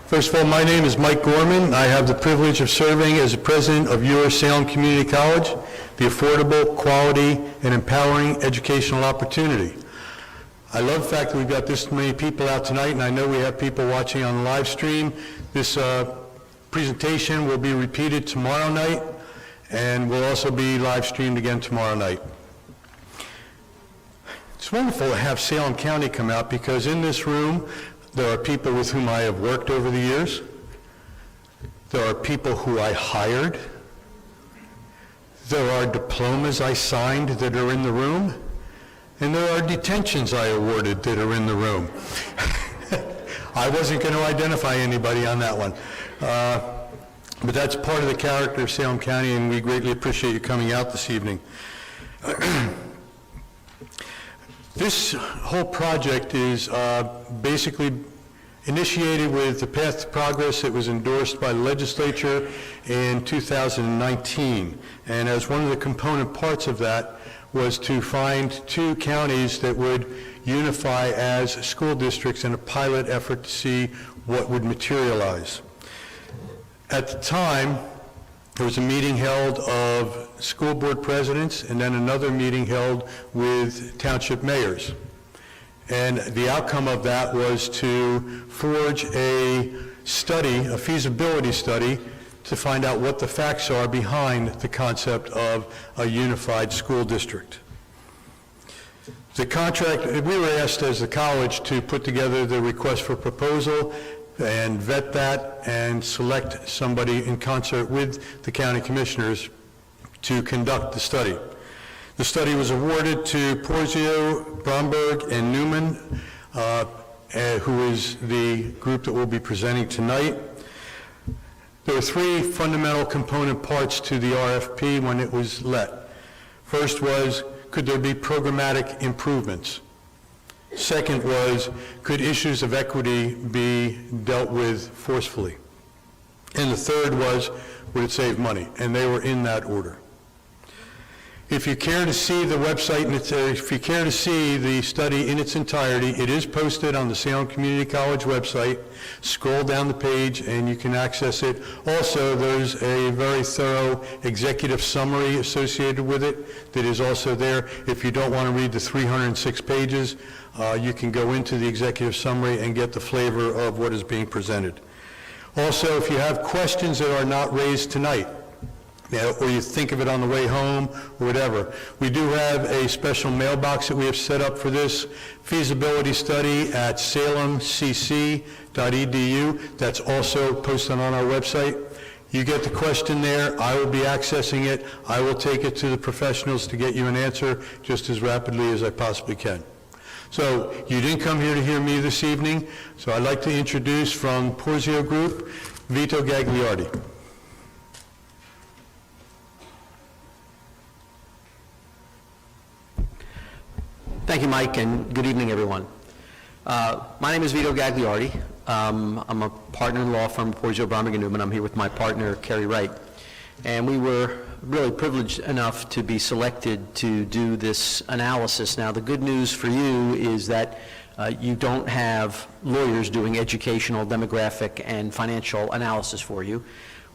First of all, my name is Mike Gorman. I have the privilege of serving as the president of your Salem Community College, the affordable, quality, and empowering educational opportunity. I love the fact that we've got this many people out tonight, and I know we have people watching on the live stream. This presentation will be repeated tomorrow night, and will also be live streamed again tomorrow night. It's wonderful to have Salem County come out, because in this room, there are people with whom I have worked over the years. There are people who I hired. There are diplomas I signed that are in the room. And there are detentions I awarded that are in the room. I wasn't going to identify anybody on that one. But that's part of the character of Salem County, and we greatly appreciate you coming out this evening. This whole project is basically initiated with the Path to Progress that was endorsed by the legislature in 2019. And as one of the component parts of that was to find 2 counties that would unify as school districts in a pilot effort to see what would materialize. At the time, there was a meeting held of school board presidents and then another meeting held with township mayors. And the outcome of that was to forge a study, a feasibility study, to find out what the facts are behind the concept of a unified school district. The contract, we were asked as the college to put together the request for proposal and vet that and select somebody in concert with the county commissioners to conduct the study. The study was awarded to Porzio, Bromberg, and Newman, who is the group that will be presenting tonight. There were 3 fundamental component parts to the RFP when it was let. First was, could there be programmatic improvements? Second was, could issues of equity be dealt with forcefully? And the third was, would it save money? And they were in that order. If you care to see the website, and if you care to see the study in its entirety, it is posted on the Salem Community College website. Scroll down the page and you can access it. Also, there's a very thorough executive summary associated with it that is also there. If you don't want to read the 306 pages, you can go into the executive summary and get the flavor of what is being presented. Also, if you have questions that are not raised tonight, or you think of it on the way home, or whatever, we do have a special mailbox that we have set up for this feasibility study at salemcc.edu. That's also posted on our website. You get the question there. I will be accessing it. I will take it to the professionals to get you an answer just as rapidly as I possibly can. So you didn't come here to hear me this evening, so I'd like to introduce from Porzio Group, Vito Gagliardi. Thank you, Mike, and good evening, everyone. My name is Vito Gagliardi. I'm a partner in the law firm Porzio, Bromberg & Newman. I'm here with my partner, Kerry Wright. And we were really privileged enough to be selected to do this analysis. Now, the good news for you is that you don't have lawyers doing educational, demographic, and financial analysis for you.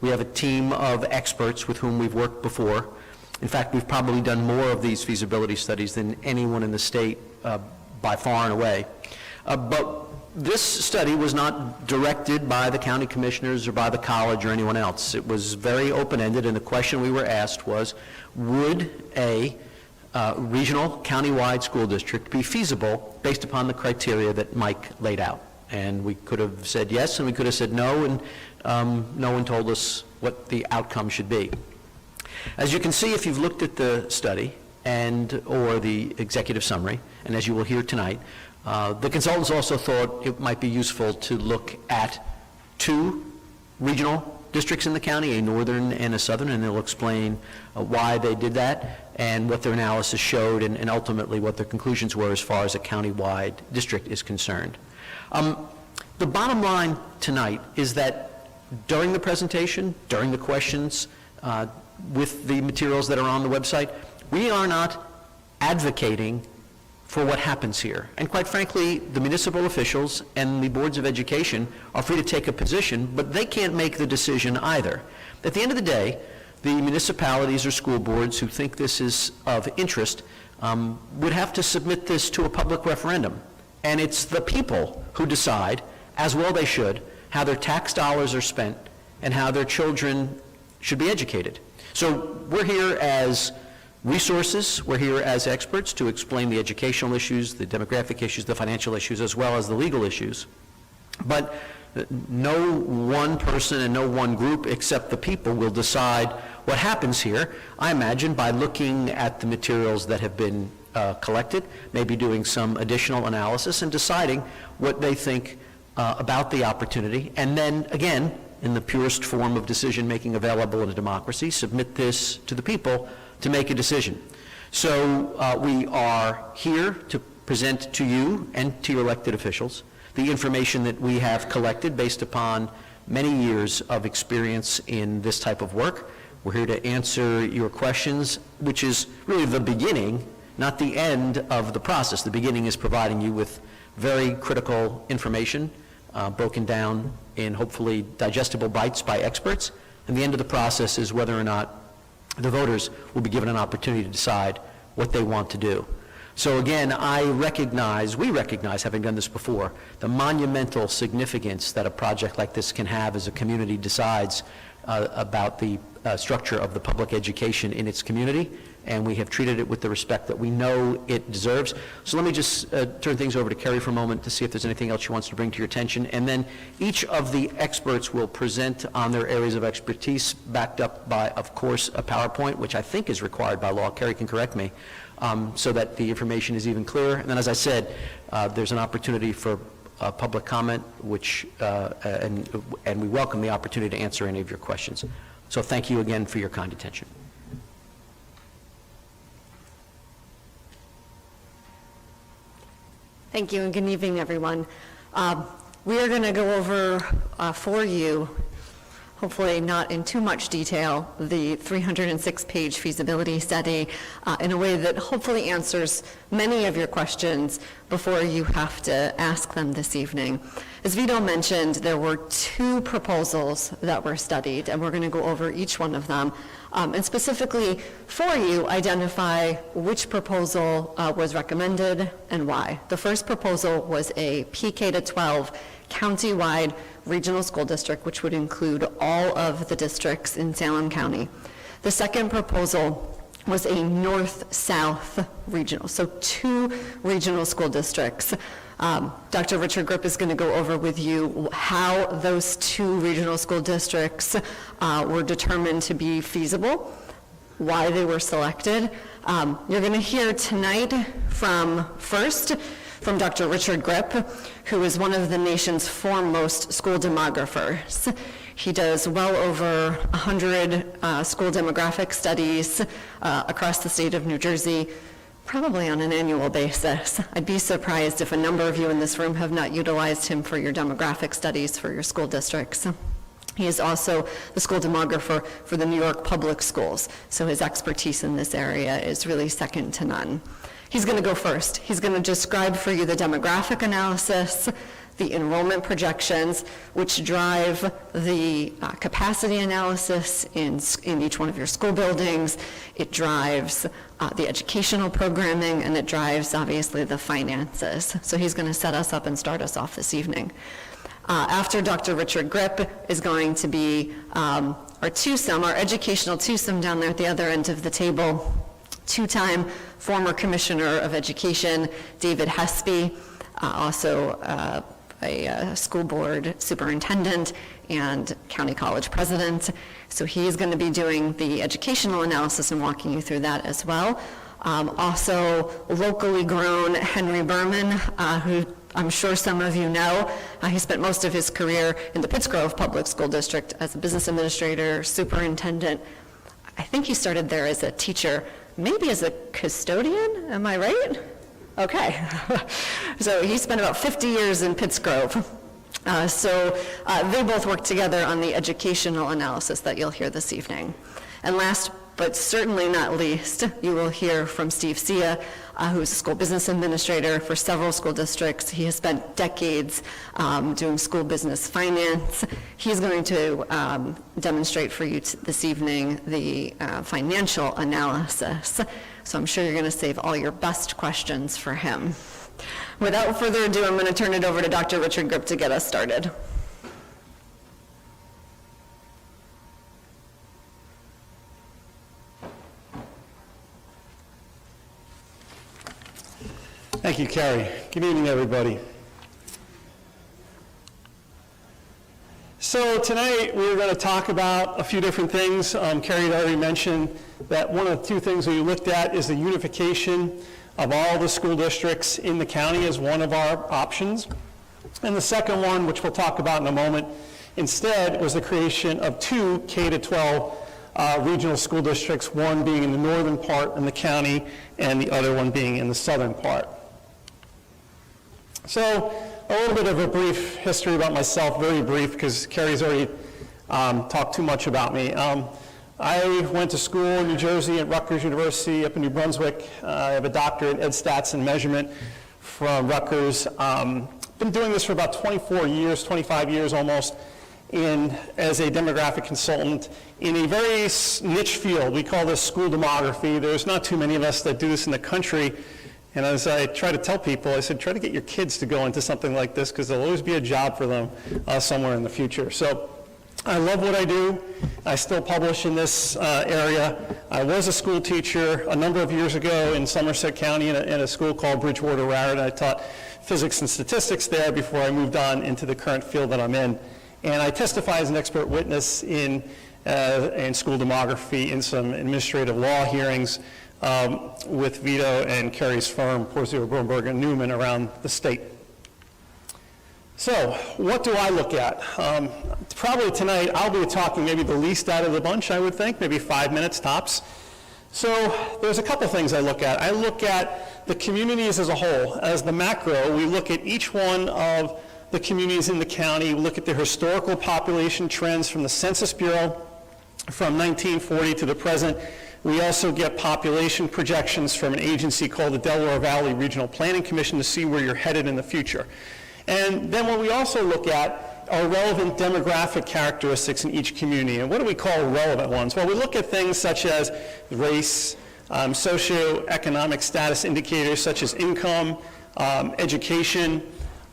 We have a team of experts with whom we've worked before. In fact, we've probably done more of these feasibility studies than anyone in the state by far and away. But this study was not directed by the county commissioners or by the college or anyone else. It was very open-ended, and the question we were asked was, would a regional countywide school district be feasible based upon the criteria that Mike laid out? And we could have said yes, and we could have said no, and no one told us what the outcome should be. As you can see, if you've looked at the study or the executive summary, and as you will hear tonight, the consultants also thought it might be useful to look at 2 regional districts in the county, a northern and a southern, and they'll explain why they did that and what their analysis showed, and ultimately what their conclusions were as far as a countywide district is concerned. The bottom line tonight is that during the presentation, during the questions, with the materials that are on the website, we are not advocating for what happens here. And quite frankly, the municipal officials and the boards of education are free to take a position, but they can't make the decision either. At the end of the day, the municipalities or school boards who think this is of interest would have to submit this to a public referendum. And it's the people who decide, as well they should, how their tax dollars are spent and how their children should be educated. So we're here as resources, we're here as experts to explain the educational issues, the demographic issues, the financial issues, as well as the legal issues. But no one person and no one group except the people will decide what happens here, I imagine, by looking at the materials that have been collected, maybe doing some additional analysis and deciding what they think about the opportunity, and then, again, in the purest form of decision-making available in a democracy, submit this to the people to make a decision. So we are here to present to you and to your elected officials the information that we have collected based upon many years of experience in this type of work. We're here to answer your questions, which is really the beginning, not the end of the process. The beginning is providing you with very critical information, broken down in hopefully digestible bites by experts, and the end of the process is whether or not the voters will be given an opportunity to decide what they want to do. So again, we recognize, having done this before, the monumental significance that a project like this can have as a community decides about the structure of the public education in its community, and we have treated it with the respect that we know it deserves. So let me just turn things over to Kerry for a moment to see if there's anything else she wants to bring to your attention, and then each of the experts will present on their areas of expertise, backed up by, of course, a PowerPoint, which I think is required by law. Kerry can correct me, so that the information is even clearer. And then, as I said, there's an opportunity for public comment, which, and we welcome the opportunity to answer any of your questions. So thank you again for your kind attention. Thank you, and good evening, everyone. We are going to go over for you, hopefully not in too much detail, the 306-page feasibility study in a way that hopefully answers many of your questions before you have to ask them this evening. As Vito mentioned, there were 2 proposals that were studied, and we're going to go over each one of them, and specifically for you, identify which proposal was recommended and why. The first proposal was a PK-12 county-wide regional school district, which would include all of the districts in Salem County. The second proposal was a north-south regional, so 2 regional school districts. Dr. Richard Grip is going to go over with you how those 2 regional school districts were determined to be feasible, why they were selected. You're going to hear tonight from Dr. Richard Grip, who is one of the nation's foremost school demographers. He does well over 100 school demographic studies across the state of New Jersey, probably on an annual basis. I'd be surprised if a number of you in this room have not utilized him for your demographic studies for your school districts. He is also the school demographer for the New York Public Schools, so his expertise in this area is really second to none. He's going to go first. He's going to describe for you the demographic analysis, the enrollment projections, which drive the capacity analysis in each one of your school buildings. It drives the educational programming, and it drives, obviously, the finances. So he's going to set us up and start us off this evening. After Dr. Richard Grip is going to be our twosome, our educational twosome down there at the other end of the table, 2-time former Commissioner of Education, David Hespy, also a school board superintendent and county college president. So he is going to be doing the educational analysis and walking you through that as well. Also, locally grown Henry Berman, who I'm sure some of you know. He spent most of his career in the Pittsgrove Public School District as a business administrator, superintendent. I think he started there as a teacher, maybe as a custodian, am I right? Okay. So he spent about 50 years in Pittsgrove. So they both work together on the educational analysis that you'll hear this evening. And last but certainly not least, you will hear from Steve Sia, who's a school business administrator for several school districts. He has spent decades doing school business finance. He's going to demonstrate for you this evening the financial analysis. So I'm sure you're going to save all your best questions for him. Without further ado, I'm going to turn it over to Dr. Richard Grip to get us started. Thank you, Carrie. Good evening, everybody. So tonight we're going to talk about a few different things. Carrie had already mentioned that one of the two things we looked at is the unification of all the school districts in the county as one of our options. And the second one, which we'll talk about in a moment, instead was the creation of two K-12 regional school districts, one being in the northern part of the county and the other one being in the southern part. So a little bit of a brief history about myself, very brief, because Carrie's already talked too much about me. I went to school in New Jersey at Rutgers University up in New Brunswick. I have a doctorate in Ed Stats and Measurement from Rutgers. Been doing this for about 24 years, 25 years almost, as a demographic consultant in a very niche field. We call this school demography. There's not too many of us that do this in the country. And as I try to tell people, I said, try to get your kids to go into something like this because there'll always be a job for them somewhere in the future. So I love what I do. I still publish in this area. I was a school teacher a number of years ago in Somerset County in a school called Bridgewater Raritan. I taught physics and statistics there before I moved on into the current field that I'm in. And I testify as an expert witness in school demography in some administrative law hearings with Vito and Carrie's firm, Porzio, Bromberg, and Newman around the state. So, what do I look at? Probably tonight I'll be talking maybe the least out of the bunch, I would think, maybe 5 minutes tops. So, there's a couple things I look at. I look at the communities as a whole. As the macro, we look at each one of the communities in the county, we look at the historical population trends from the Census Bureau from 1940 to the present. We also get population projections from an agency called the Delaware Valley Regional Planning Commission to see where you're headed in the future. And then what we also look at are relevant demographic characteristics in each community. And what do we call relevant ones? Well, we look at things such as race, socioeconomic status indicators such as income, education.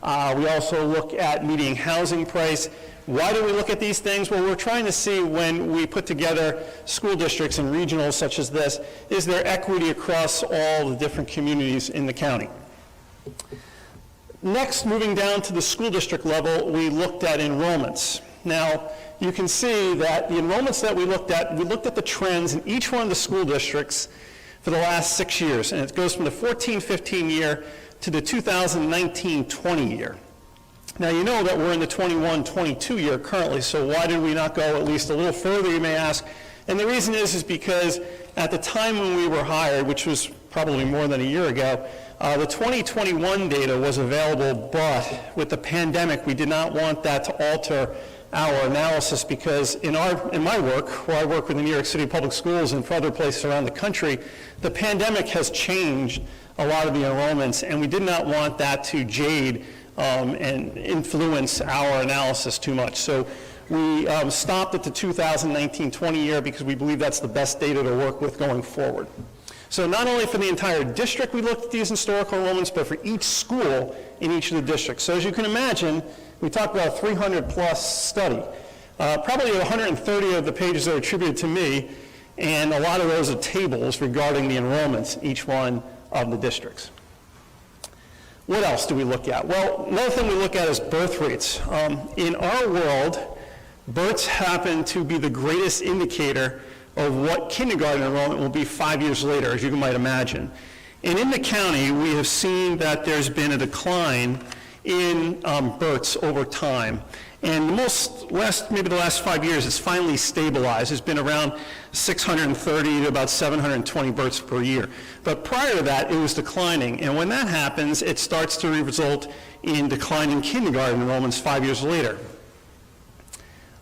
We also look at median housing price. Why do we look at these things? Well, we're trying to see when we put together school districts and regionals such as this, is there equity across all the different communities in the county? Next, moving down to the school district level, we looked at enrollments. Now, you can see that the enrollments that we looked at the trends in each one of the school districts for the last 6 years, and it goes from the 14-15 year to the 2019-20 year. Now, you know that we're in the 21-22 year currently, so why did we not go at least a little further, you may ask? And the reason is because at the time when we were hired, which was probably more than a year ago, the 2021 data was available, but with the pandemic, we did not want that to alter our analysis because in my work, where I work with the New York City Public Schools and for other places around the country, the pandemic has changed a lot of the enrollments, and we did not want that to jade and influence our analysis too much. So we stopped at the 2019-20 year because we believe that's the best data to work with going forward. So not only for the entire district we looked at these historical enrollments, but for each school in each of the districts. So as you can imagine, we talked about a 300-plus study. Probably 130 of the pages are attributed to me, and a lot of those are tables regarding the enrollments in each one of the districts. What else do we look at? Well, another thing we look at is birth rates. In our world, births happen to be the greatest indicator of what kindergarten enrollment will be 5 years later, as you might imagine. And in the county, we have seen that there's been a decline in births over time. And maybe the last 5 years, it's finally stabilized. It's been around 630 to about 720 births per year. But prior to that, it was declining. And when that happens, it starts to result in declining kindergarten enrollments 5 years later.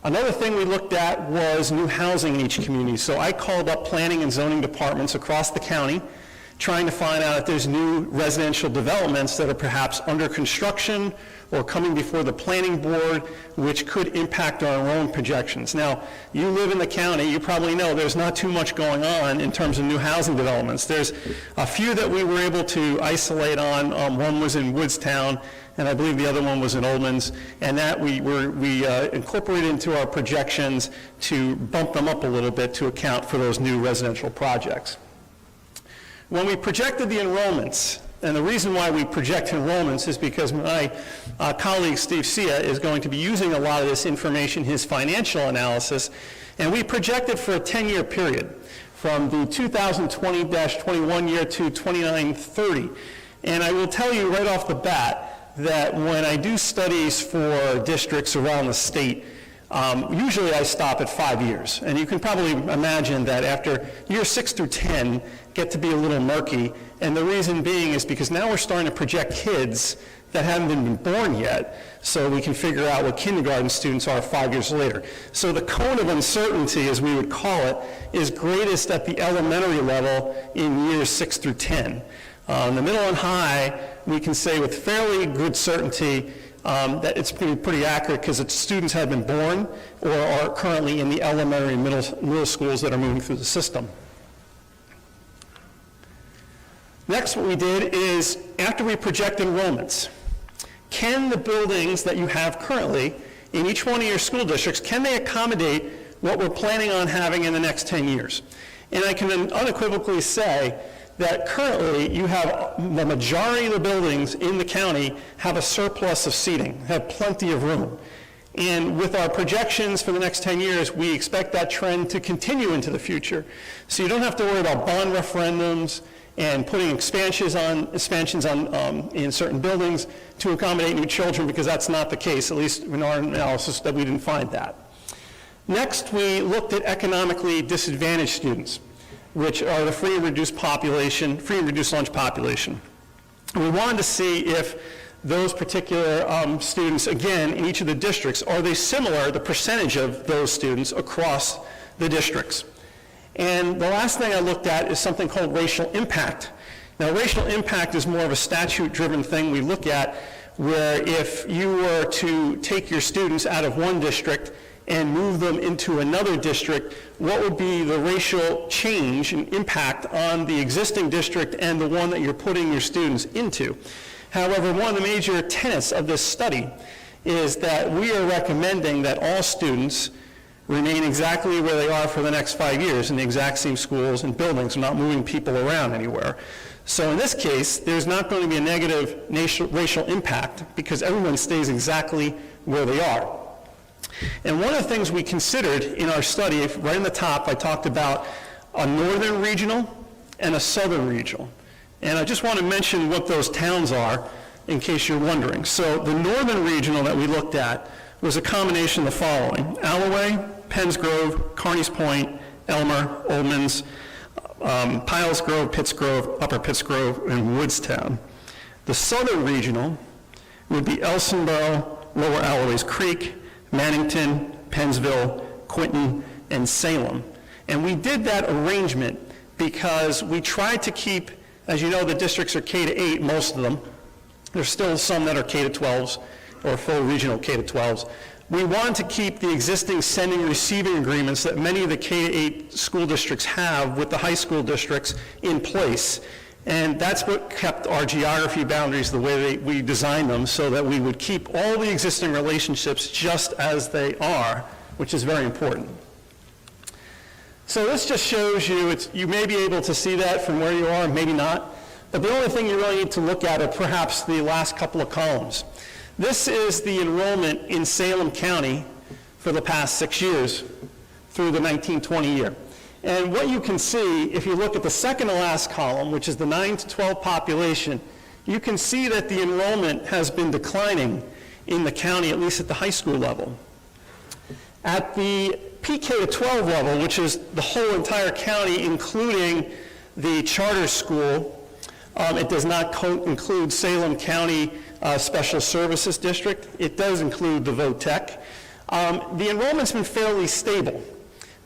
Another thing we looked at was new housing in each community. So I called up planning and zoning departments across the county trying to find out if there's new residential developments that are perhaps under construction or coming before the planning board, which could impact our enrollment projections. Now, you live in the county, you probably know there's not too much going on in terms of new housing developments. There's a few that we were able to isolate on. One was in Woodstown, and I believe the other one was in Enrollments, and that we incorporated into our projections to bump them up a little bit to account for those new residential projects. When we projected the enrollments, and the reason why we project enrollments is because my colleague Steve Sia is going to be using a lot of this information, his financial analysis, and we projected for a 10-year period from the 2020-21 year to 29-30. And I will tell you right off the bat that when I do studies for districts around the state, usually I stop at 5 years. And you can probably imagine that after year 6 through 10 get to be a little murky. And the reason being is because now we're starting to project kids that haven't been born yet, so we can figure out what kindergarten students are 5 years later. So the cone of uncertainty, as we would call it, is greatest at the elementary level in years 6 through 10. In the middle and high, we can say with fairly good certainty that it's pretty accurate because its students have been born or are currently in the elementary and middle schools that are moving through the system. Next, what we did is, after we project enrollments, can the buildings that you have currently in each one of your school districts, can they accommodate what we're planning on having in the next 10 years? And I can unequivocally say that currently you have the majority of the buildings in the county have a surplus of seating, have plenty of room. And with our projections for the next 10 years, we expect that trend to continue into the future. So you don't have to worry about bond referendums and putting expansions on in certain buildings to accommodate new children, because that's not the case, at least in our analysis that we didn't find that. Next, we looked at economically disadvantaged students, which are the free and reduced population, free and reduced lunch population. And we wanted to see if those particular students, again, in each of the districts, are they similar, the percentage of those students across the districts. And the last thing I looked at is something called racial impact. Now, racial impact is more of a statute-driven thing we look at, where if you were to take your students out of one district and move them into another district, what would be the racial change and impact on the existing district and the one that you're putting your students into? However, one of the major tenets of this study is that we are recommending that all students remain exactly where they are for the next 5 years in the exact same schools and buildings, not moving people around anywhere. So in this case, there's not going to be a negative racial impact because everyone stays exactly where they are. And one of the things we considered in our study, right in the top, I talked about a northern regional and a southern regional. And I just want to mention what those towns are in case you're wondering. So the northern regional that we looked at was a combination of the following: Alloway, Penns Grove, Carneys Point, Elmer, Oldmans, Piles Grove, Pitts Grove, Upper Pitts Grove, and Woodstown. The southern regional would be Elsonboro, Lower Alloways Creek, Mannington, Pennsville, Quinton, and Salem. And we did that arrangement because we tried to keep, as you know, the districts are K-8, most of them. There's still some that are K-12s or full regional K-12s. We wanted to keep the existing sending and receiving agreements that many of the K-8 school districts have with the high school districts in place. And that's what kept our geography boundaries the way we designed them, so that we would keep all the existing relationships just as they are, which is very important. So this just shows you, you may be able to see that from where you are, maybe not. But the only thing you really need to look at are perhaps the last couple of columns. This is the enrollment in Salem County for the past 6 years through the 1920 year. And what you can see, if you look at the second to last column, which is the 9 to 12 population, you can see that the enrollment has been declining in the county, at least at the high school level. At the PK to 12 level, which is the whole entire county, including the charter school, it does not include Salem County Special Services District. It does include the VOTEC. The enrollment's been fairly stable,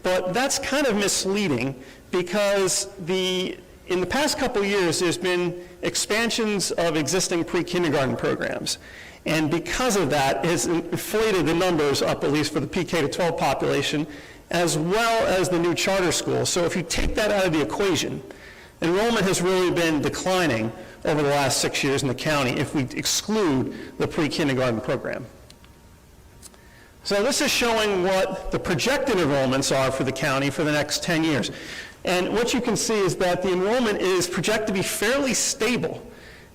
but that's kind of misleading because the in the past couple of years, there's been expansions of existing pre-kindergarten programs. And because of that, it's inflated the numbers up, at least for the PK to 12 population, as well as the new charter schools. So if you take that out of the equation, enrollment has really been declining over the last 6 years in the county if we exclude the pre-kindergarten program. So this is showing what the projected enrollments are for the county for the next 10 years. And what you can see is that the enrollment is projected to be fairly stable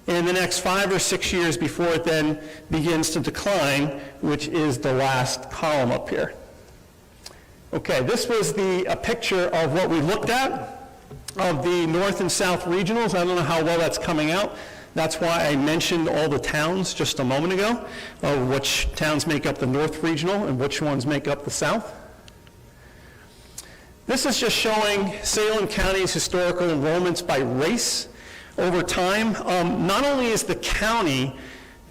in the next 5 or 6 years before it then begins to decline, which is the last column up here. Okay, this was a picture of what we looked at of the north and south regionals. I don't know how well that's coming out. That's why I mentioned all the towns just a moment ago, of which towns make up the north regional and which ones make up the south. This is just showing Salem County's historical enrollments by race over time. Not only is the county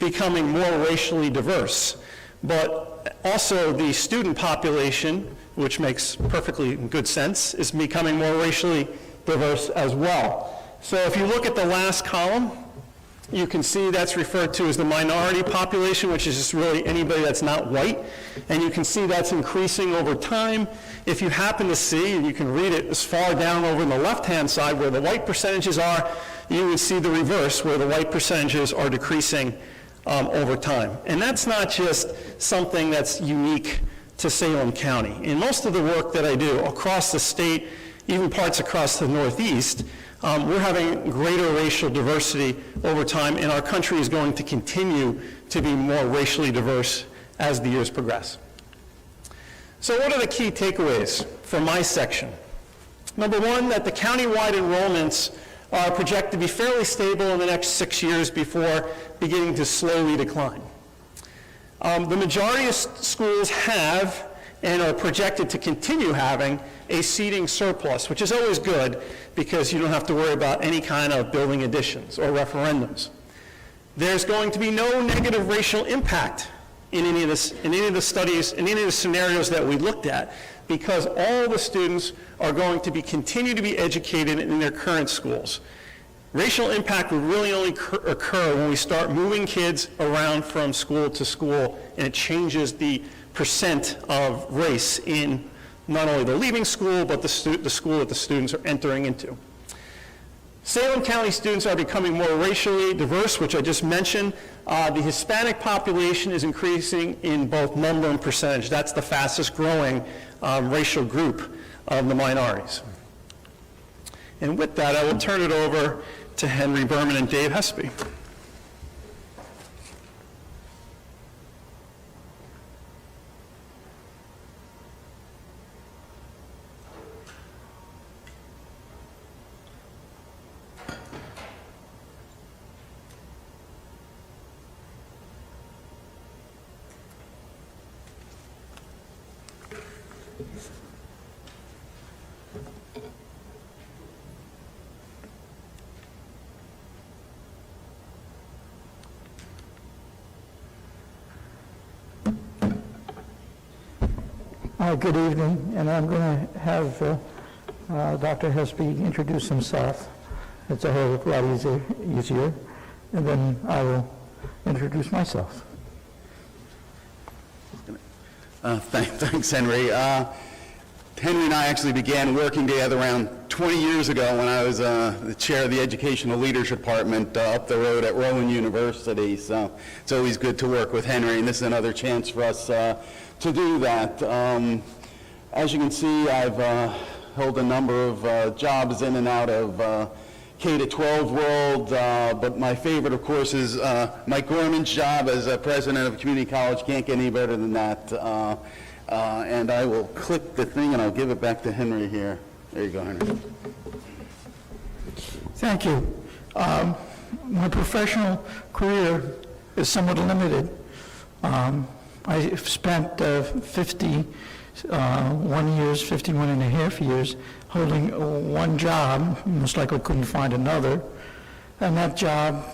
becoming more racially diverse, but also the student population, which makes perfectly good sense, is becoming more racially diverse as well. So if you look at the last column, you can see that's referred to as the minority population, which is just really anybody that's not white. And you can see that's increasing over time. If you happen to see, and you can read it as far down over on the left-hand side where the white percentages are, you would see the reverse, where the white percentages are decreasing over time. And that's not just something that's unique to Salem County. In most of the work that I do across the state, even parts across the Northeast, we're having greater racial diversity over time, and our country is going to continue to be more racially diverse as the years progress. So what are the key takeaways from my section? Number one, that the countywide enrollments are projected to be fairly stable in the next 6 years before beginning to slowly decline. The majority of schools have and are projected to continue having a seating surplus, which is always good because you don't have to worry about any kind of building additions or referendums. There's going to be no negative racial impact in any of the studies, in any of the scenarios that we looked at, because all the students are going to continue to be educated in their current schools. Racial impact would really only occur when we start moving kids around from school to school, and it changes the percent of race in not only the leaving school, but the school that the students are entering into. Salem County students are becoming more racially diverse, which I just mentioned. The Hispanic population is increasing in both number and percentage. That's the fastest growing racial group of the minorities. And with that, I will turn it over to Henry Berman and Dave Hespy. Good evening, and I'm going to have Dr. Hespy introduce himself. It's a whole lot easier, and then I will introduce myself. Thanks, Henry. Henry and I actually began working together around 20 years ago when I was the chair of the Educational Leadership Department up the road at Rowan University. So it's always good to work with Henry, and this is another chance for us to do that. As you can see, I've held a number of jobs in and out of K-12 world, but my favorite, of course, is Mike Gorman's job as president of a community college. Can't get any better than that. And I will click the thing and I'll give it back to Henry here. There you go, Henry. Thank you. My professional career is somewhat limited. I've spent 51 and a half years holding one job, most likely couldn't find another, and that job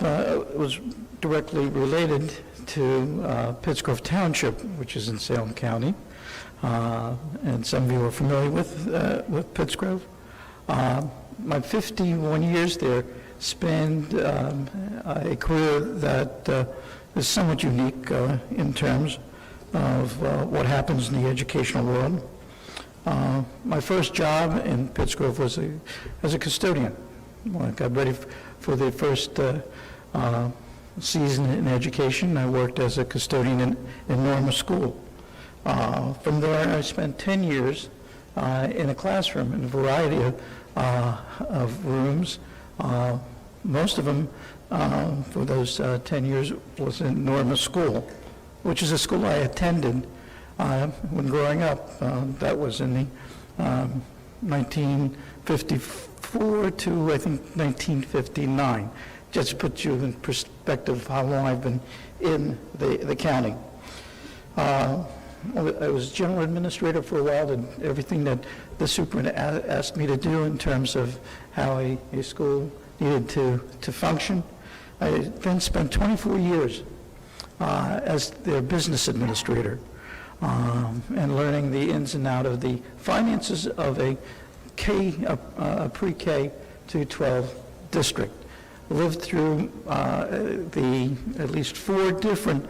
was directly related to Pittsgrove Township, which is in Salem County, and some of you are familiar with Pittsgrove. My 51 years there spanned a career that is somewhat unique in terms of what happens in the educational world. My first job in Pittsgrove was as a custodian. When I got ready for the first season in education, I worked as a custodian in Norma School. From there, I spent 10 years in a classroom in a variety of rooms. Most of them for those 10 years was in Norma School, which is a school I attended when growing up. That was in the 1954 to, I think, 1959. Just puts you in perspective how long I've been in the county. I was general administrator for a while, and everything that the superintendent asked me to do in terms of how a school needed to function. I then spent 24 years as their business administrator and learning the ins and outs of the finances of a pre-K to 12 district. Lived through at least 4 different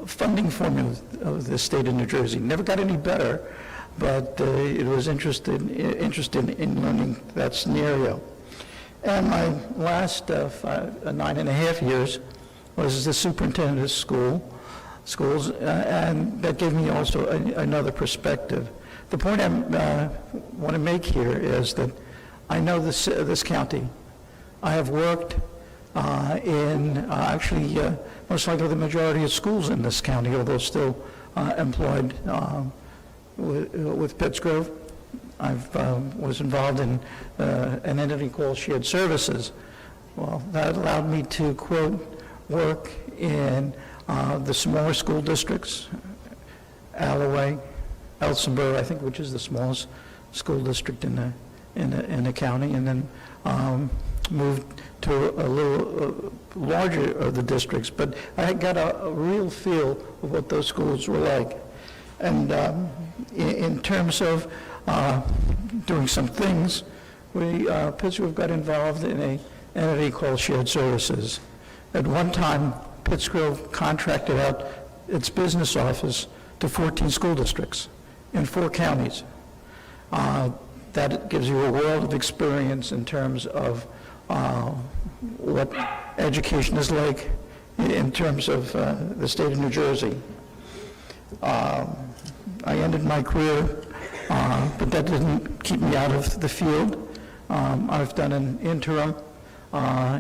funding formulas of the state of New Jersey. Never got any better, but it was interested in learning that scenario. And my last 9.5 years was the superintendent of schools, and that gave me also another perspective. The point I want to make here is that I know this county. I have worked in most likely the majority of schools in this county, although still employed with Pittsgrove. I was involved in an entity called Shared Services. Well, that allowed me to, quote, work in the smaller school districts, Alloway, Elsinboro, I think, which is the smallest school district in the county, and then moved to a little larger of the districts. But I got a real feel of what those schools were like. And in terms of doing some things, Pittsgrove got involved in an entity called Shared Services. At one time, Pittsgrove contracted out its business office to 14 school districts in 4 counties. That gives you a world of experience in terms of what education is like in terms of the state of New Jersey. I ended my career, but that didn't keep me out of the field. I've done an interim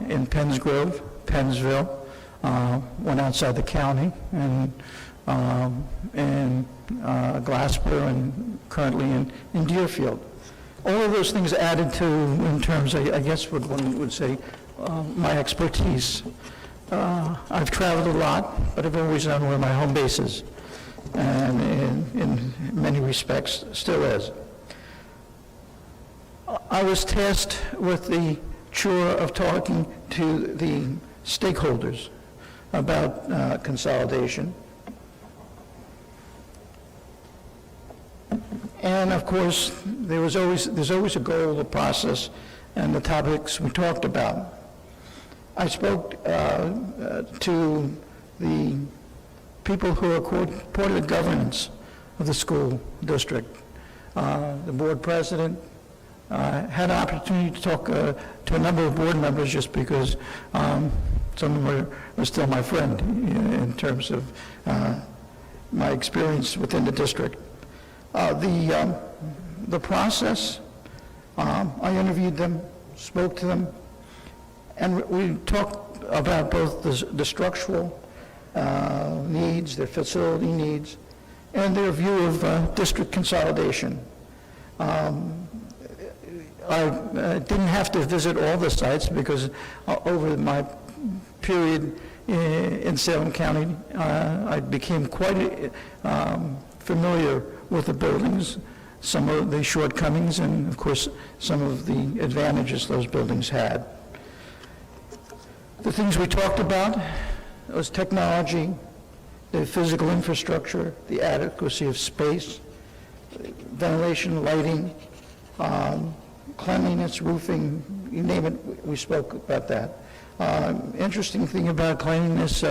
in Pennsgrove, Pennsville, went outside the county, and Glassboro, and currently in Deerfield. All of those things added to, in terms, I guess what one would say, my expertise. I've traveled a lot, but I've always known where my home base is, and in many respects still is. I was tasked with the chore of talking to the stakeholders about consolidation. And of course, there's always a goal, a process, and the topics we talked about. I spoke to the people who are part of the governance of the school district. The board president, had an opportunity to talk to a number of board members, just because some of them are still my friend in terms of my experience within the district. The process, I interviewed them, spoke to them, and we talked about both the structural needs, their facility needs, and their view of district consolidation. I didn't have to visit all the sites, because over my period in Salem County, I became quite familiar with the buildings, some of the shortcomings, and of course some of the advantages those buildings had. The things we talked about was technology, the physical infrastructure, the adequacy of space, ventilation, lighting, cleanliness, roofing, you name it, we spoke about that. Interesting thing about cleanliness,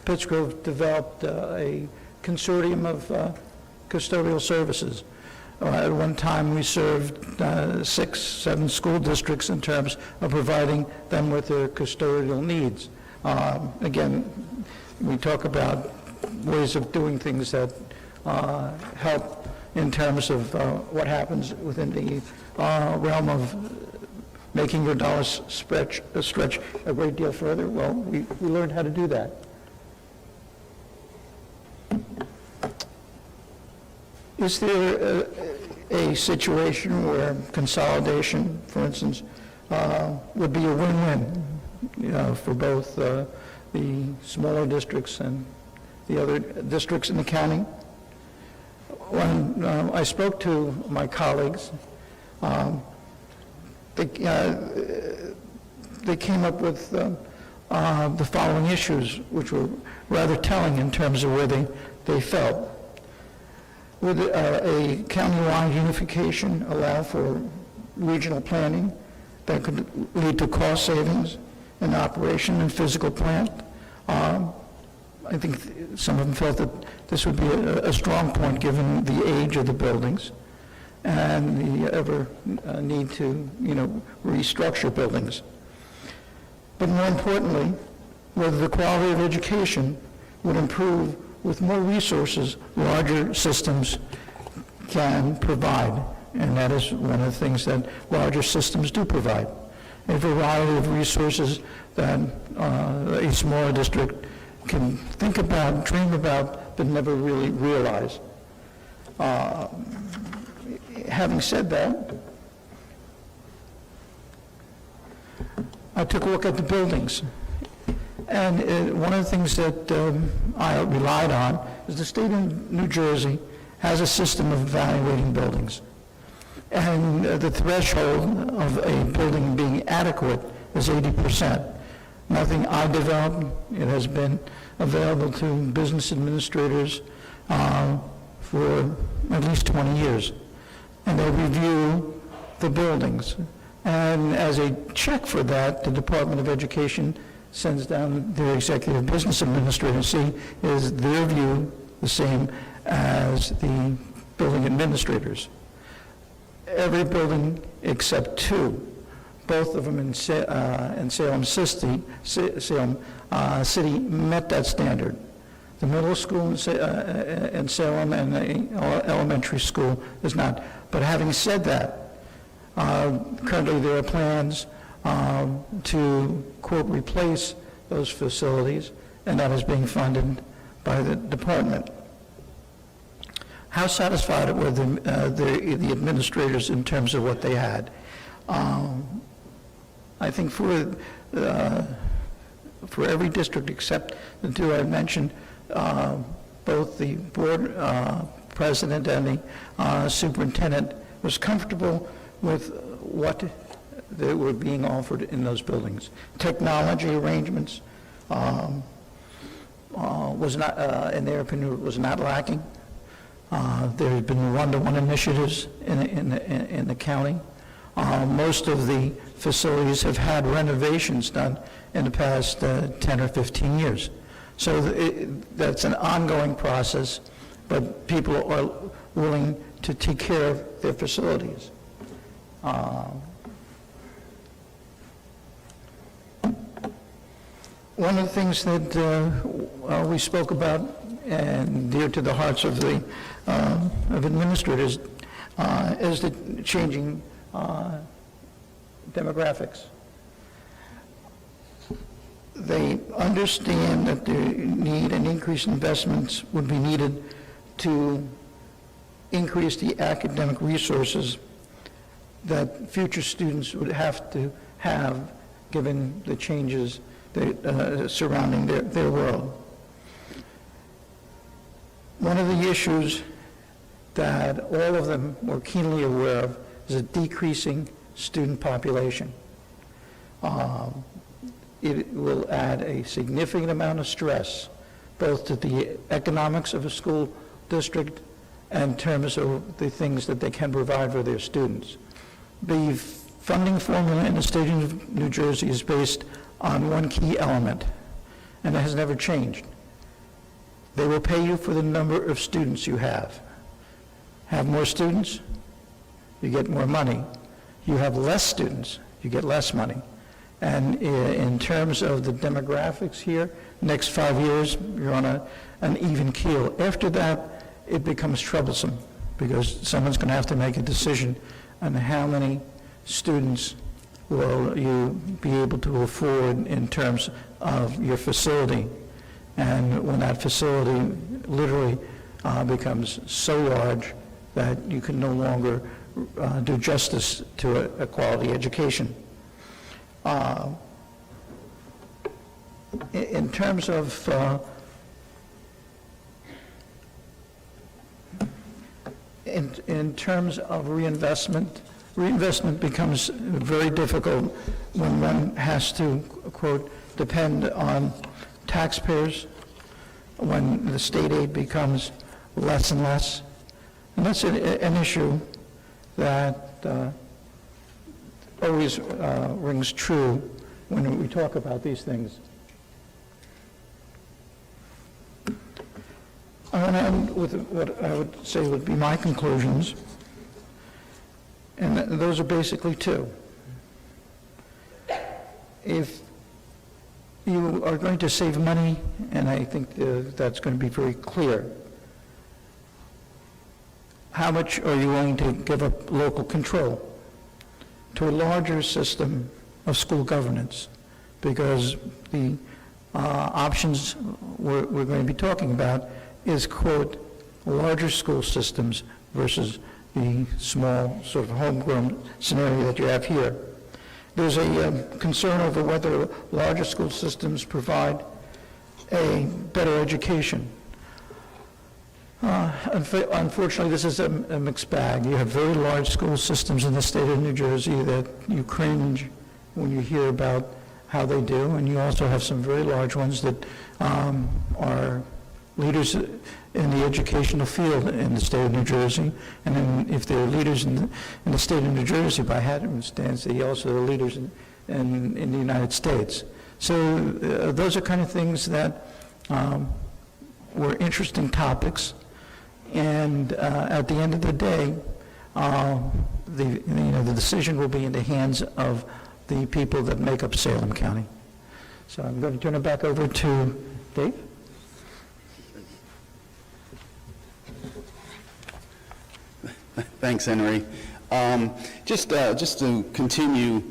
Pittsgrove developed a consortium of custodial services. At one time, we served 6, 7 school districts in terms of providing them with their custodial needs. Again, we talk about ways of doing things that help in terms of what happens within the realm of making your dollars stretch a great deal further. Well, we learned how to do that. Is there a situation where consolidation, for instance, would be a win-win for both the smaller districts and the other districts in the county? When I spoke to my colleagues, they came up with the following issues, which were rather telling in terms of where they felt. Would a county-wide unification allow for regional planning that could lead to cost savings in operation and physical plant? I think some of them felt that this would be a strong point given the age of the buildings and the ever need to, restructure buildings. But more importantly, whether the quality of education would improve with more resources larger systems can provide. And that is one of the things that larger systems do provide. A variety of resources that a smaller district can think about, dream about, but never really realize. Having said that, I took a look at the buildings. And one of the things that I relied on is the state of New Jersey has a system of evaluating buildings. And the threshold of a building being adequate is 80%. Nothing I developed. It has been available to business administrators for at least 20 years. And they review the buildings. And as a check for that, the Department of Education sends down their executive business administrator to see is their view the same as the building administrators. Every building except 2, both of them in Salem City, met that standard. The middle school in Salem and the elementary school is not. But having said that, currently there are plans to, quote, replace those facilities, and that is being funded by the department. How satisfied were the administrators in terms of what they had? I think for every district except the 2 I mentioned, both the board president and the superintendent was comfortable with what they were being offered in those buildings. Technology arrangements was not, in their opinion, was not lacking. There have been one-to-one initiatives in the county. Most of the facilities have had renovations done in the past 10 or 15 years. So that's an ongoing process, but people are willing to take care of their facilities. One of the things that we spoke about and dear to the hearts of the of administrators is the changing demographics. They understand that the need and increased investments would be needed to increase the academic resources that future students would have to have given the changes that, surrounding their world. One of the issues that all of them were keenly aware of is a decreasing student population. It will add a significant amount of stress both to the economics of a school district and in terms of the things that they can provide for their students. The funding formula in the state of New Jersey is based on one key element, and it has never changed. They will pay you for the number of students you have. Have more students, you get more money. You have less students, you get less money. And in terms of the demographics here, next 5 years, you're on an even keel. After that, it becomes troublesome, because someone's going to have to make a decision on how many students will you be able to afford in terms of your facility. And when that facility literally becomes so large that you can no longer do justice to a quality education. In terms of in terms of reinvestment becomes very difficult when one has to, quote, depend on taxpayers, when the state aid becomes less and less. And that's an issue that always rings true when we talk about these things. I want to end with what I would say would be my conclusions, and those are basically two. If you are going to save money, and I think that's going to be very clear, how much are you willing to give up local control to a larger system of school governance? Because the options we're going to be talking about is, quote, larger school systems versus the small sort of homegrown scenario that you have here. There's a concern over whether larger school systems provide a better education. Unfortunately, this is a mixed bag. You have very large school systems in the state of New Jersey that you cringe when you hear about how they do, and you also have some very large ones that are leaders in the educational field in the state of New Jersey, and then if they're leaders in the state of New Jersey by happenstance, they also are leaders in the United States. So those are kind of things that were interesting topics, and at the end of the day, the decision will be in the hands of the people that make up Salem County. So I'm going to turn it back over to Dave. Thanks, Henry. Just to continue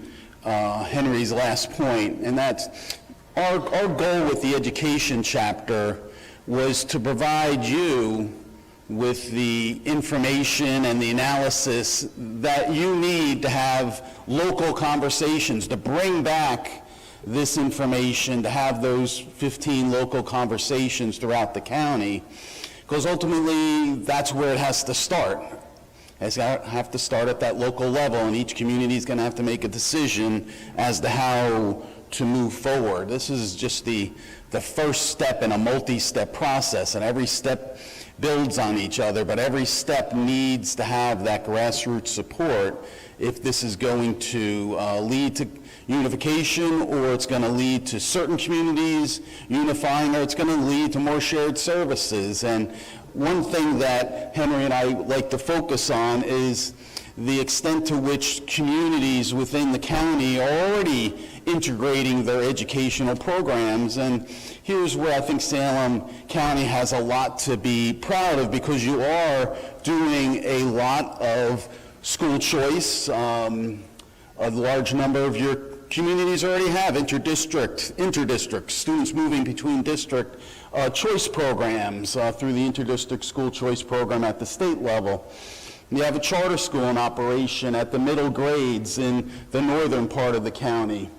Henry's last point, and that's our goal with the education chapter was to provide you with the information and the analysis that you need to have local conversations, to bring back this information, to have those 15 local conversations throughout the county, because ultimately that's where it has to start. It's going to have to start at that local level, and each community is going to have to make a decision as to how to move forward. This is just the first step in a multi-step process, and every step builds on each other, but every step needs to have that grassroots support if this is going to lead to unification, or it's going to lead to certain communities unifying, or it's going to lead to more shared services. And one thing that Henry and I like to focus on is the extent to which communities within the county are already integrating their educational programs. And here's where I think Salem County has a lot to be proud of, because you are doing a lot of school choice. A large number of your communities already have interdistrict, students moving between district choice programs through the interdistrict school choice program at the state level. You have a charter school in operation at the middle grades in the northern part of the county.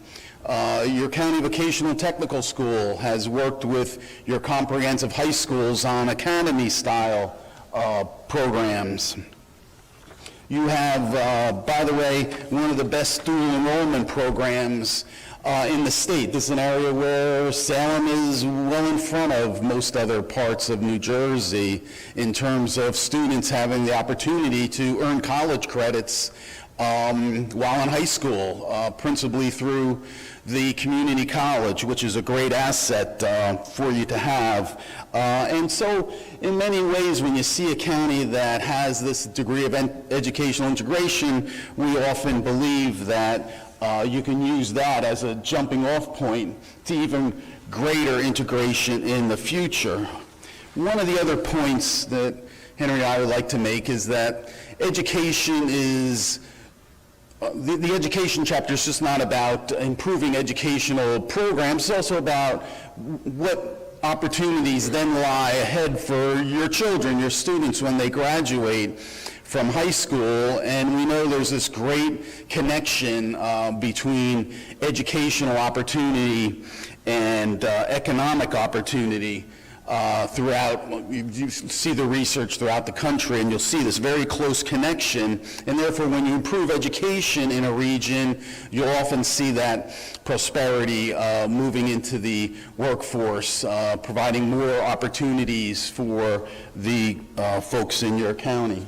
Your county vocational technical school has worked with your comprehensive high schools on Economies style programs. You have, by the way, one of the best dual enrollment programs in the state. This is an area where Salem is well in front of most other parts of New Jersey in terms of students having the opportunity to earn college credits while in high school, principally through the community college, which is a great asset for you to have. And so in many ways, when you see a county that has this degree of educational integration, we often believe that you can use that as a jumping off point to even greater integration in the future. One of the other points that Henry and I would like to make is that education is the education chapter is just not about improving educational programs, it's also about what opportunities then lie ahead for your children, your students, when they graduate from high school. And we know there's this great connection between educational opportunity and economic opportunity. Throughout, you see the research throughout the country, and you'll see this very close connection, and therefore when you improve education in a region, you'll often see that prosperity moving into the workforce, providing more opportunities for the folks in your county.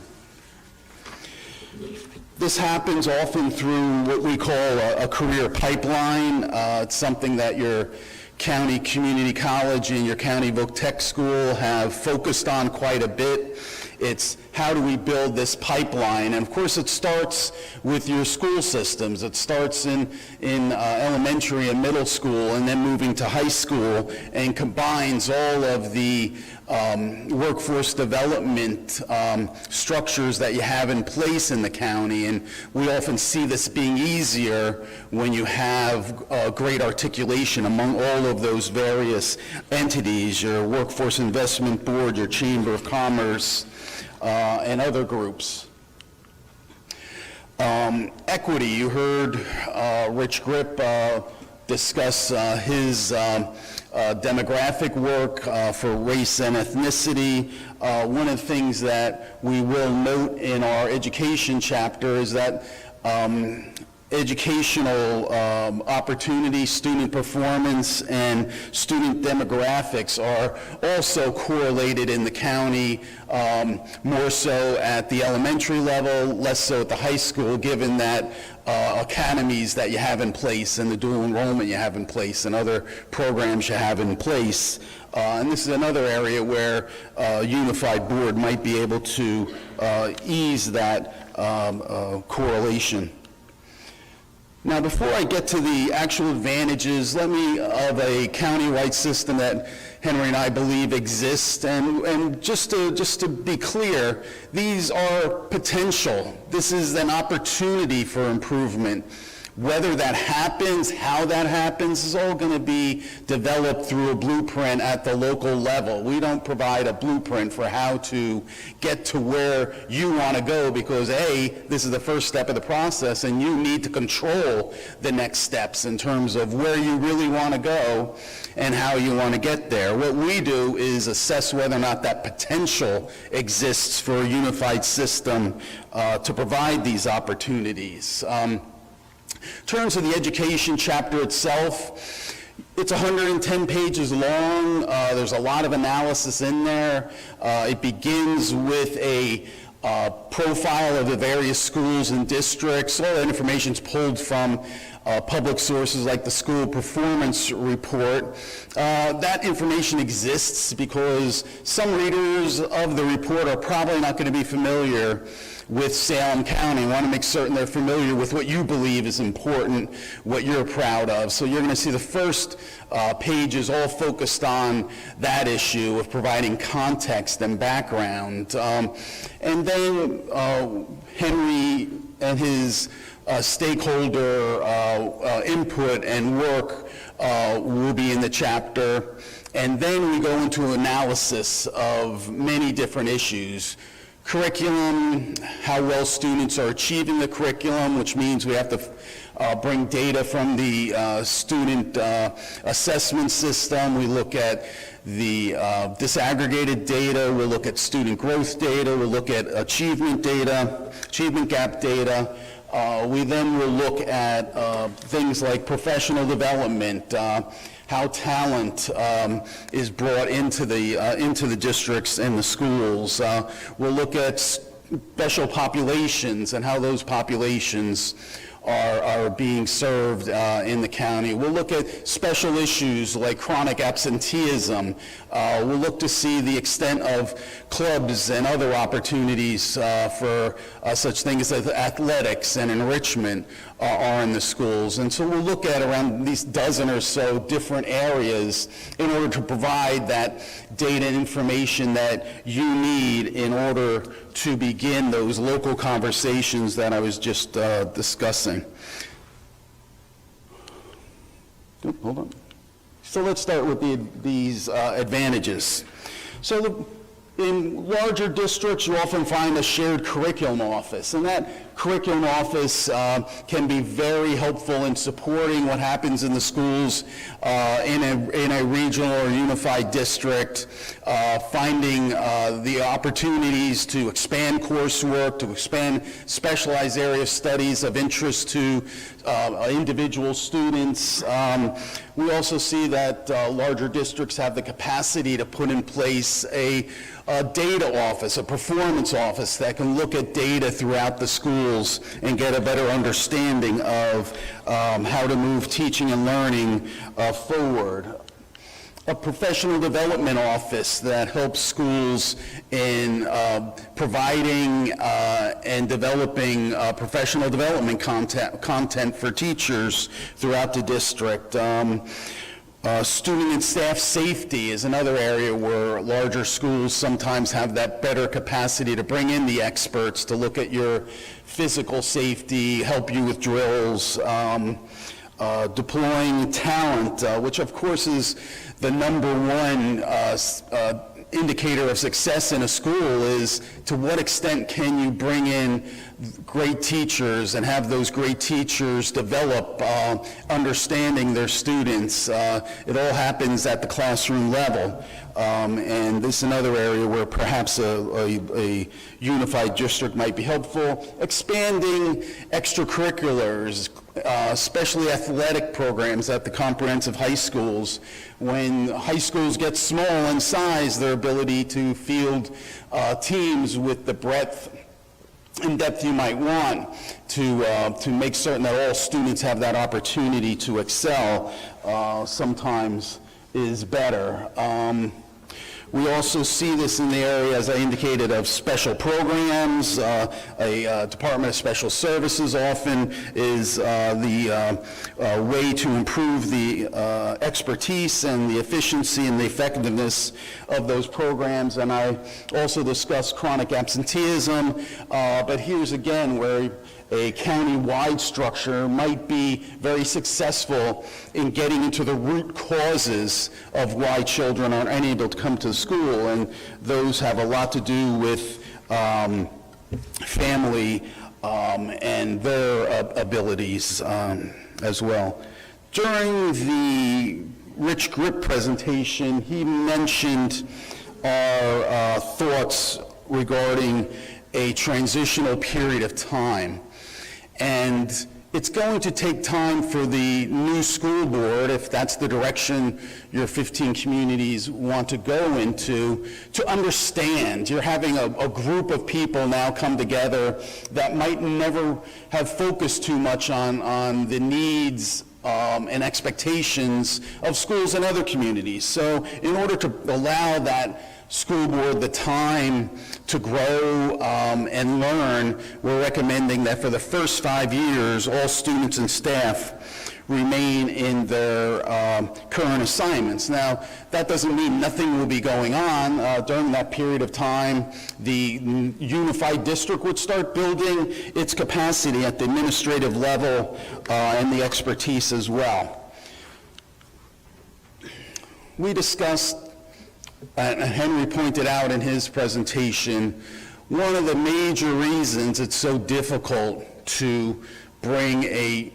This happens often through what we call a career pipeline. It's something that your county community college and your county voc tech school have focused on quite a bit. It's how do we build this pipeline? And of course it starts with your school systems. It starts in elementary and middle school, and then moving to high school, and combines all of the workforce development structures that you have in place in the county. And we often see this being easier when you have great articulation among all of those various entities, your Workforce Investment Board, your Chamber of Commerce, and other groups. Equity, you heard Rich Grip discuss his demographic work for race and ethnicity. One of the things that we will note in our education chapter is that educational opportunity, student performance, and student demographics are also correlated in the county, more so at the elementary level, less so at the high school, given that Economies that you have in place and the dual enrollment you have in place and other programs you have in place. And this is another area where a unified board might be able to ease that correlation. Now, before I get to the actual advantages, let me, of a county-wide system that Henry and I believe exists, and just to be clear, these are potential. This is an opportunity for improvement. Whether that happens, how that happens, is all going to be developed through a blueprint at the local level. We don't provide a blueprint for how to get to where you want to go, because A, this is the first step of the process, and you need to control the next steps in terms of where you really want to go and how you want to get there. What we do is assess whether or not that potential exists for a unified system to provide these opportunities. In terms of the education chapter itself, it's 110 pages long. There's a lot of analysis in there. It begins with a profile of the various schools and districts. All that information is pulled from public sources like the School Performance Report. That information exists because some readers of the report are probably not going to be familiar with Salem County. Want to make certain they're familiar with what you believe is important, what you're proud of. So you're going to see the first pages all focused on that issue of providing context and background. And then Henry and his stakeholder input and work will be in the chapter. And then we go into analysis of many different issues. Curriculum, how well students are achieving the curriculum, which means we have to bring data from the student assessment system. We look at the disaggregated data. We'll look at student growth data. We'll look at achievement data, achievement gap data. We then will look at things like professional development, how talent is brought into the districts and the schools. We'll look at special populations and how those populations are being served in the county. We'll look at special issues like chronic absenteeism. We'll look to see the extent of clubs and other opportunities for such things as athletics and enrichment are in the schools. And so we'll look at around these dozen or so different areas in order to provide that data and information that you need in order to begin those local conversations that I was just discussing. Oh, hold on. So let's start with these advantages. So in larger districts, you often find a shared curriculum office, and that curriculum office can be very helpful in supporting what happens in the schools in a regional or unified district, finding the opportunities to expand coursework, to expand specialized area of studies of interest to individual students. We also see that larger districts have the capacity to put in place a data office, a performance office that can look at data throughout the schools and get a better understanding of how to move teaching and learning forward. A professional development office that helps schools in providing and developing professional development content for teachers throughout the district. Student and staff safety is another area where larger schools sometimes have that better capacity to bring in the experts to look at your physical safety, help you with drills, deploying talent, which of course is the number one indicator of success in a school, is to what extent can you bring in great teachers and have those great teachers develop understanding their students. It all happens at the classroom level. And this is another area where perhaps a unified district might be helpful. Expanding extracurriculars, especially athletic programs at the comprehensive high schools. When high schools get small in size, their ability to field teams with the breadth and depth you might want to make certain that all students have that opportunity to excel sometimes is better. We also see this in the area, as I indicated, of special programs. A Department of Special Services often is the way to improve the expertise and the efficiency and the effectiveness of those programs. And I also discussed chronic absenteeism, but here's again where a county-wide structure might be very successful in getting into the root causes of why children aren't unable to come to school, and those have a lot to do with family and their abilities as well. During the Rich Grip presentation, he mentioned our thoughts regarding a transitional period of time. And it's going to take time for the new school board, if that's the direction your 15 communities want to go into, to understand. You're having a group of people now come together that might never have focused too much on the needs and expectations of schools and other communities. So in order to allow that school board the time to grow and learn, we're recommending that for the first 5 years, all students and staff remain in their current assignments. Now, that doesn't mean nothing will be going on. During that period of time, the unified district would start building its capacity at the administrative level and the expertise as well. We discussed, and Henry pointed out in his presentation, one of the major reasons it's so difficult to bring a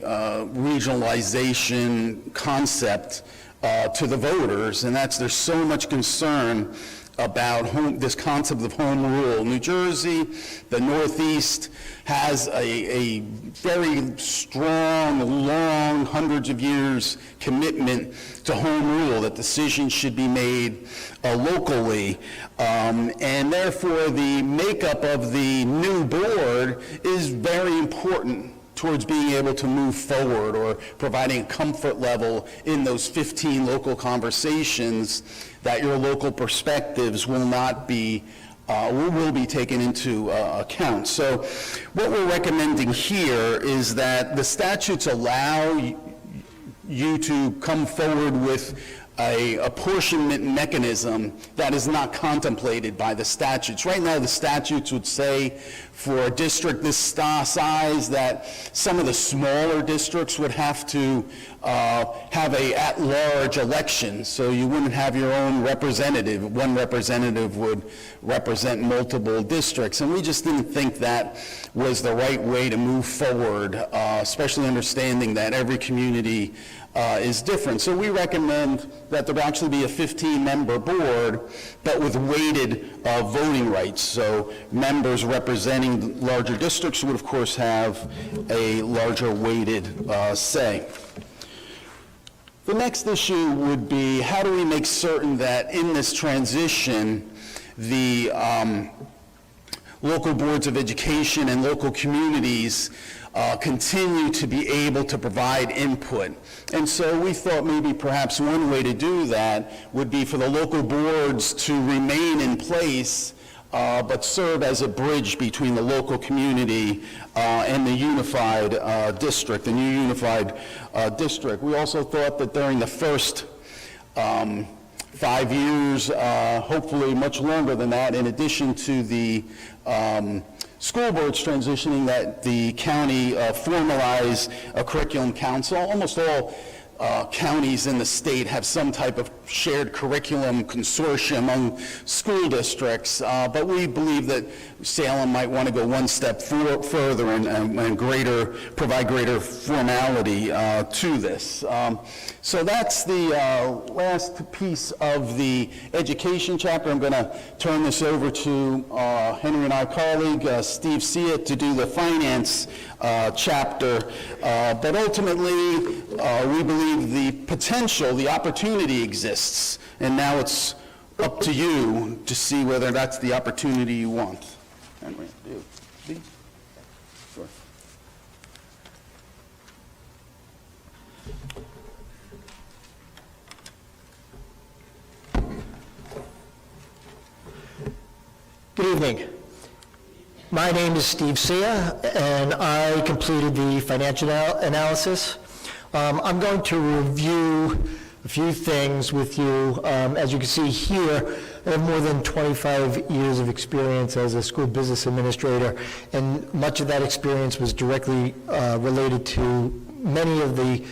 regionalization concept to the voters, and that's there's so much concern about this concept of home rule. New Jersey, the Northeast, has a very strong, long, hundreds of years commitment to home rule, that decisions should be made locally. And therefore, the makeup of the new board is very important towards being able to move forward or providing a comfort level in those 15 local conversations that your local perspectives will not be, will be taken into account. So what we're recommending here is that the statutes allow you to come forward with a apportionment mechanism that is not contemplated by the statutes. Right now, the statutes would say for a district this size that some of the smaller districts would have to have a at-large election, so you wouldn't have your own representative. One representative would represent multiple districts, and we just didn't think that was the right way to move forward, especially understanding that every community is different. So we recommend that there actually be a 15-member board, but with weighted voting rights. So members representing larger districts would, of course, have a larger weighted say. The next issue would be, how do we make certain that in this transition, the local boards of education and local communities continue to be able to provide input. And so we thought maybe perhaps one way to do that would be for the local boards to remain in place, but serve as a bridge between the local community and the unified district, the new unified district. We also thought that during the first 5 years, hopefully much longer than that, in addition to the school boards transitioning, that the county formalize a curriculum council. Almost all counties in the state have some type of shared curriculum consortium among school districts, but we believe that Salem might want to go one step further and provide greater formality to this. So that's the last piece of the education chapter. I'm going to turn this over to Henry and our colleague, Steve Sia, to do the finance chapter. But ultimately, we believe the potential, the opportunity exists, and now it's up to you to see whether that's the opportunity you want. Henry, Steve? Sure. Good evening. My name is Steve Sia, and I completed the financial analysis. I'm going to review a few things with you. As you can see here, I have more than 25 years of experience as a school business administrator, and much of that experience was directly related to many of the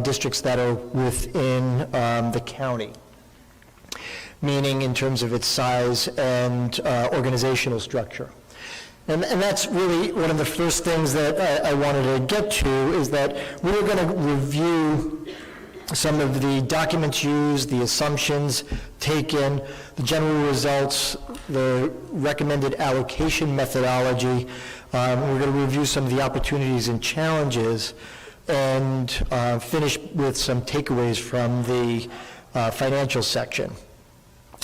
districts that are within the county, meaning in terms of its size and organizational structure. And that's really one of the first things that I wanted to get to, is that we were going to review some of the documents used, the assumptions taken, the general results, the recommended allocation methodology. We're going to review some of the opportunities and challenges, and finish with some takeaways from the financial section.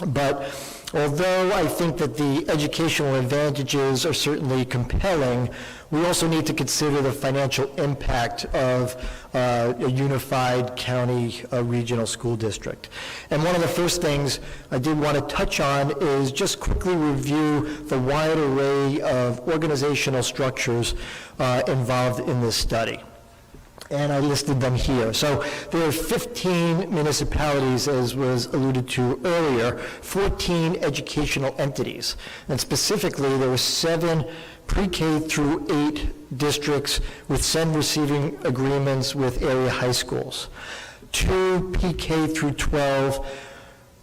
But although I think that the educational advantages are certainly compelling, we also need to consider the financial impact of a unified county regional school district. And one of the first things I did want to touch on is just quickly review the wide array of organizational structures involved in this study. And I listed them here. So there are 15 municipalities, as was alluded to earlier, 14 educational entities. And specifically, there were 7 pre-K through 8 districts with SEND receiving agreements with area high schools, 2 PK through 12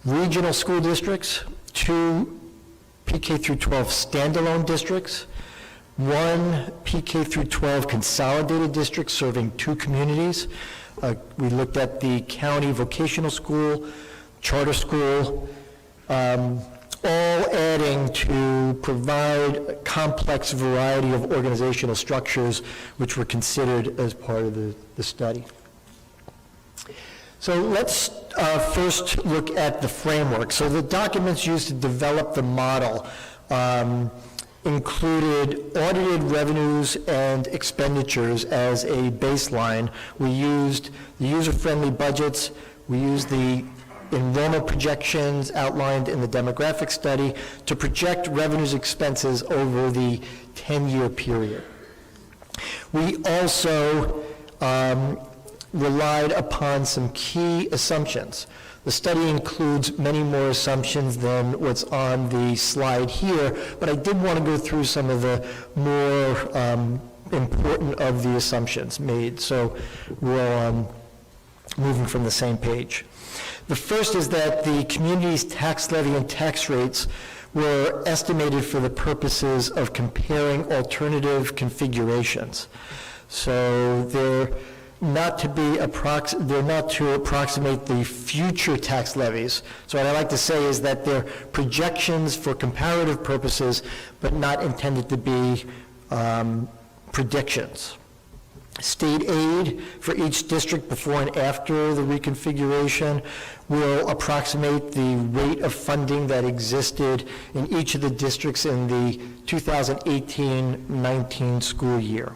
regional school districts, 2 PK through 12 standalone districts, 1 PK through 12 consolidated district serving 2 communities, We looked at the county vocational school, charter school, all adding to provide a complex variety of organizational structures which were considered as part of the study. So let's first look at the framework. So the documents used to develop the model included audited revenues and expenditures as a baseline. We used the user-friendly budgets. We used the enrollment projections outlined in the demographic study to project revenues expenses over the 10-year period. We also relied upon some key assumptions. The study includes many more assumptions than what's on the slide here, but I did want to go through some of the more important of the assumptions made, so we're moving from the same page. The first is that the community's tax levy and tax rates were estimated for the purposes of comparing alternative configurations. So they're not to approximate the future tax levies. So what I like to say is that they're projections for comparative purposes, but not intended to be predictions. State aid for each district before and after the reconfiguration will approximate the rate of funding that existed in each of the districts in the 2018-19 school year.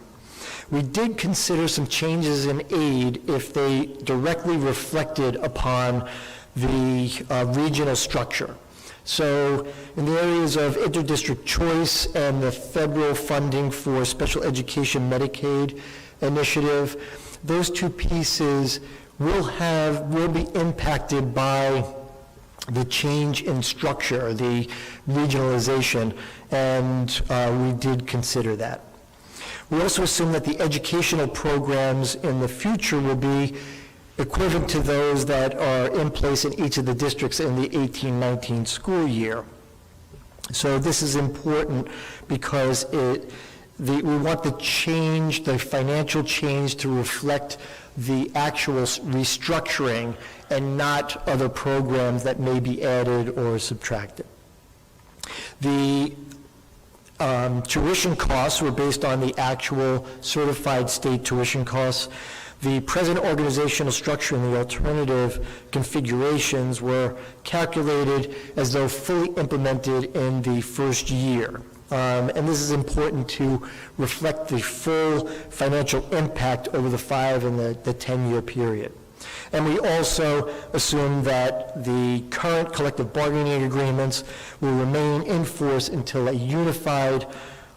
We did consider some changes in aid if they directly reflected upon the regional structure. So in the areas of interdistrict choice and the federal funding for special education Medicaid initiative, those two pieces will be impacted by the change in structure, the regionalization, and we did consider that. We also assume that the educational programs in the future will be equivalent to those that are in place in each of the districts in the 18-19 school year. So this is important because we want the change, the financial change, to reflect the actual restructuring and not other programs that may be added or subtracted. The tuition costs were based on the actual certified state tuition costs. The present organizational structure and the alternative configurations were calculated as though fully implemented in the first year. And this is important to reflect the full financial impact over the 5 and the 10-year period. And we also assume that the current collective bargaining agreements will remain in force until a unified,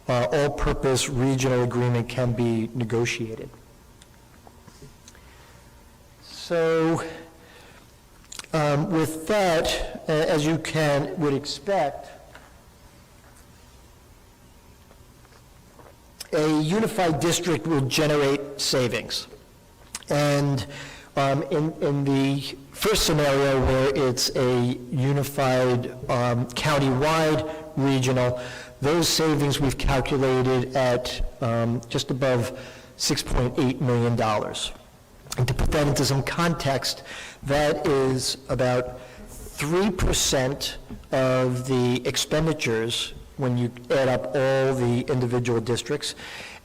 all-purpose regional agreement can be negotiated. So with that, as you would expect, a unified district will generate savings. And in the first scenario, where it's a unified county-wide regional, those savings we've calculated at just above $6.8 million. And to put that into some context, that is about 3% of the expenditures when you add up all the individual districts,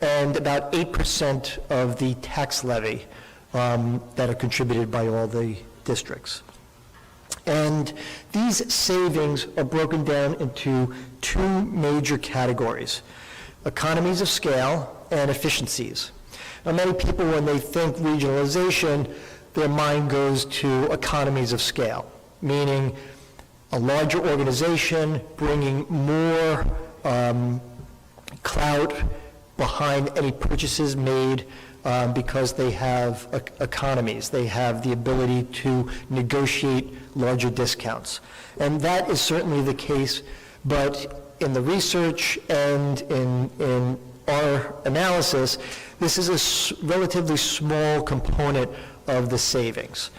and about 8% of the tax levy that are contributed by all the districts. And these savings are broken down into 2 major categories: economies of scale and efficiencies. Now, many people, when they think regionalization, their mind goes to economies of scale, meaning a larger organization bringing more clout behind any purchases made because they have economies. They have the ability to negotiate larger discounts. And that is certainly the case, but in the research and in our analysis, this is a relatively small component of the savings.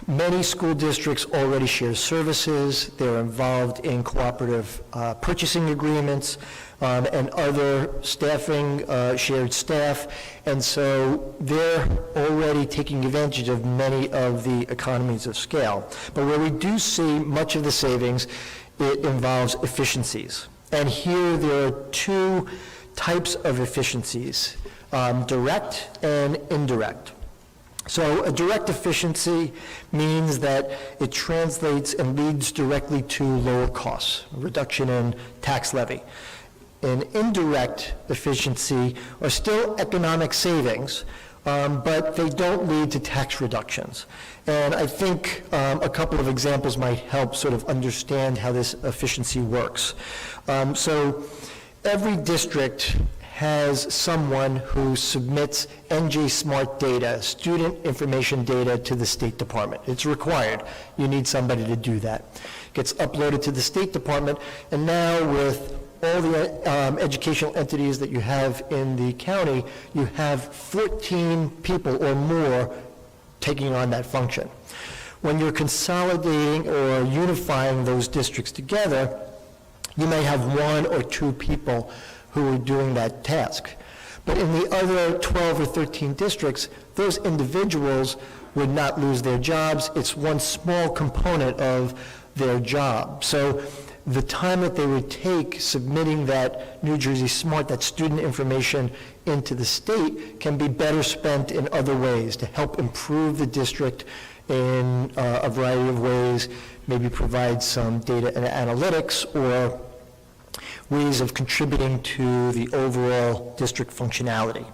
Many school districts already share services, they're involved in cooperative purchasing agreements, and other staffing, shared staff, and so they're already taking advantage of many of the economies of scale. But where we do see much of the savings, it involves efficiencies. And here there are two types of efficiencies, direct and indirect. So a direct efficiency means that it translates and leads directly to lower costs, a reduction in tax levy. An indirect efficiency are still economic savings, but they don't lead to tax reductions. And I think a couple of examples might help sort of understand how this efficiency works. So every district has someone who submits NJ Smart data, student information data, to the State Department. It's required. You need somebody to do that. Gets uploaded to the State Department, and now with all the educational entities that you have in the county, you have 14 people or more taking on that function. When you're consolidating or unifying those districts together, you may have one or two people who are doing that task. But in the other 12 or 13 districts, those individuals would not lose their jobs. It's one small component of their job. So the time that they would take submitting that New Jersey Smart, that student information into the state, can be better spent in other ways to help improve the district in a variety of ways, maybe provide some data and analytics or ways of contributing to the overall district functionality.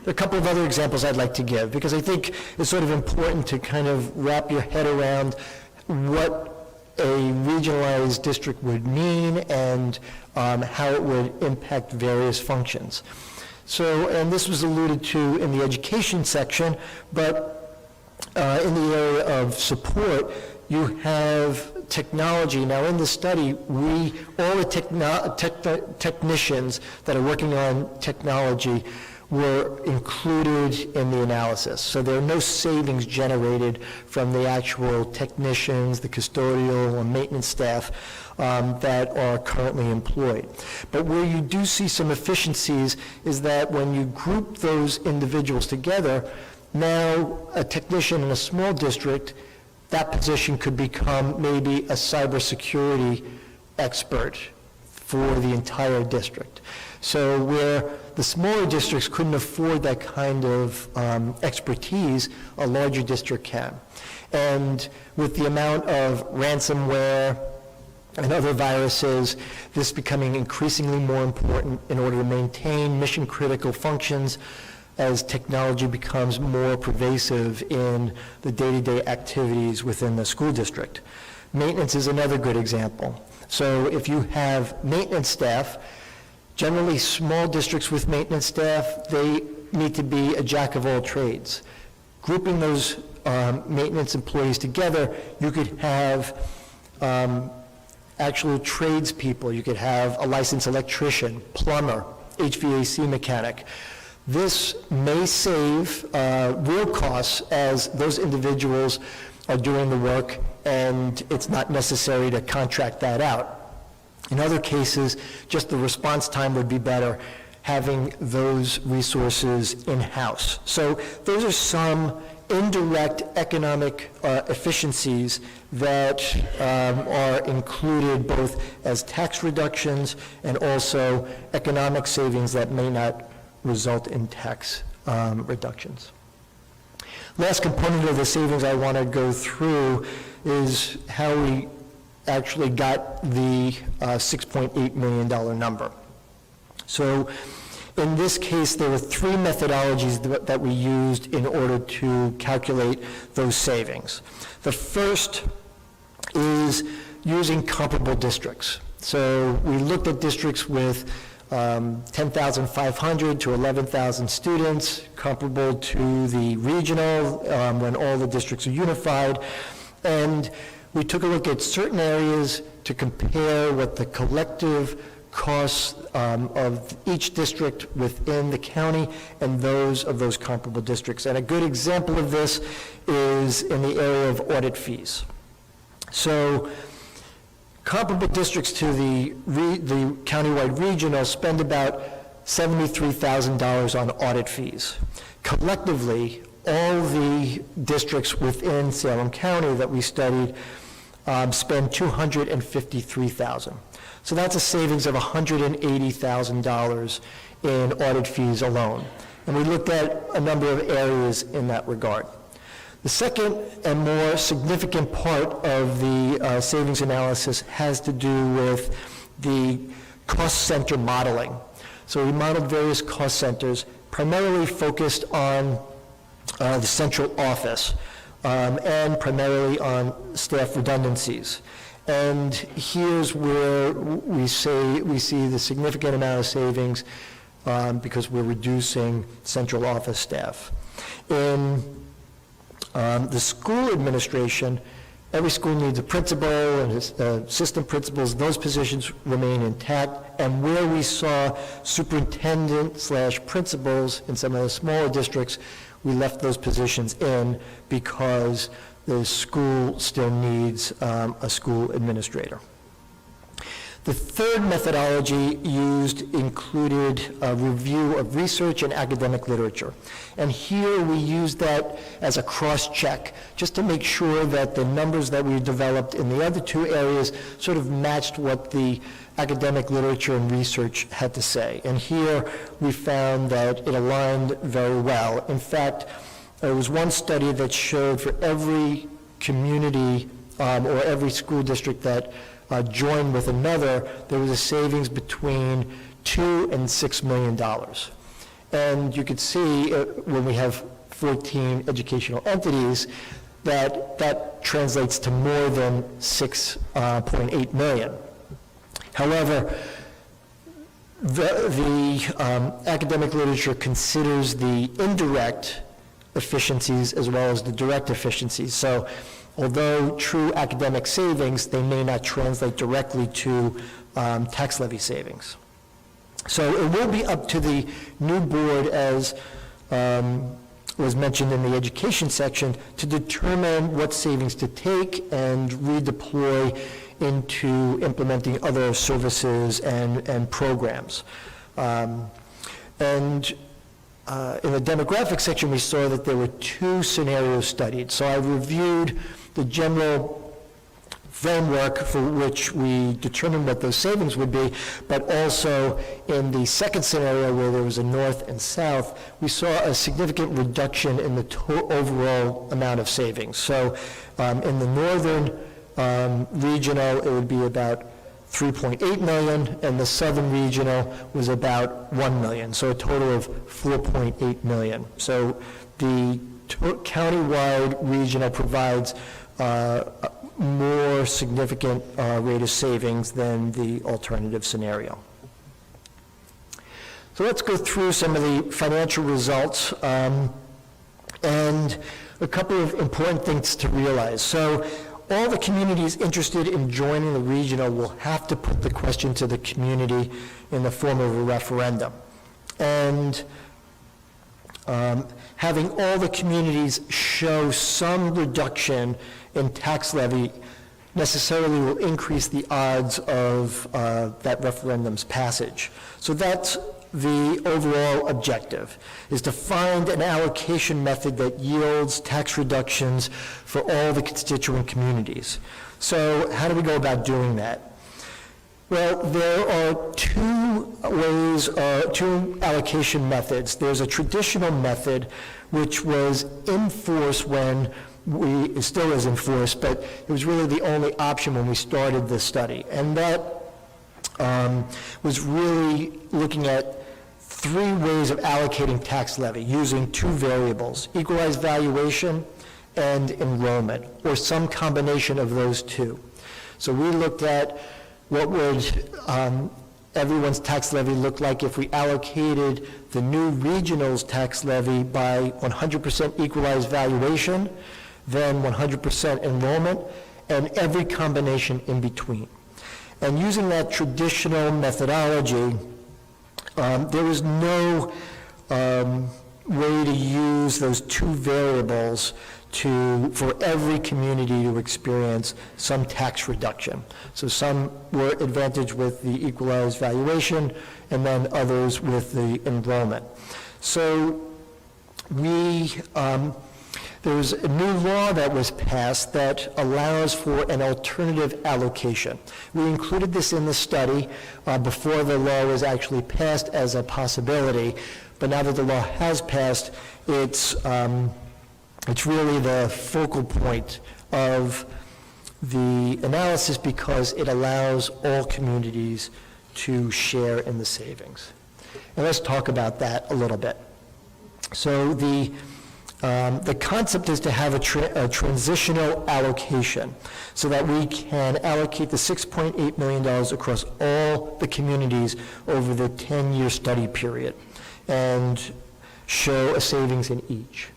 There are a couple of other examples I'd like to give, because I think it's sort of important to kind of wrap your head around what a regionalized district would mean and how it would impact various functions. So, and this was alluded to in the education section, but in the area of support, you have technology. Now in the study, all the technicians that are working on technology were included in the analysis. So there are no savings generated from the actual technicians, the custodial and maintenance staff that are currently employed. But where you do see some efficiencies is that when you group those individuals together, now a technician in a small district, that position could become maybe a cybersecurity expert for the entire district. So where the smaller districts couldn't afford that kind of expertise, a larger district can. And with the amount of ransomware and other viruses, this becoming increasingly more important in order to maintain mission-critical functions as technology becomes more pervasive in the day-to-day activities within the school district. Maintenance is another good example. So if you have maintenance staff, generally small districts with maintenance staff, they need to be a jack of all trades. Grouping those maintenance employees together, you could have actual tradespeople. You could have a licensed electrician, plumber, HVAC mechanic. This may save real costs as those individuals are doing the work and it's not necessary to contract that out. In other cases, just the response time would be better having those resources in-house. So those are some indirect economic efficiencies that are included both as tax reductions and also economic savings that may not result in tax reductions. Last component of the savings I want to go through is how we actually got the $6.8 million number. So in this case, there were three methodologies that we used in order to calculate those savings. The first is using comparable districts. So we looked at districts with 10,500 to 11,000 students, comparable to the regional when all the districts are unified. And we took a look at certain areas to compare what the collective costs of each district within the county and those of those comparable districts. And a good example of this is in the area of audit fees. So comparable districts to the countywide regional spend about $73,000 on audit fees. Collectively, all the districts within Salem County that we studied spend $253,000. So that's a savings of $180,000 in audit fees alone. And we looked at a number of areas in that regard. The second and more significant part of the savings analysis has to do with the cost center modeling. So we modeled various cost centers, primarily focused on the central office and primarily on staff redundancies. And here's where we see the significant amount of savings because we're reducing central office staff. In the school administration, every school needs a principal and assistant principals. Those positions remain intact. And where we saw superintendent/principals in some of the smaller districts, we left those positions in because the school still needs a school administrator. The third methodology used included a review of research and academic literature. And here we used that as a cross-check, just to make sure that the numbers that we developed in the other two areas sort of matched what the academic literature and research had to say. And here we found that it aligned very well. In fact, there was one study that showed for every community or every school district that joined with another, there was a savings between $2 and $6 million. And you could see when we have 14 educational entities that translates to more than 6.8 million. However, the academic literature considers the indirect efficiencies as well as the direct efficiencies. So although true academic savings, they may not translate directly to tax levy savings. So it will be up to the new board, as was mentioned in the education section, to determine what savings to take and redeploy into implementing other services and programs. In the demographic section, we saw that there were two scenarios studied. So I reviewed the general framework for which we determined what those savings would be, but also in the second scenario where there was a north and south, we saw a significant reduction in the overall amount of savings. So in the northern regional, it would be about 3.8 million, and the southern regional was about 1 million, so a total of 4.8 million. So the countywide regional provides more significant rate of savings than the alternative scenario. So let's go through some of the financial results and a couple of important things to realize. So all the communities interested in joining the regional will have to put the question to the community in the form of a referendum. And having all the communities show some reduction in tax levy necessarily will increase the odds of that referendum's passage. So that's the overall objective, is to find an allocation method that yields tax reductions for all the constituent communities. So how do we go about doing that? Well, there are two ways, two allocation methods. There's a traditional method, which was in force when it still is in force, but it was really the only option when we started this study. And that was really looking at three ways of allocating tax levy using two variables: equalized valuation and enrollment, or some combination of those two. So we looked at what would everyone's tax levy look like if we allocated the new regional's tax levy by 100% equalized valuation, then 100% enrollment, and every combination in between. And using that traditional methodology, there was no way to use those two variables for every community to experience some tax reduction. So some were advantaged with the equalized valuation, and then others with the enrollment. So there's a new law that was passed that allows for an alternative allocation. We included this in the study before the law was actually passed as a possibility, but now that the law has passed, it's really the focal point of the analysis because it allows all communities to share in the savings. And let's talk about that a little bit. So the concept is to have a transitional allocation so that we can allocate the $6.8 million across all the communities over the 10-year study period and show a savings in each.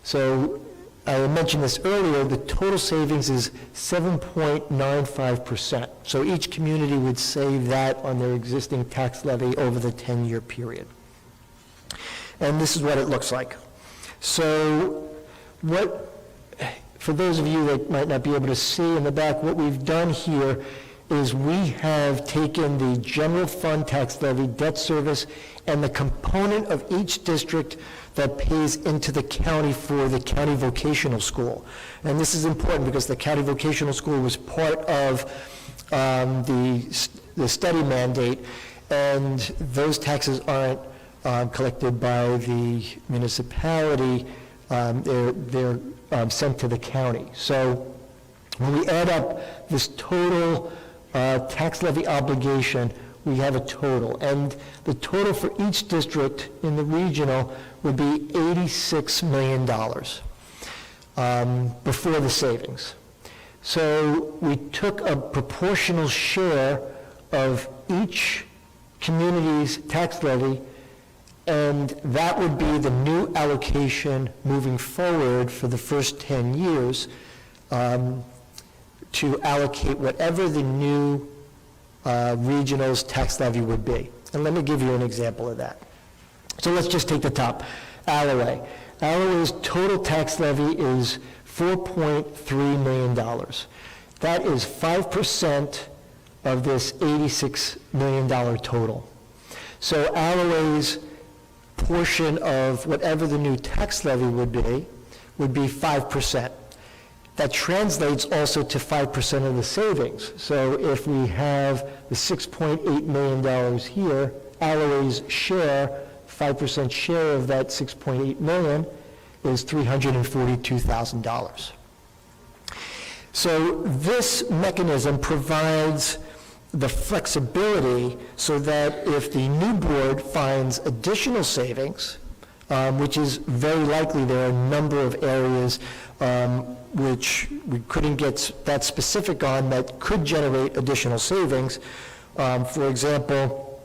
So I mentioned this earlier, the total savings is 7.95%. So each community would save that on their existing tax levy over the 10-year period. And this is what it looks like. So for those of you that might not be able to see in the back, what we've done here is we have taken the general fund tax levy, debt service, and the component of each district that pays into the county for the county vocational school. And this is important because the county vocational school was part of the study mandate, and those taxes aren't collected by the municipality, they're sent to the county. So when we add up this total tax levy obligation, we have a total. And the total for each district in the regional would be $86 million before the savings. So we took a proportional share of each community's tax levy, and that would be the new allocation moving forward for the first 10 years to allocate whatever the new regional's tax levy would be. And let me give you an example of that. So let's just take the top, Alloway. Alloway's total tax levy is $4.3 million. That is 5% of this $86 million total. So Alloway's portion of whatever the new tax levy would be 5%. That translates also to 5% of the savings. So if we have the $6.8 million here, Alloway's share, 5% share of that $6.8 million is $342,000. So this mechanism provides the flexibility so that if the new board finds additional savings, which is very likely, there are a number of areas which we couldn't get that specific on that could generate additional savings. For example,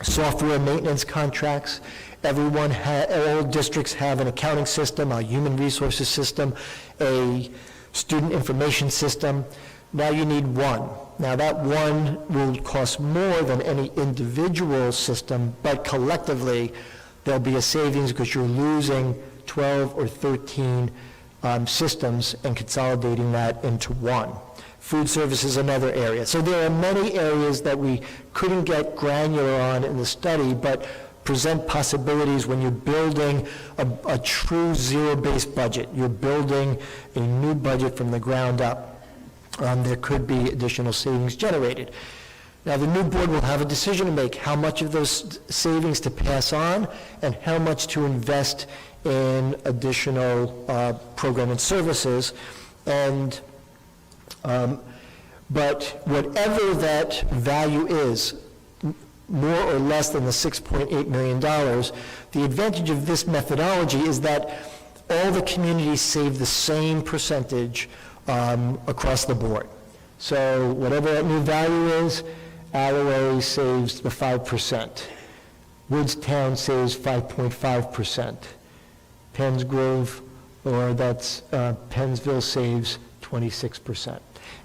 software maintenance contracts. All districts have an accounting system, a human resources system, a student information system. Now you need one. Now that one will cost more than any individual system, but collectively there'll be a savings because you're losing 12 or 13 systems and consolidating that into one. Food service is another area. So there are many areas that we couldn't get granular on in the study, but present possibilities when you're building a true zero-based budget. You're building a new budget from the ground up. There could be additional savings generated. Now, the new board will have a decision to make how much of those savings to pass on and how much to invest in additional program and services. And but whatever that value is, more or less than the $6.8 million, the advantage of this methodology is that all the communities save the same percentage across the board. So whatever that new value is, Alloway saves the 5%. Woodstown saves 5.5%. Penns Grove, or that's Pennsville, saves 26%.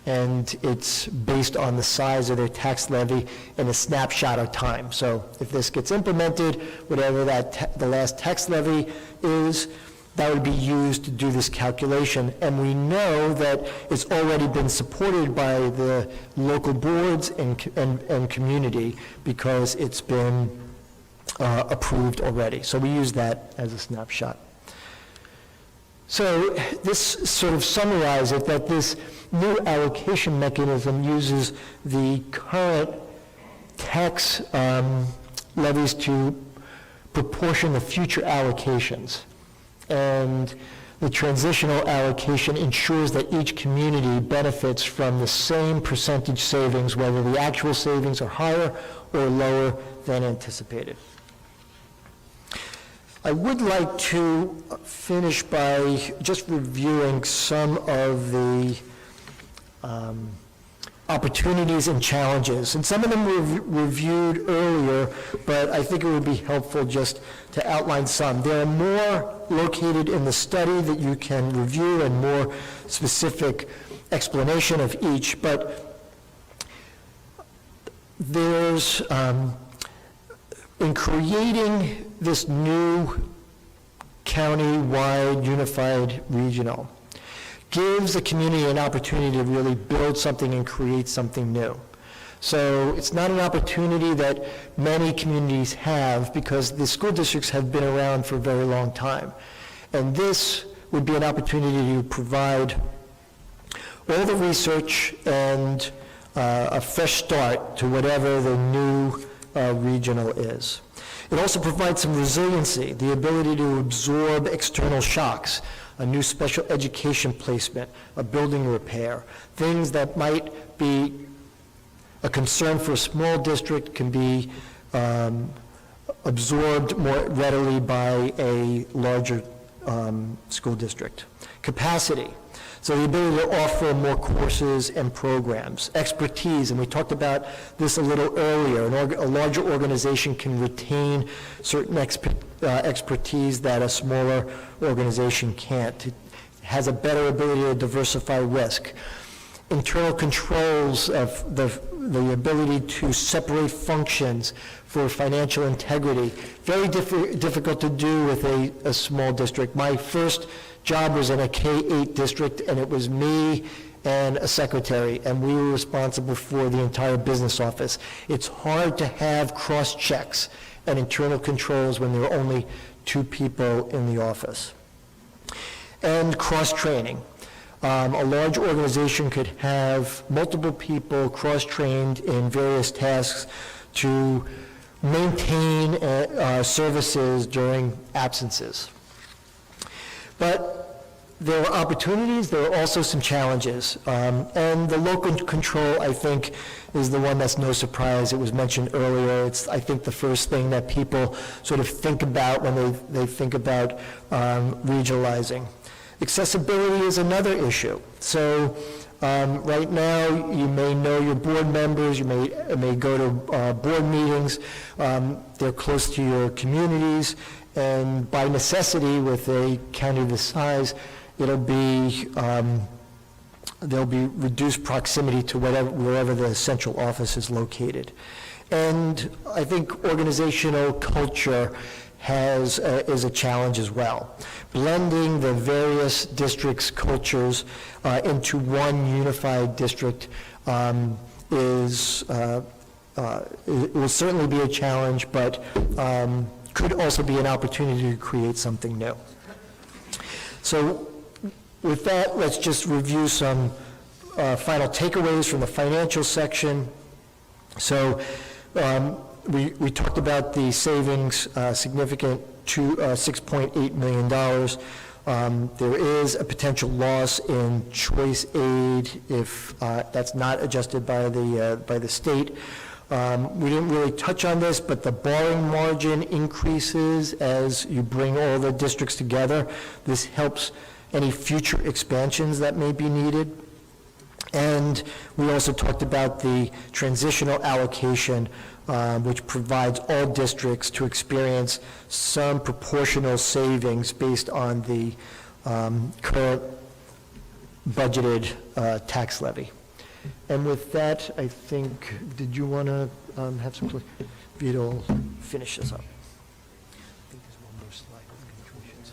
And it's based on the size of their tax levy in a snapshot of time. So if this gets implemented, whatever the last tax levy is, that would be used to do this calculation. And we know that it's already been supported by the local boards and community because it's been approved already. So we use that as a snapshot. So this sort of summarizes it, that this new allocation mechanism uses the current tax levies to proportion the future allocations. And the transitional allocation ensures that each community benefits from the same percentage savings, whether the actual savings are higher or lower than anticipated. I would like to finish by just reviewing some of the opportunities and challenges. And some of them were reviewed earlier, but I think it would be helpful just to outline some. There are more located in the study that you can review and more specific explanation of each, but there's, in creating this new county-wide unified regional, gives the community an opportunity to really build something and create something new. So it's not an opportunity that many communities have because the school districts have been around for a very long time. And this would be an opportunity to provide all the research and a fresh start to whatever the new regional is. It also provides some resiliency, the ability to absorb external shocks, a new special education placement, a building repair, things that might be a concern for a small district can be absorbed more readily by a larger school district. Capacity, so the ability to offer more courses and programs. Expertise, and we talked about this a little earlier, a larger organization can retain certain expertise that a smaller organization can't. It has a better ability to diversify risk. Internal controls of the ability to separate functions for financial integrity. Very difficult to do with a small district. My first job was in a K-8 district, and it was me and a secretary, and we were responsible for the entire business office. It's hard to have cross-checks and internal controls when there are only 2 people in the office. And cross-training. A large organization could have multiple people cross-trained in various tasks to maintain services during absences. But there are opportunities, there are also some challenges. And the local control, I think, is the one that's no surprise. It was mentioned earlier. It's, I think, the first thing that people sort of think about when they think about regionalizing. Accessibility is another issue. So right now, you may know your board members, you may go to board meetings, they're close to your communities, and by necessity, with a county this size, there'll be reduced proximity to wherever the central office is located. And I think organizational culture is a challenge as well. Blending the various districts' cultures into one unified district it will certainly be a challenge, but could also be an opportunity to create something new. So with that, let's just review some final takeaways from the financial section. So we talked about the savings, significant to $6.8 million. There is a potential loss in choice aid if that's not adjusted by the state. We didn't really touch on this, but the borrowing margin increases as you bring all the districts together. This helps any future expansions that may be needed. And we also talked about the transitional allocation, which provides all districts to experience some proportional savings based on the current budgeted tax levy. And with that, I think, did you want to have some, Vito will finish this up. I think there's one more slide with contributions.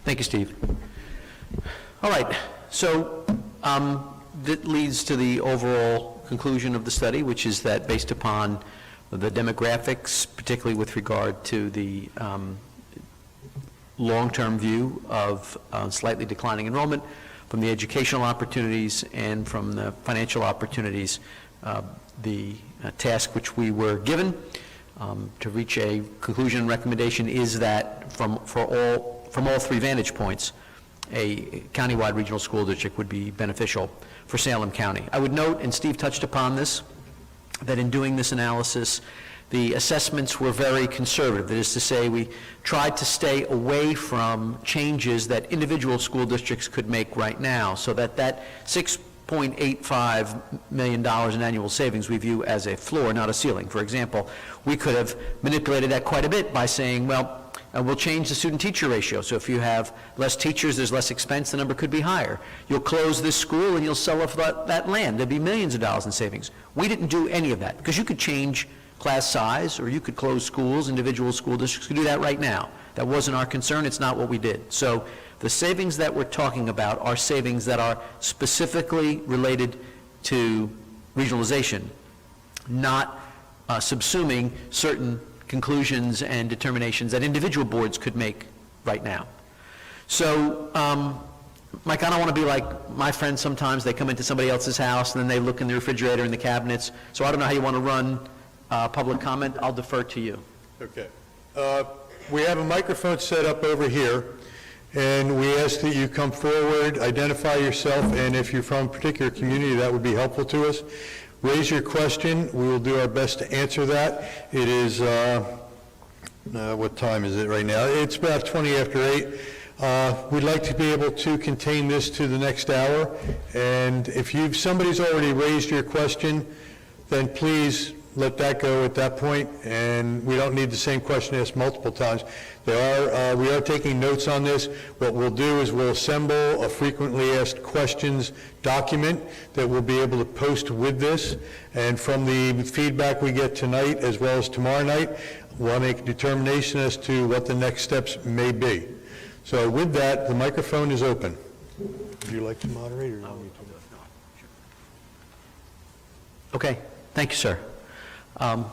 Thank you, Steve. All right, so that leads to the overall conclusion of the study, which is that based upon the demographics, particularly with regard to the long-term view of slightly declining enrollment, from the educational opportunities and from the financial opportunities, the task which we were given to reach a conclusion and recommendation is that from all three vantage points, a countywide regional school district would be beneficial for Salem County. I would note, and Steve touched upon this, that in doing this analysis, the assessments were very conservative. That is to say, we tried to stay away from changes that individual school districts could make right now, so that $6.85 million in annual savings we view as a floor, not a ceiling. For example, we could have manipulated that quite a bit by saying, well, we'll change the student-teacher ratio. So if you have less teachers, there's less expense, the number could be higher. You'll close this school and you'll sell off that land. There'd be millions of dollars in savings. We didn't do any of that, because you could change class size, or you could close schools, individual school districts could do that right now. That wasn't our concern, it's not what we did. So the savings that we're talking about are savings that are specifically related to regionalization, not subsuming certain conclusions and determinations that individual boards could make right now. So, Mike, I don't want to be like my friends sometimes. They come into somebody else's house and then they look in the refrigerator and the cabinets. So I don't know how you want to run public comment. I'll defer to you. Okay. We have a microphone set up over here, and we ask that you come forward, identify yourself, and if you're from a particular community, that would be helpful to us. Raise your question. We will do our best to answer that. It is, what time is it right now? It's about 20 after 8. We'd like to be able to contain this to the next hour, and if somebody's already raised your question, then please let that go at that point, and we don't need the same question asked multiple times. We are taking notes on this. What we'll do is we'll assemble a frequently asked questions document that we'll be able to post with this, and from the feedback we get tonight as well as tomorrow night, we'll make a determination as to what the next steps may be. So with that, the microphone is open. Would you like to moderate, or you want me to? Okay, thank you, sir. All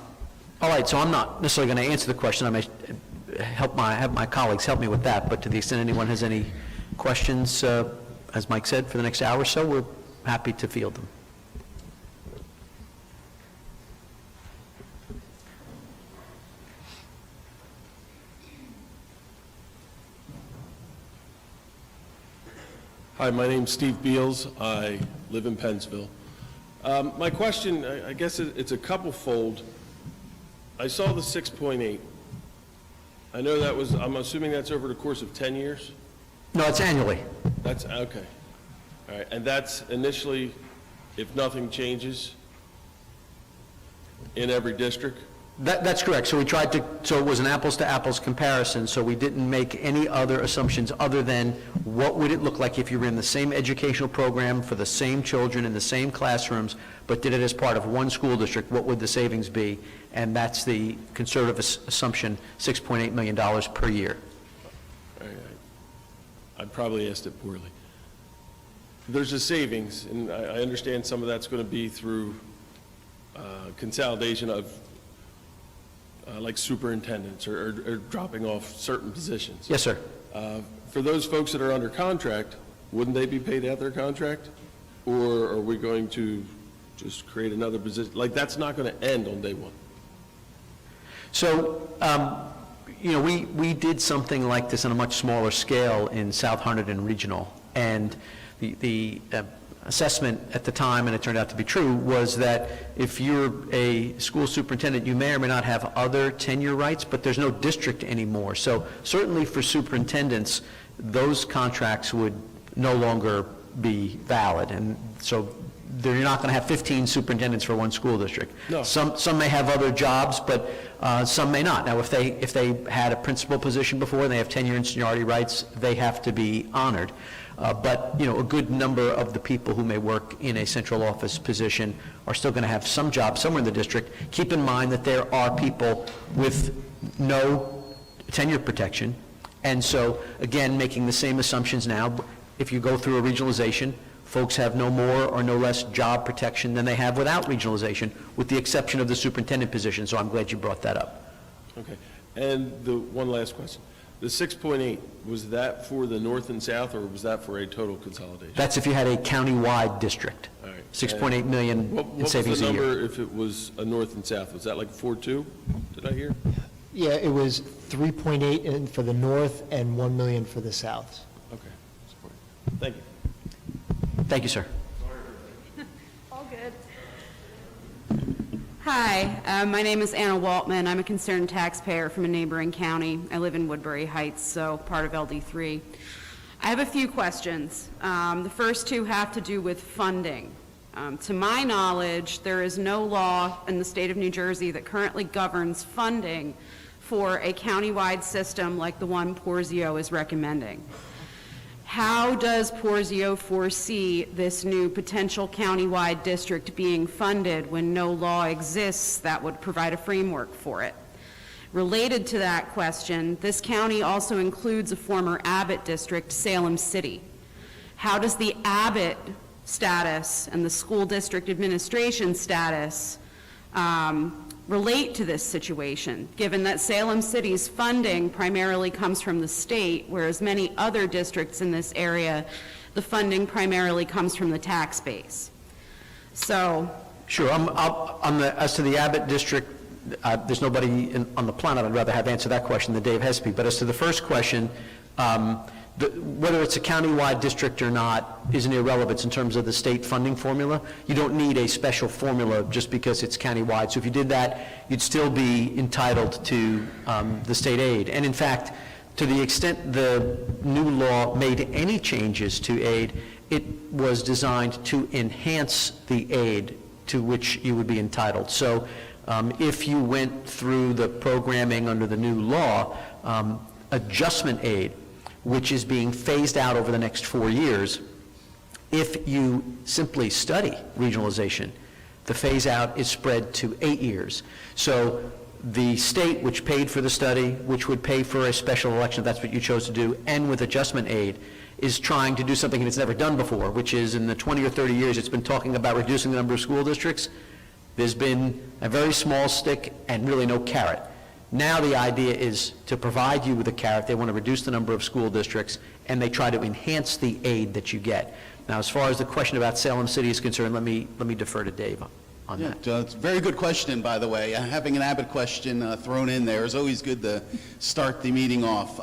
right, so I'm not necessarily going to answer the question. I may have my colleagues help me with that, but to the extent anyone has any questions, as Mike said, for the next hour or so, we're happy to field them. Hi, my name's Steve Beals. I live in Pennsville. My question, I guess it's a couple-fold. I saw the 6.8. I know that was, I'm assuming that's over the course of 10 years? No, it's annually. That's, okay. All right, and that's initially, if nothing changes, in every district? That's correct. So we tried to, so it was an apples-to-apples comparison, so we didn't make any other assumptions other than what would it look like if you were in the same educational program for the same children in the same classrooms, but did it as part of one school district, what would the savings be? And that's the conservative assumption, $6.8 million per year. All right, I probably asked it poorly. There's a savings, and I understand some of that's going to be through consolidation of like superintendents or dropping off certain positions. Yes, sir. For those folks that are under contract, wouldn't they be paid out their contract? Or are we going to just create another position? Like, that's not going to end on day one. So, you know, we did something like this on a much smaller scale in South Hunterdon Regional, and the assessment at the time, and it turned out to be true, was that if you're a school superintendent, you may or may not have other tenure rights, but there's no district anymore. So certainly for superintendents, those contracts would no longer be valid. And so you're not going to have 15 superintendents for one school district. No. Some may have other jobs, but some may not. Now, if they had a principal position before and they have tenure and seniority rights, they have to be honored. But, you know, a good number of the people who may work in a central office position are still going to have some job somewhere in the district. Keep in mind that there are people with no tenure protection, and so, again, making the same assumptions now, if you go through a regionalization, folks have no more or no less job protection than they have without regionalization, with the exception of the superintendent position, so I'm glad you brought that up. Okay. And the one last question. The 6.8, was that for the north and south, or was that for a total consolidation? That's if you had a county-wide district. All right. 6.8 million in savings a What was the year. number if it was a north and south? Was that like 4.2, did I hear? Yeah, it was 3.8 for the north and 1 million for the south. Okay. Thank you. Thank you, sir. All good. Hi, my name is Anna Waltman. I'm a concerned taxpayer from a neighboring county. I live in Woodbury Heights, so part of LD3. I have a few questions. The first two have to do with funding. To my knowledge, there is no law in the state of New Jersey that currently governs funding for a countywide system like the one Porzio is recommending. How does Porzio foresee this new potential countywide district being funded when no law exists that would provide a framework for it? Related to that question, this county also includes a former Abbott district, Salem City. How does the Abbott status and the school district administration status relate to this situation, given that Salem City's funding primarily comes from the state, whereas many other districts in this area, the funding primarily comes from the tax base? So, Sure. As to the Abbott district, there's nobody on the planet I'd rather have answer that question than Dave Hespe. But as to the first question, whether it's a countywide district or not is an irrelevance in terms of the state funding formula. You don't need a special formula just because it's countywide. So if you did that, you'd still be entitled to the state aid. And in fact, to the extent the new law made any changes to aid, it was designed to enhance the aid to which you would be entitled. So if you went through the programming under the new law, adjustment aid, which is being phased out over the next 4 years, if you simply study regionalization, the phase out is spread to 8 years. So the state, which paid for the study, which would pay for a special election, if that's what you chose to do, and with adjustment aid, is trying to do something it's never done before, which is in the 20 or 30 years it's been talking about reducing the number of school districts. There's been a very small stick and really no carrot. Now the idea is to provide you with a carrot. They want to reduce the number of school districts, and they try to enhance the aid that you get. Now, as far as the question about Salem City is concerned, let me defer to Dave on that. It's a very good question, by the way. Having an Abbott question thrown in there is always good to start the meeting off.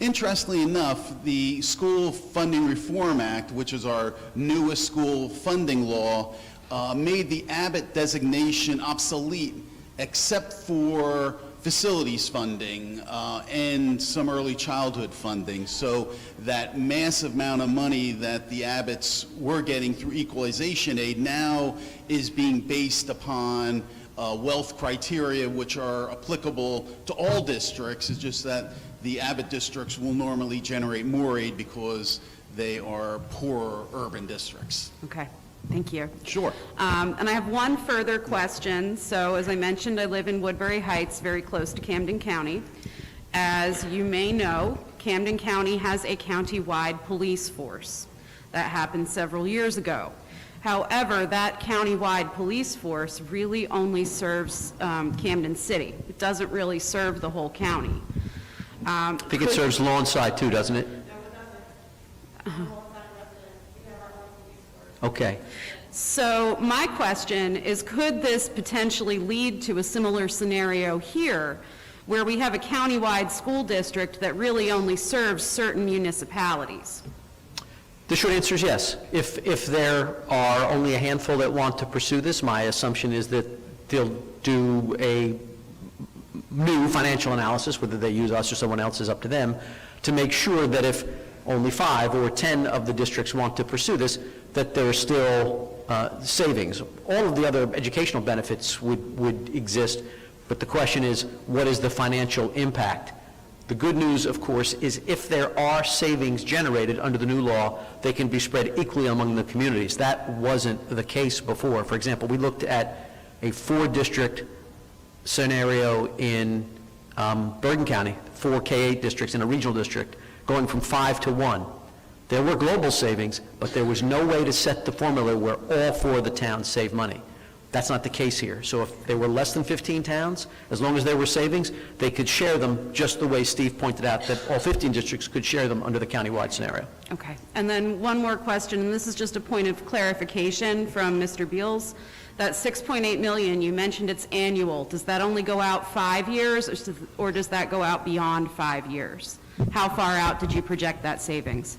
Interestingly enough, the School Funding Reform Act, which is our newest school funding law, made the Abbott designation obsolete except for facilities funding and some early childhood funding. So that massive amount of money that the Abbotts were getting through equalization aid now is being based upon wealth criteria which are applicable to all districts. It's just that the Abbott districts will normally generate more aid because they are poorer urban districts. okay. Thank you. Sure. And I have one further question. So as I mentioned, I live in Woodbury Heights, very close to Camden County. As you may know, Camden County has a county-wide police force. That happened several years ago. However, that county-wide police force really only serves Camden City. It doesn't really serve the whole county. I think it serves Lawnside too, doesn't it? Okay. So my question is, could this potentially lead to a similar scenario here, where we have a countywide school district that really only serves certain municipalities? The short answer is yes. If there are only a handful that want to pursue this, my assumption is that they'll do a new financial analysis, whether they use us or someone else is up to them, to make sure that if only 5 or 10 of the districts want to pursue this, that there are still savings. All of the other educational benefits would exist, but the question is, what is the financial impact? The good news, of course, is if there are savings generated under the new law, they can be spread equally among the communities. That wasn't the case before. For example, we looked at a 4-district scenario in Bergen County, 4 K-8 districts in a regional district, going from 5 to 1. There were global savings, but there was no way to set the formula where all 4 of the towns save money. That's not the case here. So if there were less than 15 towns, as long as there were savings, they could share them just the way Steve pointed out, that all 15 districts could share them under the countywide scenario. Okay. And then one more question, and this is just a point of clarification from Mr. Beals. That 6.8 million, you mentioned it's annual. Does that only go out 5 years, or does that go out beyond 5 years? How far out did you project that savings?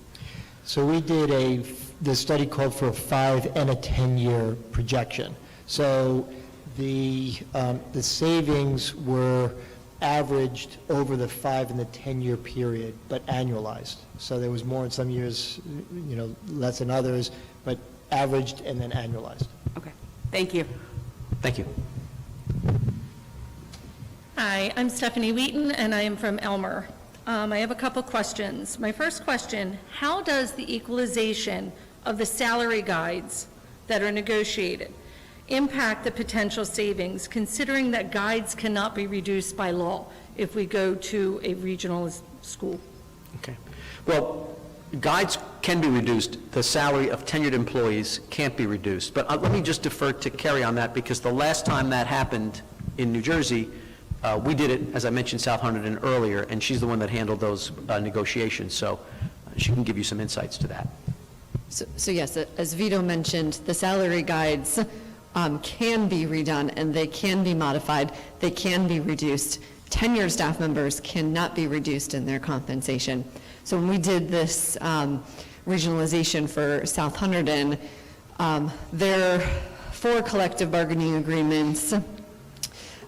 So we did the study called for a 5 and a 10-year projection. So the savings were averaged over the 5 and the 10-year period, but annualized. So there was more in some years, less in others, but averaged and then annualized. Okay, thank you. Thank you. Hi, I'm Stephanie Wheaton, and I am from Elmer. I have a couple questions. My first question, how does the equalization of the salary guides that are negotiated impact the potential savings, considering that guides cannot be reduced by law if we go to a regional school? Okay. Well, guides can be reduced. The salary of tenured employees can't be reduced. But let me just defer to Kerry on that, because the last time that happened in New Jersey, we did it, as I mentioned, South Hunterdon earlier, and she's the one that handled those negotiations. So she can give you some insights to that. So yes, as Vito mentioned, the salary guides can be redone and they can be modified, they can be reduced. Tenured staff members cannot be reduced in their compensation. So when we did this regionalization for South Hunterdon, their 4 collective bargaining agreements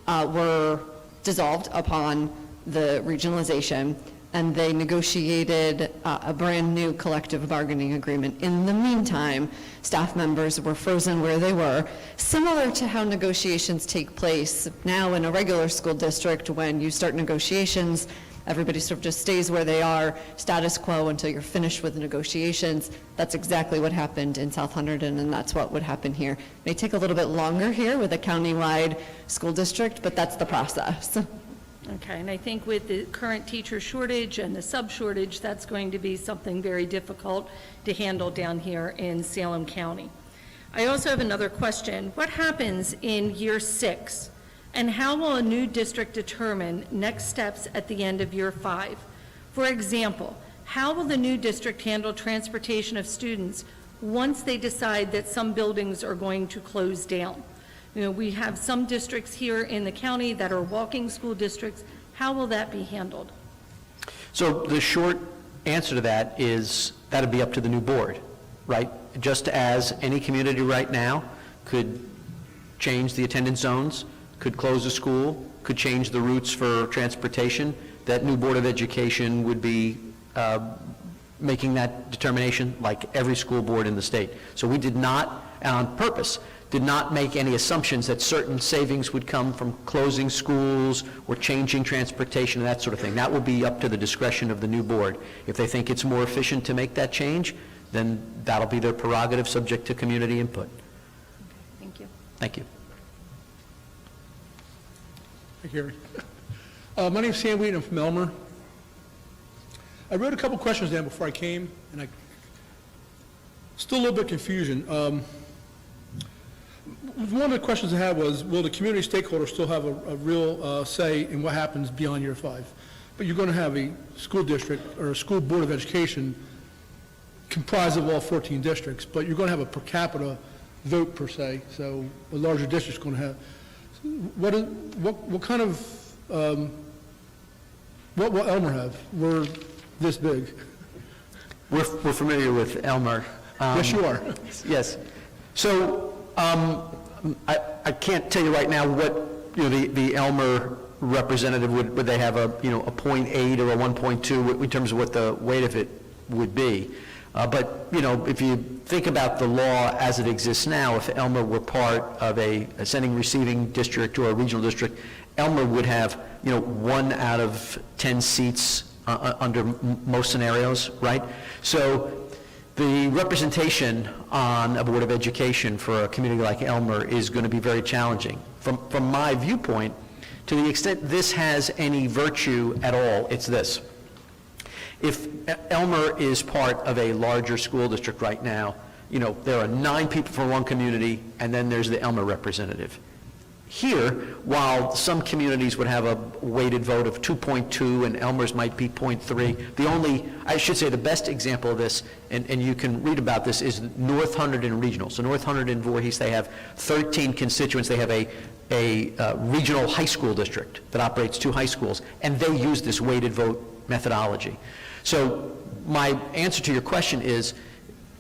were dissolved upon the regionalization, and they negotiated a brand new collective bargaining agreement. In the meantime, staff members were frozen where they were, similar to how negotiations take place now in a regular school district. When you start negotiations, everybody sort of just stays where they are, status quo, until you're finished with the negotiations. That's exactly what happened in South Hunterdon, and that's what would happen here. It may take a little bit longer here with a countywide school district, but that's the process. Okay, and I think with the current teacher shortage and the sub shortage, that's going to be something very difficult to handle down here in Salem County. I also have another question. What happens in year 6, and how will a new district determine next steps at the end of year 5? For example, how will the new district handle transportation of students once they decide that some buildings are going to close down? We have some districts here in the county that are walking school districts. How will that be handled? So the short answer to that is that'll be up to the new board, right? Just as any community right now could change the attendance zones, could close a school, could change the routes for transportation, that new Board of Education would be making that determination like every school board in the state. So we did not, on purpose, did not make any assumptions that certain savings would come from closing schools or changing transportation and that sort of thing. That will be up to the discretion of the new board. If they think it's more efficient to make that change, then that'll be their prerogative, subject to community input. Thank you. Thank you. Hi, Gary. My name's Sam Wheaton. I'm from Elmer. I wrote a couple questions down before I came, and still a little bit confusion. One of the questions I had was, will the community stakeholders still have a real say in what happens beyond year 5? But you're going to have a school district or a school board of education comprised of all 14 districts, but you're going to have a per capita vote per se, so a larger district's going to have. What kind of, what will Elmer have? We're this big. We're familiar with Elmer. Yes, you are. Yes. So I can't tell you right now what the Elmer representative would they have a 0.8 or a 1.2 in terms of what the weight of it would be. But, you know, if you think about the law as it exists now, if Elmer were part of a sending receiving district or a regional district, Elmer would have, you know, 1 out of 10 seats under most scenarios, right? So the representation on a Board of Education for a community like Elmer is going to be very challenging. From my viewpoint, to the extent this has any virtue at all, it's this. If Elmer is part of a larger school district right now, you know, there are 9 people from one community, and then there's the Elmer representative. Here, while some communities would have a weighted vote of 2.2 and Elmer's might be 0.3, I should say the best example of this, and you can read about this, is North Hunterdon Regional. So North Hunterdon, Voorhees, they have 13 constituents. They have a regional high school district that operates 2 high schools, and they use this weighted vote methodology. So my answer to your question is,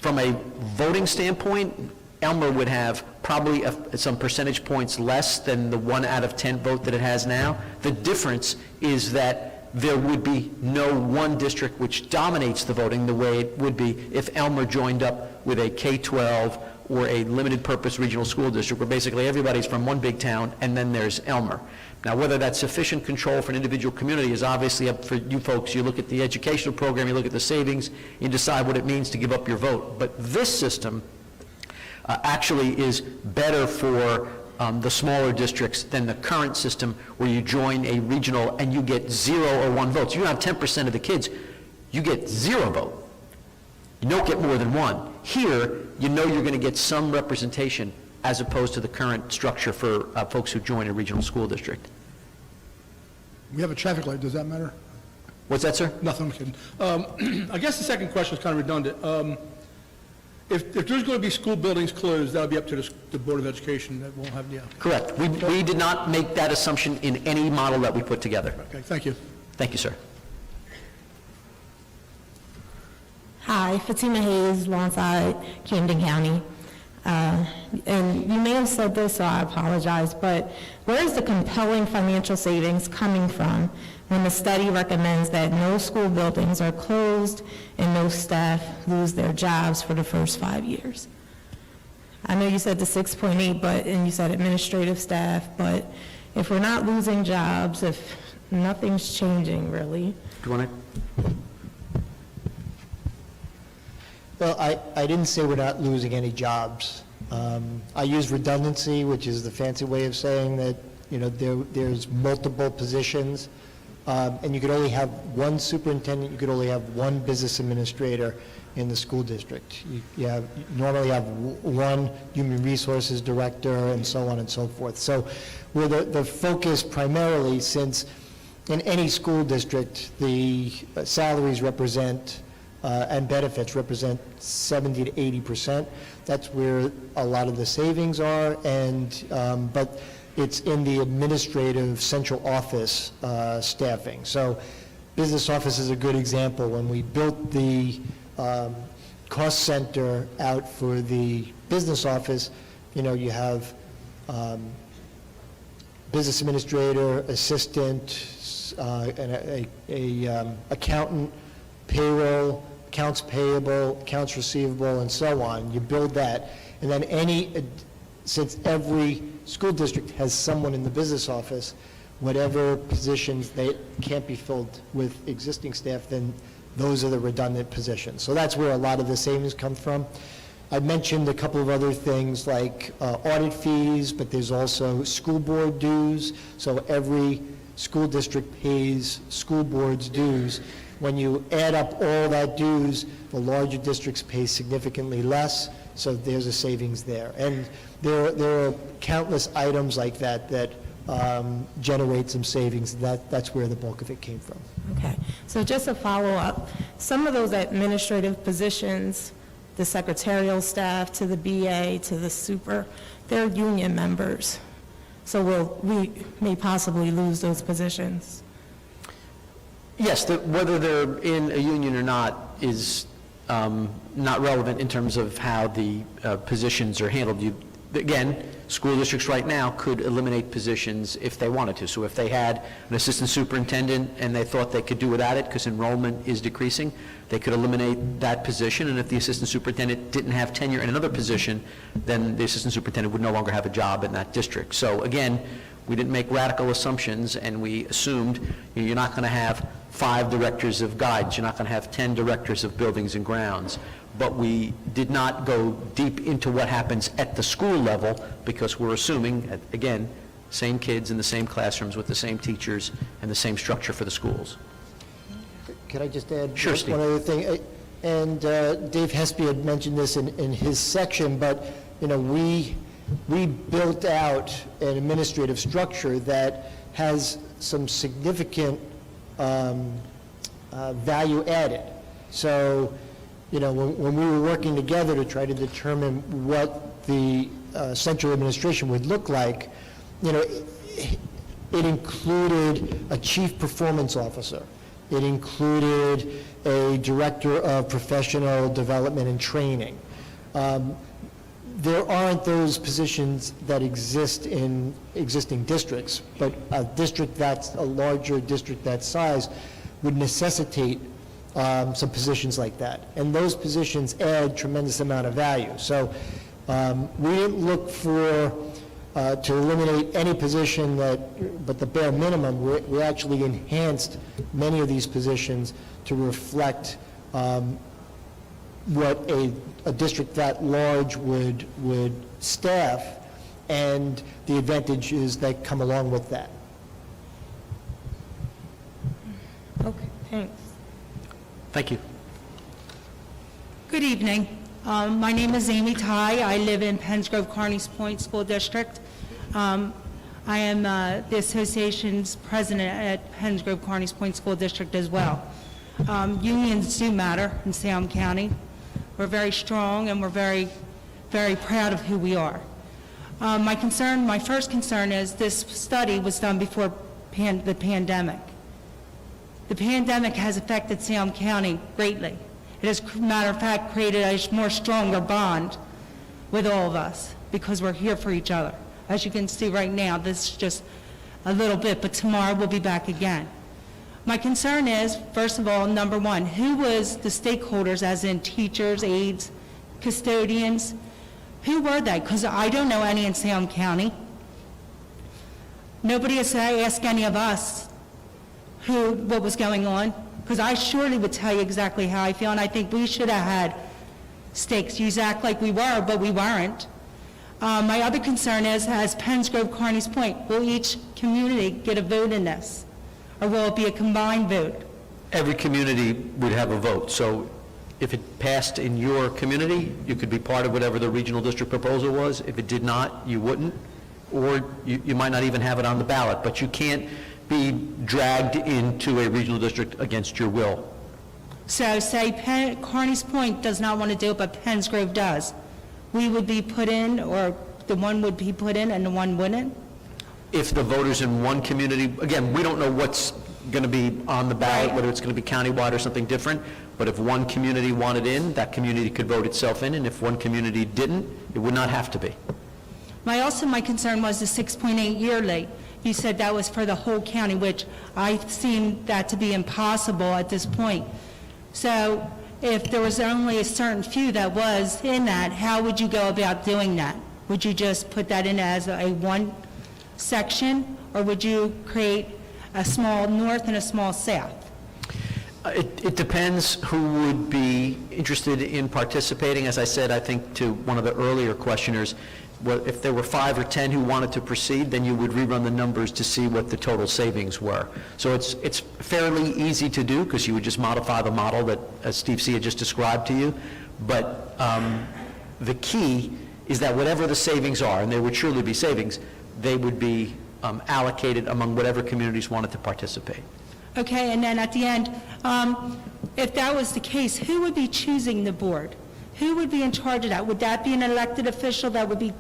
from a voting standpoint, Elmer would have probably some percentage points less than the 1 out of 10 vote that it has now. The difference is that there would be no one district which dominates the voting the way it would be if Elmer joined up with a K-12 or a limited purpose regional school district, where basically everybody's from one big town and then there's Elmer. Now, whether that's sufficient control for an individual community is obviously up for you folks. You look at the educational program, you look at the savings, you decide what it means to give up your vote. But this system actually is better for the smaller districts than the current system, where you join a regional and you get 0 or 1 votes. You have 10% of the kids, you get 0 vote. You don't get more than 1. Here, you know you're going to get some representation as opposed to the current structure for folks who join a regional school district. We have a traffic light, does that matter? What's that, sir? Nothing, I'm kidding. I guess the second question is kind of redundant. If there's going to be school buildings closed, that'll be up to the Board of Education, that won't have the... Correct. We did not make that assumption in any model that we put together. Okay, thank you. Thank you, sir. Hi, Fatima Hayes, alongside Camden County. And you may have said this, so I apologize, but where is the compelling financial savings coming from when the study recommends that no school buildings are closed and no staff lose their jobs for the first 5 years? I know you said the 6.8, and you said administrative staff, but if we're not losing jobs, if nothing's changing really. Do you want to? Well, I didn't say we're not losing any jobs. I use redundancy, which is the fancy way of saying that, you know, there's multiple positions, and you could only have 1 superintendent, you could only have 1 business administrator in the school district. You normally have 1 human resources director and so on and so forth. So where the focus primarily, since in any school district, the salaries represent and benefits represent 70 to 80%. That's where a lot of the savings are, and but it's in the administrative central office staffing. So business office is a good example. When we built the cost center out for the business office, you know, you have business administrator, assistant, and a accountant, payroll, accounts payable, accounts receivable, and so on. You build that, and then since every school district has someone in the business office, whatever positions they can't be filled with existing staff, then those are the redundant positions. So that's where a lot of the savings come from. I mentioned a couple of other things like audit fees, but there's also school board dues. So every school district pays school board's dues. When you add up all that dues, the larger districts pay significantly less, so there's a savings there. And there are countless items like that that generate some savings. That's where the bulk of it came from. Okay, so just a follow-up. Some of those administrative positions, the secretarial staff to the BA to the super, they're union members. So we may possibly lose those positions. Yes, whether they're in a union or not is not relevant in terms of how the positions are handled. again, school districts right now could eliminate positions if they wanted to. So if they had an assistant superintendent and they thought they could do without it because enrollment is decreasing, they could eliminate that position, and if the assistant superintendent didn't have tenure in another position, then the assistant superintendent would no longer have a job in that district. So again, we didn't make radical assumptions, and we assumed you're not going to have 5 directors of guides, you're not going to have 10 directors of buildings and grounds. But we did not go deep into what happens at the school level because we're assuming, again, same kids in the same classrooms with the same teachers and the same structure for the schools. Could I just add Sure, Steve. one other thing? And Dave Hespy had mentioned this in his section, but, you know, we built out an administrative structure that has some significant value added. So, you know, when we were working together to try to determine what the central administration would look like, you know, it included a chief performance officer. It included a director of professional development and training. There aren't those positions that exist in existing districts, but a district that's a larger district that size would necessitate some positions like that. And those positions add tremendous amount of value. So we didn't look for, to eliminate any position but the bare minimum. We actually enhanced many of these positions to reflect what a district that large would staff and the advantages that come along with that. Okay, thanks. Thank you. Good evening. My name is Amy Ty. I live in Penns Grove Carneys Point School District. I am the association's president at Penns Grove Carneys Point School District as well. Unions do matter in Salem County. We're very strong and we're very, very proud of who we are. My first concern is this study was done before the pandemic. The pandemic has affected Salem County greatly. It has, matter of fact, created a more stronger bond with all of us because we're here for each other. As you can see right now, this is just a little bit, but tomorrow we'll be back again. My concern is, first of all, number one, who was the stakeholders, as in teachers, aides, custodians? Who were they? Because I don't know any in Salem County. Nobody has asked any of us what was going on, because I surely would tell you exactly how I feel, and I think we should have had stakes. You act like we were, but we weren't. My other concern is, as Penns Grove Carneys Point, will each community get a vote in this? Or will it be a combined vote? Every community would have a vote. So if it passed in your community, you could be part of whatever the regional district proposal was. If it did not, you wouldn't. Or you might not even have it on the ballot. But you can't be dragged into a regional district against your will. So say Carneys Point does not want to do it, but Penns Grove does. We would be put in, or the one would be put in and the one wouldn't? If the voters in one community, again, we don't know what's going to be on the ballot, Right. whether it's going to be countywide or something different, but if one community wanted in, that community could vote itself in, and if one community didn't, it would not have to be. My concern was the 6.8 yearly. You said that was for the whole county, which I seem that to be impossible at this point. So if there was only a certain few that was in that, how would you go about doing that? Would you just put that in as a one section, or would you create a small north and a small south? It depends who would be interested in participating. As I said, I think to one of the earlier questioners, well, if there were 5 or 10 who wanted to proceed, then you would rerun the numbers to see what the total savings were. So it's fairly easy to do, because you would just modify the model that, as Steve C. had just described to you. But the key is that whatever the savings are, and there would surely be savings, they would be allocated among whatever communities wanted to participate. Okay, and then at the end, if that was the case, who would be choosing the board? Who would be in charge of that? Would that be an elected official that would be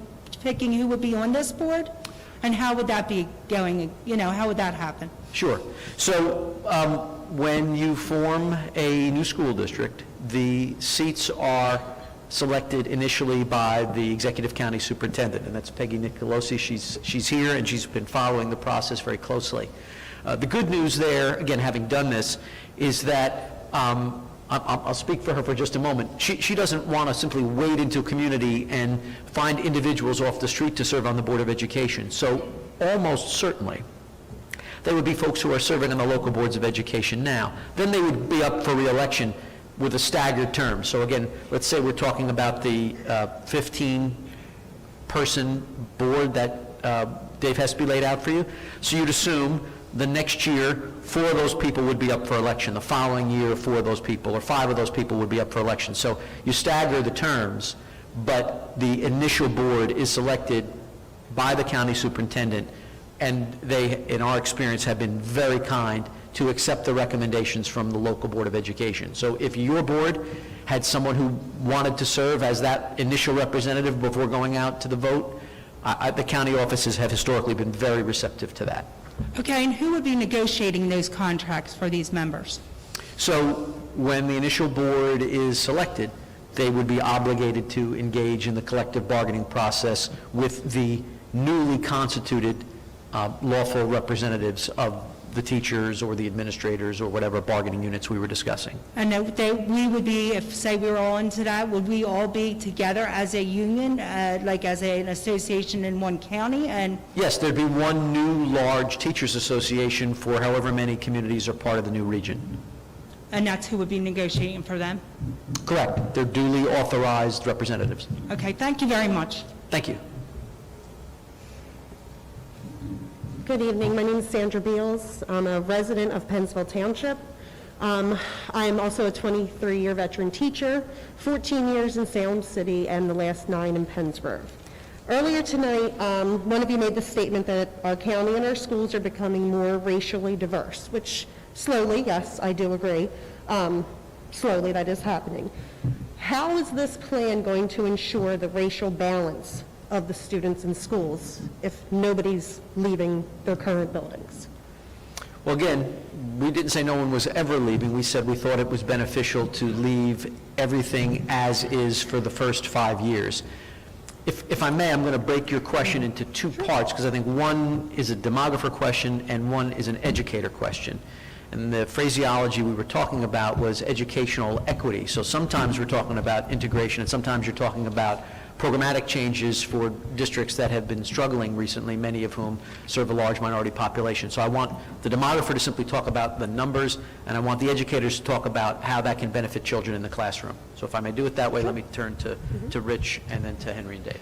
picking who would be on this board? And how would that be going, how would that happen? Sure. So when you form a new school district, the seats are selected initially by the Executive County Superintendent, and that's Peggy Nicolosi. She's here, and she's been following the process very closely. The good news there, again, having done this, is that, I'll speak for her for just a moment, she doesn't want to simply wade into a community and find individuals off the street to serve on the Board of Education. So almost certainly, they would be folks who are serving on the local boards of education now. Then they would be up for re-election with a staggered term. So again, let's say we're talking about the 15-person board that Dave Hespe laid out for you. So you'd assume the next year, 4 of those people would be up for election. The following year, 4 of those people, or 5 of those people would be up for election. So you stagger the terms, but the initial board is selected by the county superintendent, and they, in our experience, have been very kind to accept the recommendations from the local Board of Education. So if your board had someone who wanted to serve as that initial representative before going out to the vote, the county offices have historically been very receptive to that. Okay, and who would be negotiating those contracts for these members? So when the initial board is selected, they would be obligated to engage in the collective bargaining process with the newly constituted lawful representatives of the teachers or the administrators or whatever bargaining units we were discussing. And we would be, if, say, we were all into that, would we all be together as a union, like as an association in one county? And yes, there'd be one new large teachers association for however many communities are part of the new region. And that's who would be negotiating for them? Correct. They're duly authorized representatives. Okay, thank you very much. Thank you. Good evening. My name is Sandra Beals. I'm a resident of Pennsville Township. I am also a 23-year veteran teacher, 14 years in Salem City, and the last 9 in Pennsboro. Earlier tonight, one of you made the statement that our county and our schools are becoming more racially diverse, which slowly, yes, I do agree, slowly that is happening. How is this plan going to ensure the racial balance of the students in schools if nobody's leaving their current buildings? Well, again, we didn't say no one was ever leaving. We said we thought it was beneficial to leave everything as is for the first 5 years. If I may, I'm going to break your question into 2 parts, because I think one is a demographer question and one is an educator question. And the phraseology we were talking about was educational equity. So sometimes we're talking about integration, and sometimes you're talking about programmatic changes for districts that have been struggling recently, many of whom serve a large minority population. So I want the demographer to simply talk about the numbers, and I want the educators to talk about how that can benefit children in the classroom. So if I may do it that way, let me turn to Rich and then to Henry and Dave.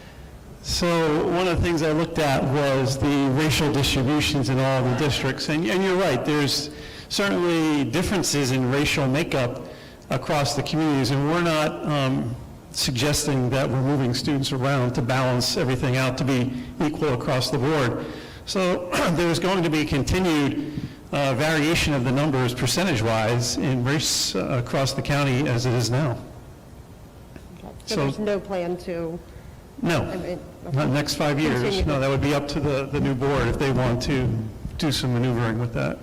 So one of the things I looked at was the racial distributions in all the districts. And you're right, there's certainly differences in racial makeup across the communities, and we're not suggesting that we're moving students around to balance everything out to be equal across the board. So there's going to be continued variation of the numbers percentage-wise in race across the county as it is now. Okay. So there's no plan to... No, not the next 5 years. Continue. No, that would be up to the new board if they want to do some maneuvering with that.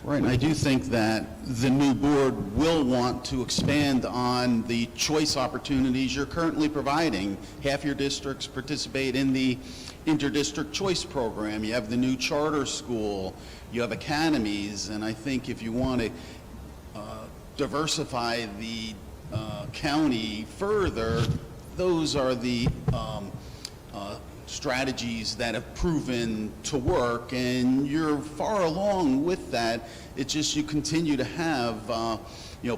Right, and I do think that the new board will want to expand on the choice opportunities you're currently providing. Half your districts participate in the interdistrict choice program. You have the new charter school, you have Economies, and I think if you want to diversify the county further, those are the strategies that have proven to work, and you're far along with that. It's just you continue to have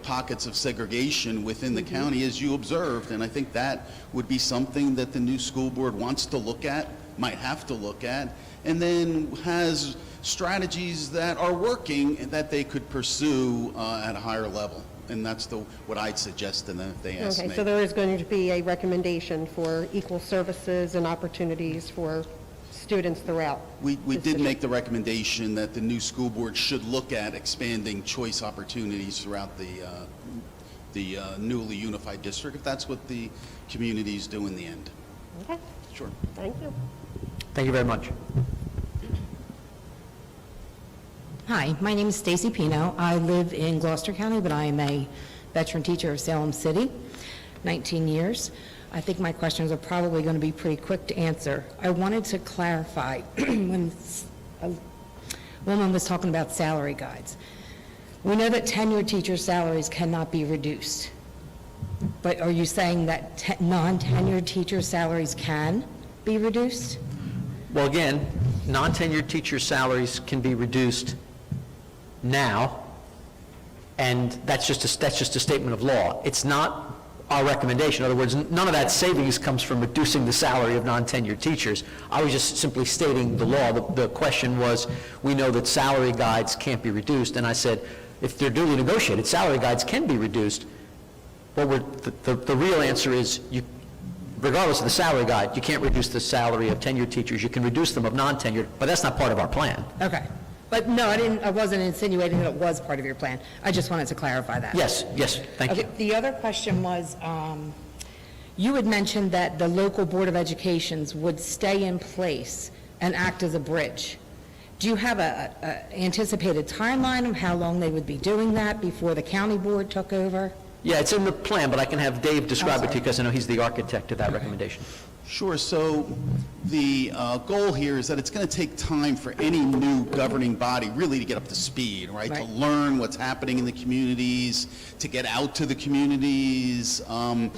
pockets of segregation within the county, as you observed, and I think that would be something that the new school board wants to look at, might have to look at, and then has strategies that are working that they could pursue at a higher level. And that's what I'd suggest to them if they ask me. Okay, so there is going to be a recommendation for equal services and opportunities for students throughout. We did make the recommendation that the new school board should look at expanding choice opportunities throughout the newly unified district, if that's what the communities do in the end. Okay. Sure. Thank you. Thank you very much. Hi, my name is Stacy Pino. I live in Gloucester County, but I am a veteran teacher of Salem City. 19 years. I think my questions are probably going to be pretty quick to answer. I wanted to clarify when a woman was talking about salary guides. We know that tenured teacher salaries cannot be reduced, but are you saying that non-tenured teacher salaries can be reduced? Well, again, non-tenured teacher salaries can be reduced now, and that's just a statement of law. It's not our recommendation. In other words, none of that savings comes from reducing the salary of non-tenured teachers. I was just simply stating the law. The question was, we know that salary guides can't be reduced, and I said, if they're duly negotiated, salary guides can be reduced. Well, the real answer is, regardless of the salary guide, you can't reduce the salary of tenured teachers. You can reduce them of non-tenured, but that's not part of our plan. Okay. But no, I wasn't insinuating that it was part of your plan. I just wanted to clarify that. Yes, thank you. The other question was, you had mentioned that the local Board of Educations would stay in place and act as a bridge. Do you have a anticipated timeline of how long they would be doing that before the county board took over? Yeah, it's in the plan, but I can have Dave describe it to you because I know he's the architect of that recommendation. Sure. So the goal here is that it's going to take time for any new governing body really to get up to speed, right? To learn what's happening in the communities, to get out to the communities. And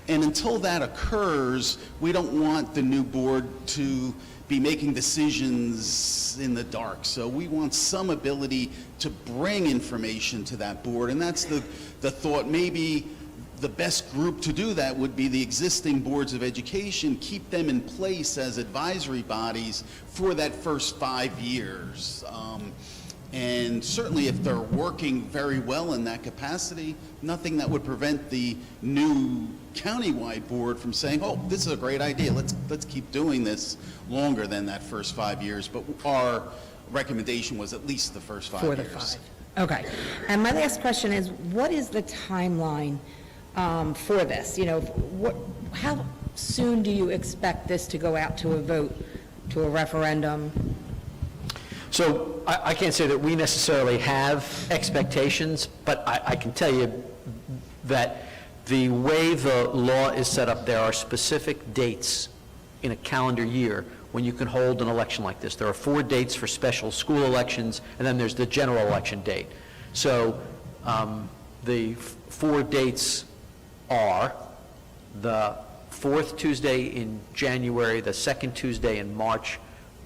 until that occurs, we don't want the new board to be making decisions in the dark. So we want some ability to bring information to that board. And that's the thought. Maybe the best group to do that would be the existing boards of education, keep them in place as advisory bodies for that first 5 years. And certainly if they're working very well in that capacity, nothing that would prevent the new countywide board from saying, oh, this is a great idea, let's keep doing this longer than that first 5 years. But our recommendation was at least the first 5 years. For the 5. Okay. And my last question is, what is the timeline for this? You know, how soon do you expect this to go out to a vote, to a referendum? So I can't say that we necessarily have expectations, but I can tell you that the way the law is set up, there are specific dates in a calendar year when you can hold an election like this. There are 4 dates for special school elections, and then there's the general election date. So the 4 dates are the 4th Tuesday in January, the 2nd Tuesday in March,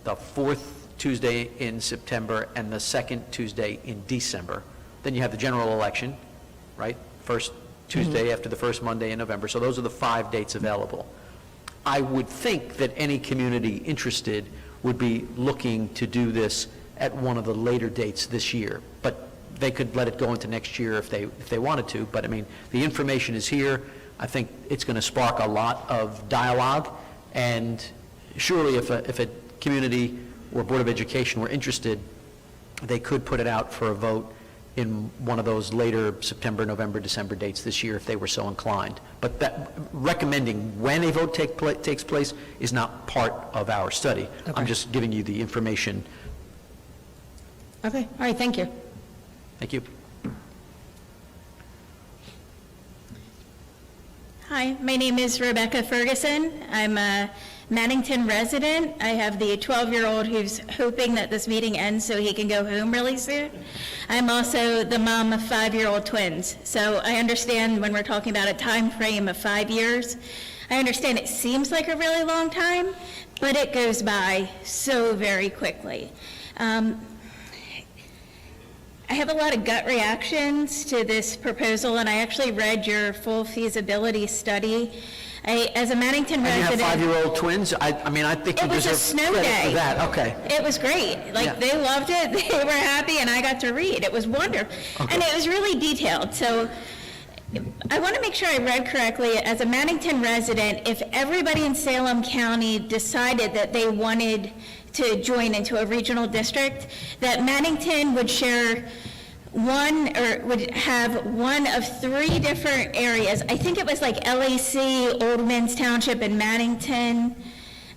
the 4th Tuesday in September, and the 2nd Tuesday in December. Then you have the general election, right? First Tuesday after the first Monday in November. So those are the 5 dates available. I would think that any community interested would be looking to do this at one of the later dates this year, but they could let it go into next year if they wanted to. But I mean, the information is here. I think it's going to spark a lot of dialogue, and surely if a community or Board of Education were interested, they could put it out for a vote in one of those later September, November, December dates this year if they were so inclined. But that, recommending when a vote takes place is not part of our study. Okay. I'm just giving you the information. Okay, all right, thank you. Thank you. Hi, my name is Rebecca Ferguson. I'm a Mannington resident. I have the 12-year-old who's hoping that this meeting ends so he can go home really soon. I'm also the mom of 5-year-old twins. So I understand when we're talking about a time frame of 5 years, I understand it seems like a really long time, but it goes by so very quickly. I have a lot of gut reactions to this proposal, and I actually read your full feasibility study. As a Mannington resident... And you have 5-year-old twins? I mean, I think you deserve credit for that. It was a snow day. Okay. It was great. They loved it, they were happy, and I got to read. It was wonderful. Okay. And it was really detailed. So I want to make sure I read correctly. As a Mannington resident, if everybody in Salem County decided that they wanted to join into a regional district, that Mannington would share would have one of 3 different areas. I think it was like LAC, Old Men's Township, and Mannington,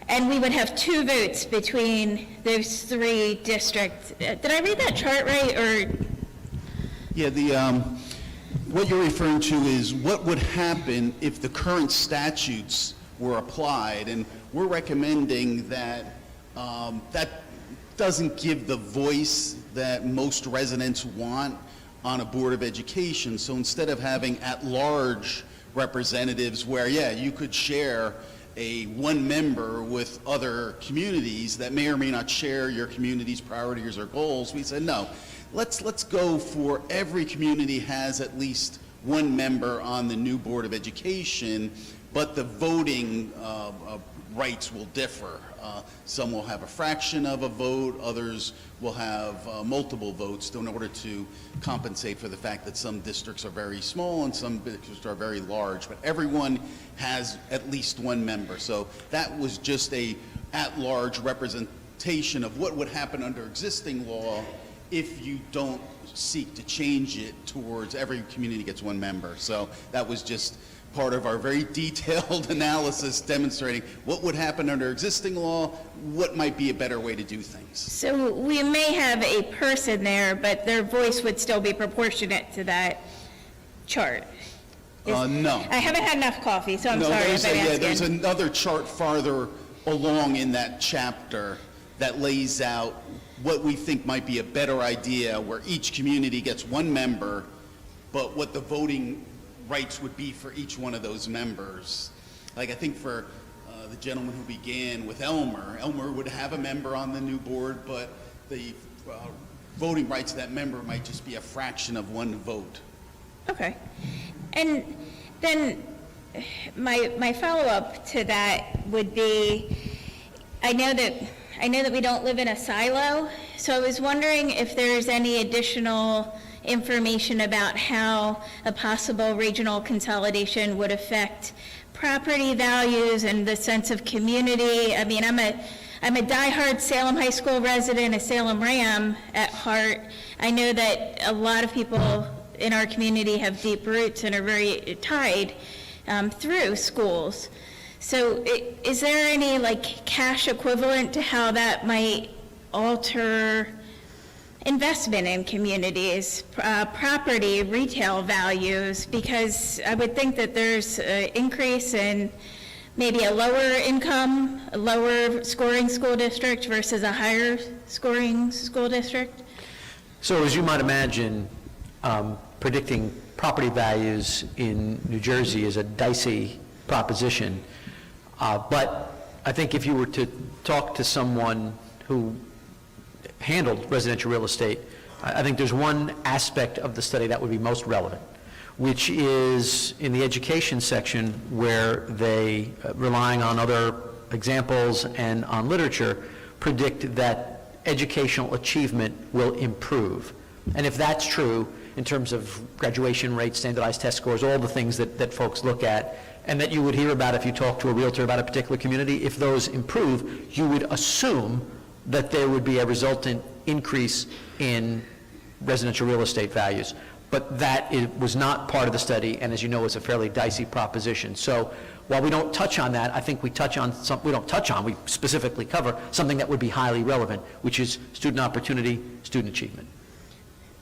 and we would have 2 votes between those 3 districts. Did I read that chart right, or? Yeah, What you're referring to is what would happen if the current statutes were applied, and we're recommending that that doesn't give the voice that most residents want on a Board of Education. So instead of having at-large representatives where, yeah, you could share one member with other communities that may or may not share your community's priorities or goals, we said, no, let's go for every community has at least one member on the new Board of Education, but the voting rights will differ. Some will have a fraction of a vote, others will have multiple votes in order to compensate for the fact that some districts are very small and some districts are very large, but everyone has at least one member. So that was just a at-large representation of what would happen under existing law if you don't seek to change it towards every community gets one member. So that was just part of our very detailed analysis demonstrating what would happen under existing law, what might be a better way to do things. So we may have a person there, but their voice would still be proportionate to that chart. No. I haven't had enough coffee, so I'm sorry if I'm asking. There's another chart farther along in that chapter that lays out what we think might be a better idea, where each community gets one member, but what the voting rights would be for each one of those members. Like I think for the gentleman who began with Elmer would have a member on the new board, but the voting rights of that member might just be a fraction of one vote. Okay. And then my follow-up to that would be, I know that we don't live in a silo, so I was wondering if there's any additional information about how a possible regional consolidation would affect property values and the sense of community. I mean, I'm a diehard Salem High School resident, a Salem Ram at heart. I know that a lot of people in our community have deep roots and are very tied through schools. So is there any cash equivalent to how that might alter investment in communities, property, retail values? Because I would think that there's an increase in maybe a lower income, a lower scoring school district versus a higher scoring school district. So as you might imagine, predicting property values in New Jersey is a dicey proposition. But I think if you were to talk to someone who handled residential real estate, I think there's one aspect of the study that would be most relevant, which is in the education section where they, relying on other examples and on literature, predict that educational achievement will improve. And if that's true, in terms of graduation rates, standardized test scores, all the things that folks look at, and that you would hear about if you talk to a realtor about a particular community, if those improve, you would assume that there would be a resultant increase in residential real estate values. But that was not part of the study, and as you know, it's a fairly dicey proposition. So while we don't touch on that, I think we we specifically cover something that would be highly relevant, which is student opportunity, student achievement.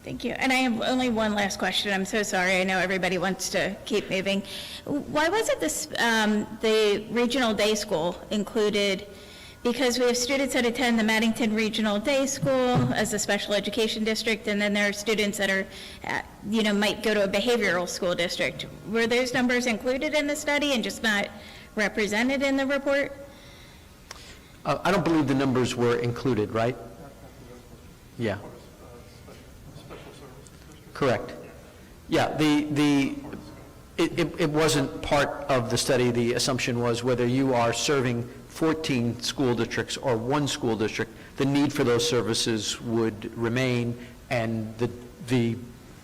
Thank you. And I have only one last question. I'm so sorry. I know everybody wants to keep moving. Why wasn't this, the regional day school included? Because we have students that attend the Maddington Regional Day School as a special education district, and then there are students that are, might go to a behavioral school district. Were those numbers included in the study and just not represented in the report? I don't believe the numbers were included, right? Yeah. Correct. Yeah, it wasn't part of the study. The assumption was whether you are serving 14 school districts or one school district, the need for those services would remain, and the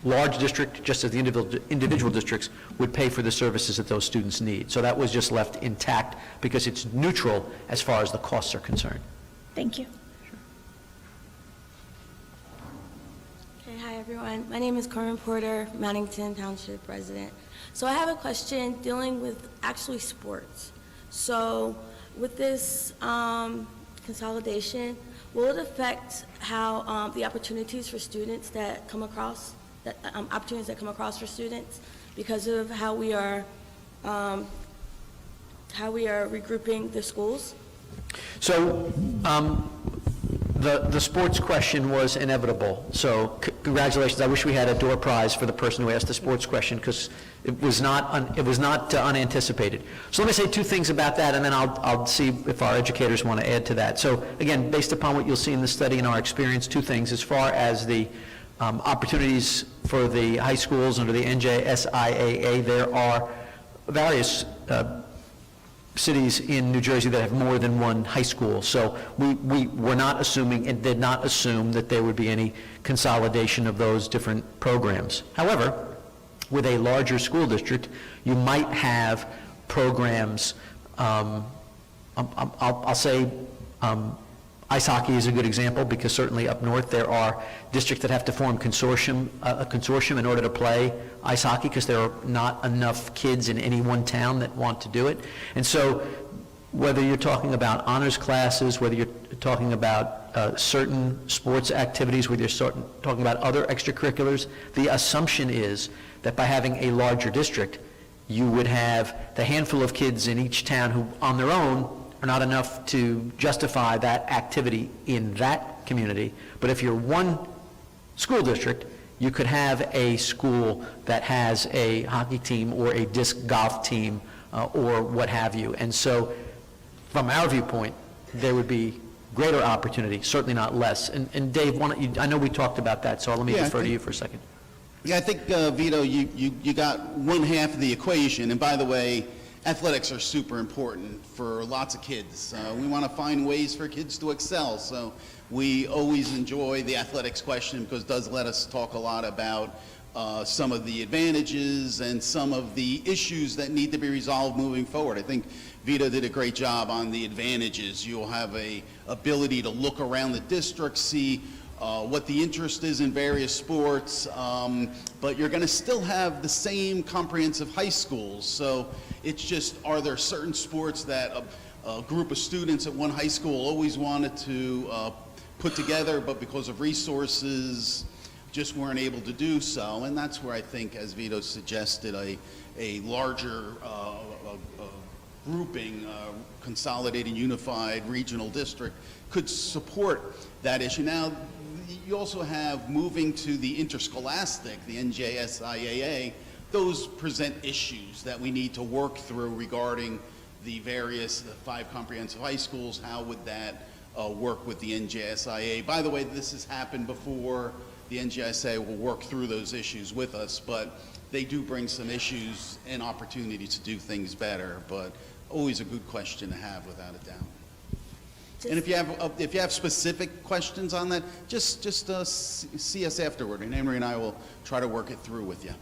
large district, just as the individual districts, would pay for the services that those students need. So that was just left intact because it's neutral as far as the costs are concerned. Thank you. Okay, hi everyone. My name is Corinne Porter, Maddington Township resident. So I have a question dealing with actually sports. So with this consolidation, will it affect how the opportunities for students that come across opportunities that come across for students because of how we are regrouping the schools? So, the sports question was inevitable, so congratulations. I wish we had a door prize for the person who asked the sports question, because it was not unanticipated. So let me say two things about that, and then I'll see if our educators want to add to that. So again, based upon what you'll see in the study and our experience, two things. As far as the opportunities for the high schools under the NJSIAA, there are various cities in New Jersey that have more than one high school. So we were not assuming and did not assume that there would be any consolidation of those different programs. However, with a larger school district, you might have programs, I'll say ice hockey is a good example, because certainly up north there are districts that have to form a consortium in order to play ice hockey, because there are not enough kids in any one town that want to do it. And so whether you're talking about honors classes, whether you're talking about certain sports activities, whether you're talking about other extracurriculars, the assumption is that by having a larger district, you would have the handful of kids in each town who on their own are not enough to justify that activity in that community. But if you're one school district, you could have a school that has a hockey team or a disc golf team or what have you. And so from our viewpoint, there would be greater opportunity, certainly not less. And Dave, why don't you, I know we talked about that, so let me defer to you for a second. Yeah, I think, Vito, you got one half of the equation, and by the way, athletics are super important for lots of kids. We want to find ways for kids to excel, so we always enjoy the athletics question, because it does let us talk a lot about some of the advantages and some of the issues that need to be resolved moving forward. I think Vito did a great job on the advantages. You'll have a ability to look around the district, see what the interest is in various sports, but you're going to still have the same comprehensive high schools. So it's just, are there certain sports that a group of students at one high school always wanted to put together, but because of resources just weren't able to do so? And that's where I think, as Vito suggested, a larger grouping, consolidated, unified regional district could support that issue. Now, you also have moving to the interscholastic, the NJSIAA. Those present issues that we need to work through regarding the 5 comprehensive high schools. How would that work with the NJSIAA? By the way, this has happened before. The NJSIAA will work through those issues with us, but they do bring some issues and opportunities to do things better. But always a good question to have, without a doubt. And if you have specific questions on that, just see us afterward, and Henry and I will try to work it through with you.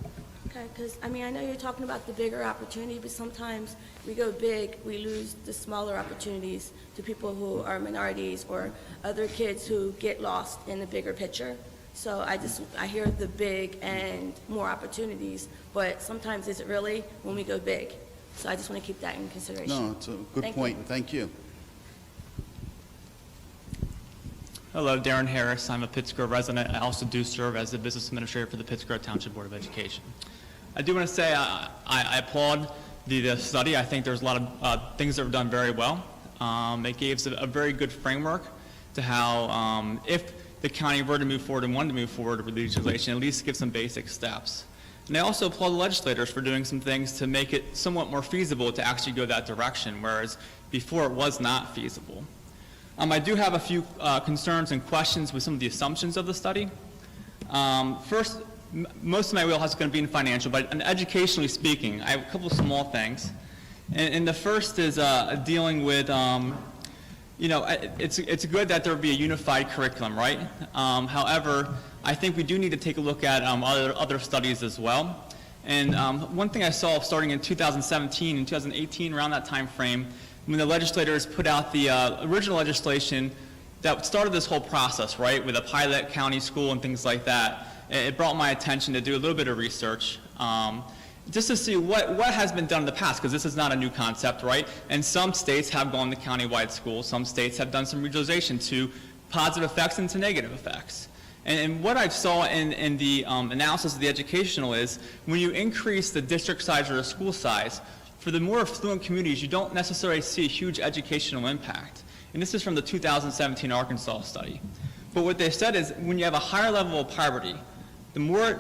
Okay, because, I mean, I know you're talking about the bigger opportunity, but sometimes we go big, we lose the smaller opportunities to people who are minorities or other kids who get lost in the bigger picture. So I hear the big and more opportunities, but sometimes is it really when we go big? So I just want to keep that in consideration. No, it's a good point, and thank you. Hello, Darren Harris. I'm a Pittsgrove resident. I also do serve as the business administrator for the Pittsgrove Township Board of Education. I do want to say I applaud the study. I think there's a lot of things that were done very well. It gave a very good framework to how, if the county were to move forward and wanted to move forward with legalization, at least give some basic steps. And I also applaud the legislators for doing some things to make it somewhat more feasible to actually go that direction, whereas before it was not feasible. I do have a few concerns and questions with some of the assumptions of the study. First, most of my wheelhouse is going to be in financial, but educationally speaking, I have a couple of small things. And the first is dealing with, it's good that there would be a unified curriculum, right? However, I think we do need to take a look at other studies as well. And one thing I saw starting in 2017 and 2018, around that time frame, when the legislators put out the original legislation that started this whole process, right, with a pilot county school and things like that, it brought my attention to do a little bit of research just to see what has been done in the past, because this is not a new concept, right? And some states have gone to countywide schools. Some states have done some regionalization to positive effects and to negative effects. And what I saw in the analysis of the educational is when you increase the district size or the school size, for the more affluent communities, you don't necessarily see a huge educational impact. And this is from the 2017 Arkansas study. But what they said is when you have a higher level of poverty, there's more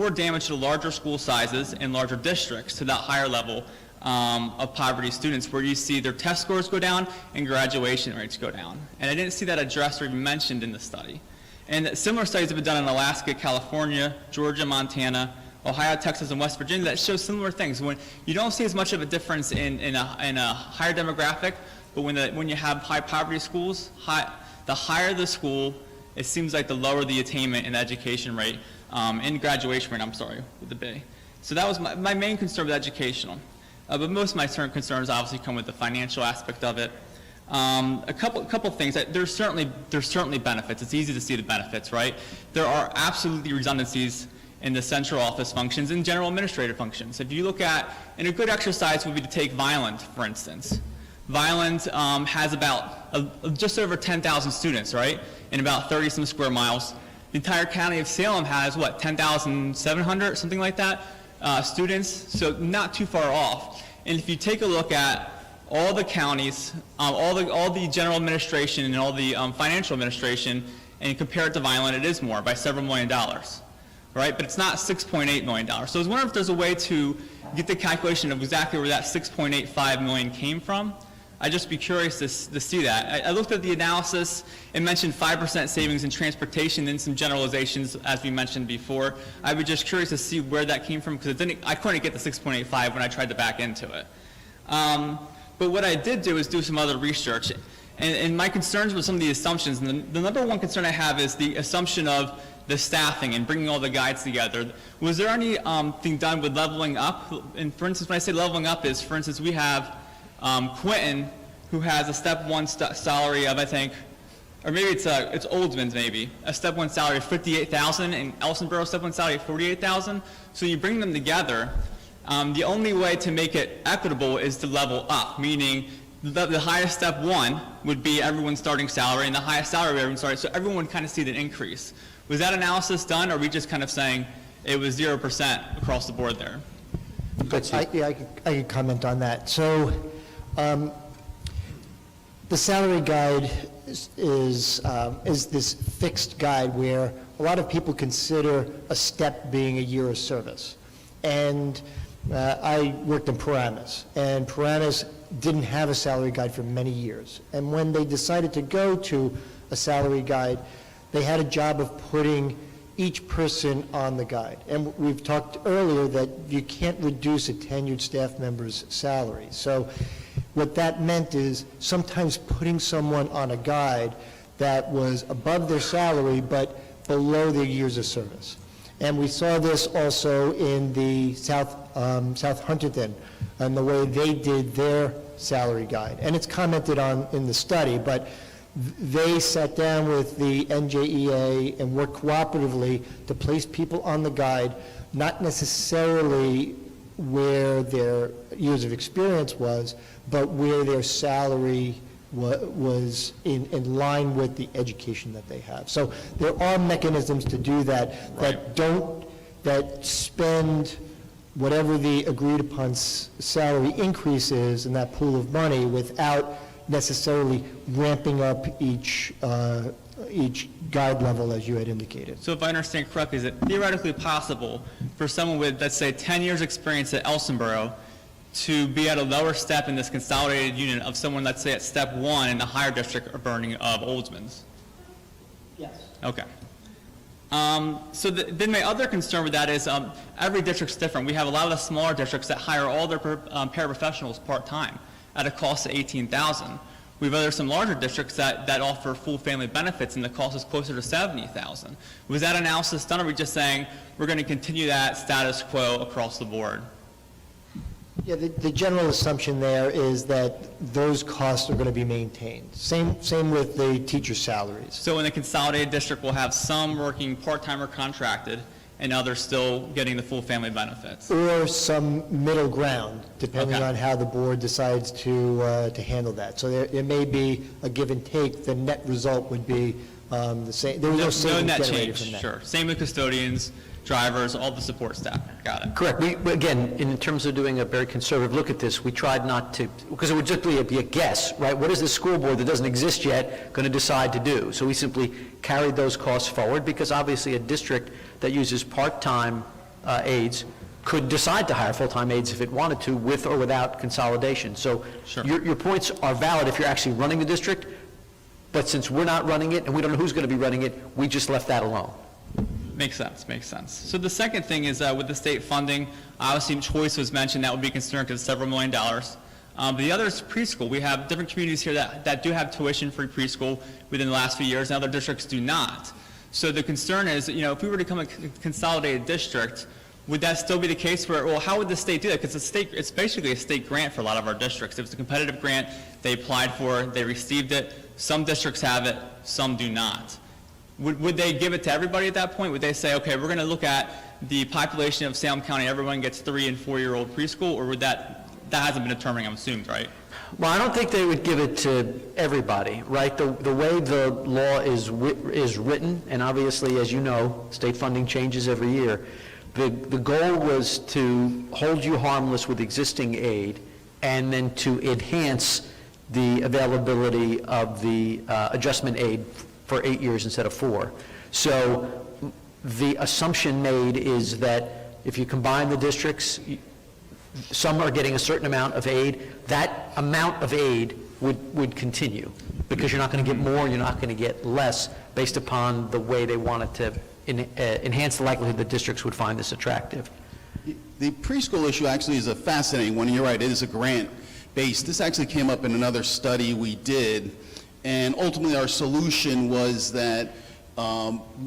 damage to the larger school sizes and larger districts to that higher level of poverty students, where you see their test scores go down and graduation rates go down. And I didn't see that addressed or even mentioned in the study. And similar studies have been done in Alaska, California, Georgia, Montana, Ohio, Texas, and West Virginia that show similar things. When you don't see as much of a difference in a higher demographic, but when you have high poverty schools, the higher the school, it seems like the lower the attainment and education rate, and graduation rate, with the B. So that was my main concern with educational. But most of my concerns obviously come with the financial aspect of it. A couple things. There's certainly benefits. It's easy to see the benefits, right? There are absolutely redundancies in the central office functions and general administrative functions. If you look at, and a good exercise would be to take Violent, for instance. Violent has about just over 10,000 students, right? And about 30-some square miles. The entire county of Salem has, what, 10,700, something like that, students, so not too far off. And if you take a look at all the counties, all the general administration and all the financial administration, and compare it to Violent, it is more by several $1 million, right? But it's not $6.8 million. So I was wondering if there's a way to get the calculation of exactly where that $6.85 million came from. I'd just be curious to see that. I looked at the analysis. It mentioned 5% savings in transportation and some generalizations, as we mentioned before. I was just curious to see where that came from, because I couldn't get the 6.85 when I tried to back into it. But what I did do is do some other research. And my concerns with some of the assumptions, and the number one concern I have is the assumption of the staffing and bringing all the guides together. Was there anything done with leveling up? And for instance, when I say leveling up is, for instance, we have Quinton, who has a step one salary of, I think, or maybe it's Oldsman's maybe, a step one salary of $58,000 and Elsinboro step one salary of $48,000. So you bring them together. The only way to make it equitable is to level up, meaning the highest step one would be everyone's starting salary, and the highest salary everyone's starting, so everyone would kind of see that increase. Was that analysis done, or are we just kind of saying it was 0% across the board there? I could comment on that. So the salary guide is this fixed guide where a lot of people consider a step being a year of service. And I worked in Paramus, and Paramus didn't have a salary guide for many years. And when they decided to go to a salary guide, they had a job of putting each person on the guide. And we've talked earlier that you can't reduce a tenured staff member's salary. So what that meant is sometimes putting someone on a guide that was above their salary but below their years of service. And we saw this also in the South Huntington and the way they did their salary guide. And it's commented on in the study, but they sat down with the NJEA and worked cooperatively to place people on the guide, not necessarily where their years of experience was, but where their salary was in line with the education that they have. So there are mechanisms to do that, that spend whatever the agreed upon salary increase is in that pool of money without necessarily ramping up each guide level as you had indicated. So if I understand correctly, is it theoretically possible for someone with, let's say, 10 years experience at Elsinboro to be at a lower step in this consolidated unit of someone, let's say, at step one in the higher district or burning of Oldsman's? Yes. Okay. So then my other concern with that is every district's different. We have a lot of the smaller districts that hire all their paraprofessionals part-time at a cost of $18,000. We have some larger districts that offer full family benefits, and the cost is closer to $70,000. Was that analysis done, or are we just saying we're going to continue that status quo across the board? Yeah, the general assumption there is that those costs are going to be maintained. Same with the teacher salaries. So in the consolidated district, we'll have some working part-time or contracted, and others still getting the full family benefits. Or some middle ground, depending on how the board decides to handle that. So there may be a give and take. The net result would be The same, there was no No savings net generated change, from that. sure. Same with custodians, drivers, all the support staff. Got it. Correct. Again, in terms of doing a very conservative look at this, we tried not to, because it would just be a guess, right? What is the school board that doesn't exist yet going to decide to do? So we simply carried those costs forward, because obviously a district that uses part-time aides could decide to hire full-time aides if it wanted to, with or without consolidation. So your points are valid if you're actually running the district, but since we're not running it and we don't know who's going to be running it, we just left that alone. Makes sense, makes sense. So the second thing is with the state funding, obviously choice was mentioned, that would be a concern because it's several $1 million. But the other is preschool. We have different communities here that do have tuition-free preschool within the last few years, and other districts do not. So the concern is, if we were to become a consolidated district, would that still be the case where, well, how would the state do that? Because it's basically a state grant for a lot of our districts. It was a competitive grant, they applied for it, they received it. Some districts have it, some do not. Would they give it to everybody at that point? Would they say, okay, we're going to look at the population of Salem County, everyone gets 3- and 4-year-old preschool, or would that hasn't been determined, I'm assumed, right? Well, I don't think they would give it to everybody, right? The way the law is written, and obviously, as you know, state funding changes every year, the goal was to hold you harmless with existing aid and then to enhance the availability of the adjustment aid for 8 years instead of 4. So the assumption made is that if you combine the districts, some are getting a certain amount of aid, that amount of aid would continue, because you're not going to get more, you're not going to get less, based upon the way they wanted to enhance the likelihood that districts would find this attractive. The preschool issue actually is a fascinating one. You're right, it is a grant-based. This actually came up in another study we did, and ultimately our solution was that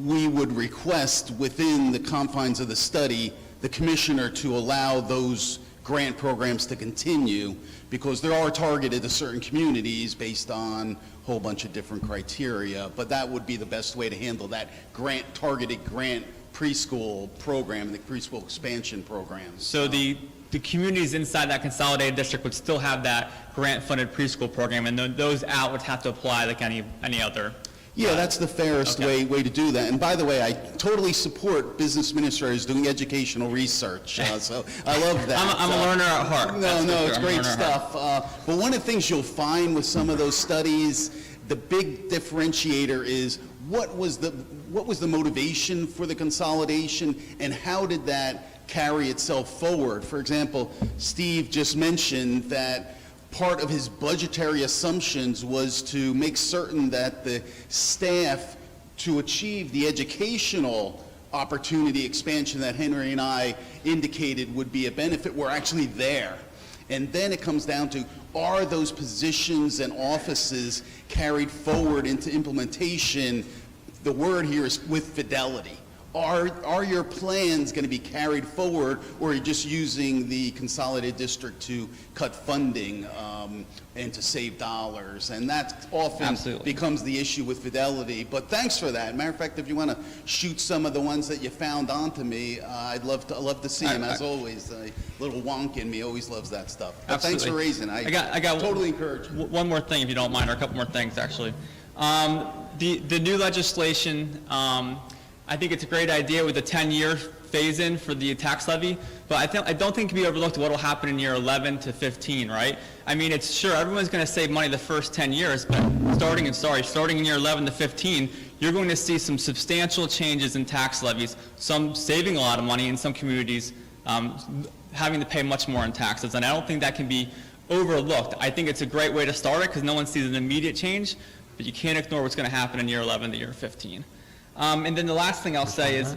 we would request within the confines of the study the commissioner to allow those grant programs to continue, because there are targeted to certain communities based on a whole bunch of different criteria, but that would be the best way to handle that targeted grant preschool program, the preschool expansion programs. So the communities inside that consolidated district would still have that grant-funded preschool program, and those out would have to apply like any other. Yeah, that's the fairest way to do that. And by the way, I totally support business administrators doing educational research, so I love that. I'm a learner at heart. No, it's great stuff. But one of the things you'll find with some of those studies, the big differentiator is what was the motivation for the consolidation, and how did that carry itself forward? For example, Steve just mentioned that part of his budgetary assumptions was to make certain that the staff, to achieve the educational opportunity expansion that Henry and I indicated would be a benefit, were actually there. And then it comes down to, are those positions and offices carried forward into implementation? The word here is with fidelity. Are your plans going to be carried forward, or are you just using the consolidated district to cut funding and to save dollars? And that often becomes the issue with fidelity. But thanks for that. Matter of fact, if you want to shoot some of the ones that you found onto me, I'd love to see them. As always, a little wonk in me always loves that stuff. But thanks for raising. I got totally encouraged. One more thing, if you don't mind, or a couple more things actually. The new legislation. I think it's a great idea with a 10-year phase-in for the tax levy, but I don't think it can be overlooked what will happen in year 11 to 15, right? I mean, it's sure everyone's going to save money the first 10 years, but starting in year 11 to 15, you're going to see some substantial changes in tax levies, some saving a lot of money in some communities, having to pay much more in taxes, and I don't think that can be overlooked. I think it's a great way to start it because no one sees an immediate change, but you can't ignore what's going to happen in year 11 to year 15. And then the last thing I'll say is,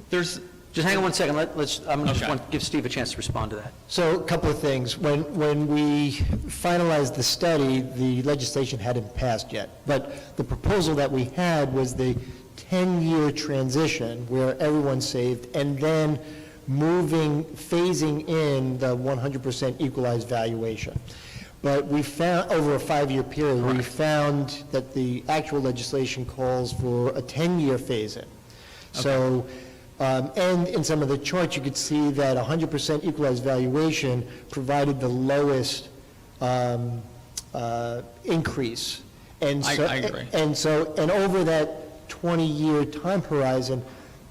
there's. Just hang on one second. I just want to give Steve a chance to respond to that. So a couple of things. When we finalized the study, the legislation hadn't passed yet. But the proposal that we had was the 10-year transition where everyone saved, and then phasing in the 100% equalized valuation. But we found, over a 5-year period, we found that the actual legislation calls for a 10-year phase-in. So, and in some of the charts, you could see that 100% equalized valuation provided the lowest increase. And so, I agree. And over that 20-year time horizon,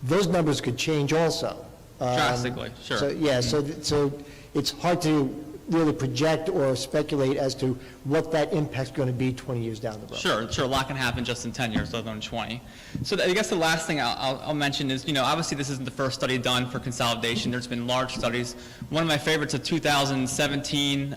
those numbers could change also. Drastically, sure. So, yeah, so it's hard to really project or speculate as to what that impact's going to be 20 years down the road. Sure, a lot can happen just in 10 years, let alone 20. So I guess the last thing I'll mention is, obviously this isn't the first study done for consolidation. There's been large studies. One of my favorites of 2017,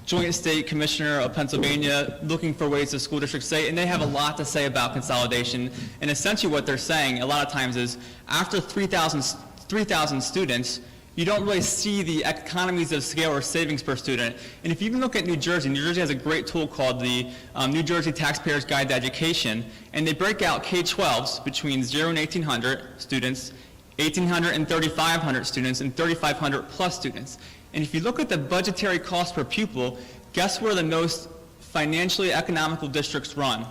Joint State Commissioner of Pennsylvania looking for ways the school districts say, and they have a lot to say about consolidation. And essentially what they're saying a lot of times is after 3,000 students, you don't really see the economies of scale or savings per student. And if you even look at New Jersey has a great tool called the New Jersey Taxpayers Guide to Education, and they break out K-12s between 0 and 1,800 students, 1,800 and 3,500 students, and 3,500 plus students. And if you look at the budgetary cost per pupil, guess where the most financially economical districts run?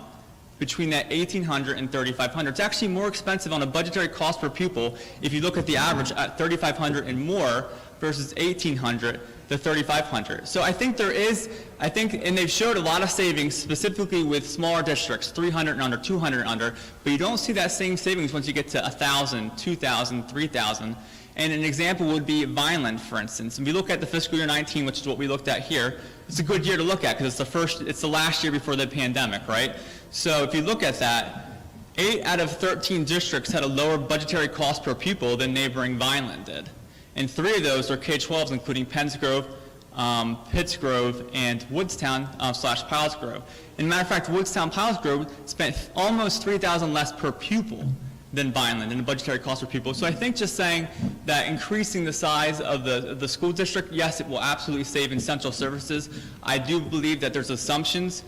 Between that 1,800 and 3,500. It's actually more expensive on a budgetary cost per pupil if you look at the average at 3,500 and more versus 1,800 to 3,500. So I think and they've showed a lot of savings specifically with smaller districts, 300 and under, 200 and under, but you don't see that same savings once you get to 1,000, 2,000, 3,000. And an example would be Vineland, for instance. If you look at the fiscal year 19, which is what we looked at here, it's a good year to look at because it's the last year before the pandemic, right? So if you look at that, 8 out of 13 districts had a lower budgetary cost per pupil than neighboring Vineland did. And 3 of those are K-12s, including Pennsgrove, Pittsgrove, and Woodstown / Pilesgrove. And matter of fact, Woodstown Pilesgrove spent almost $3,000 less per pupil than Vineland in the budgetary cost per pupil. So I think just saying that increasing the size of the school district, yes, it will absolutely save in central services. I do believe that there's assumptions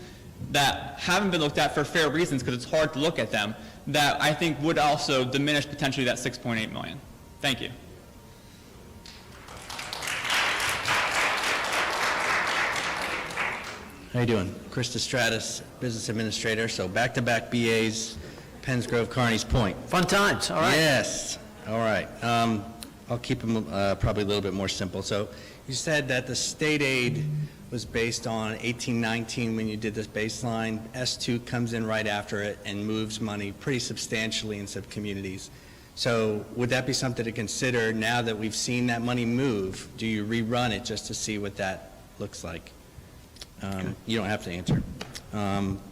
that haven't been looked at for fair reasons because it's hard to look at them, that I think would also diminish potentially that $6.8 million. Thank you. How you doing? Chris Stratus, business administrator. So back-to-back BAs, Pennsgrove, Carney's Point. Fun times, all right. Yes, all right. I'll keep them probably a little bit more simple. So you said that the state aid was based on 1819 when you did this baseline. S2 comes in right after it and moves money pretty substantially in some communities. So would that be something to consider now that we've seen that money move? Do you rerun it just to see what that looks like? You don't have to answer.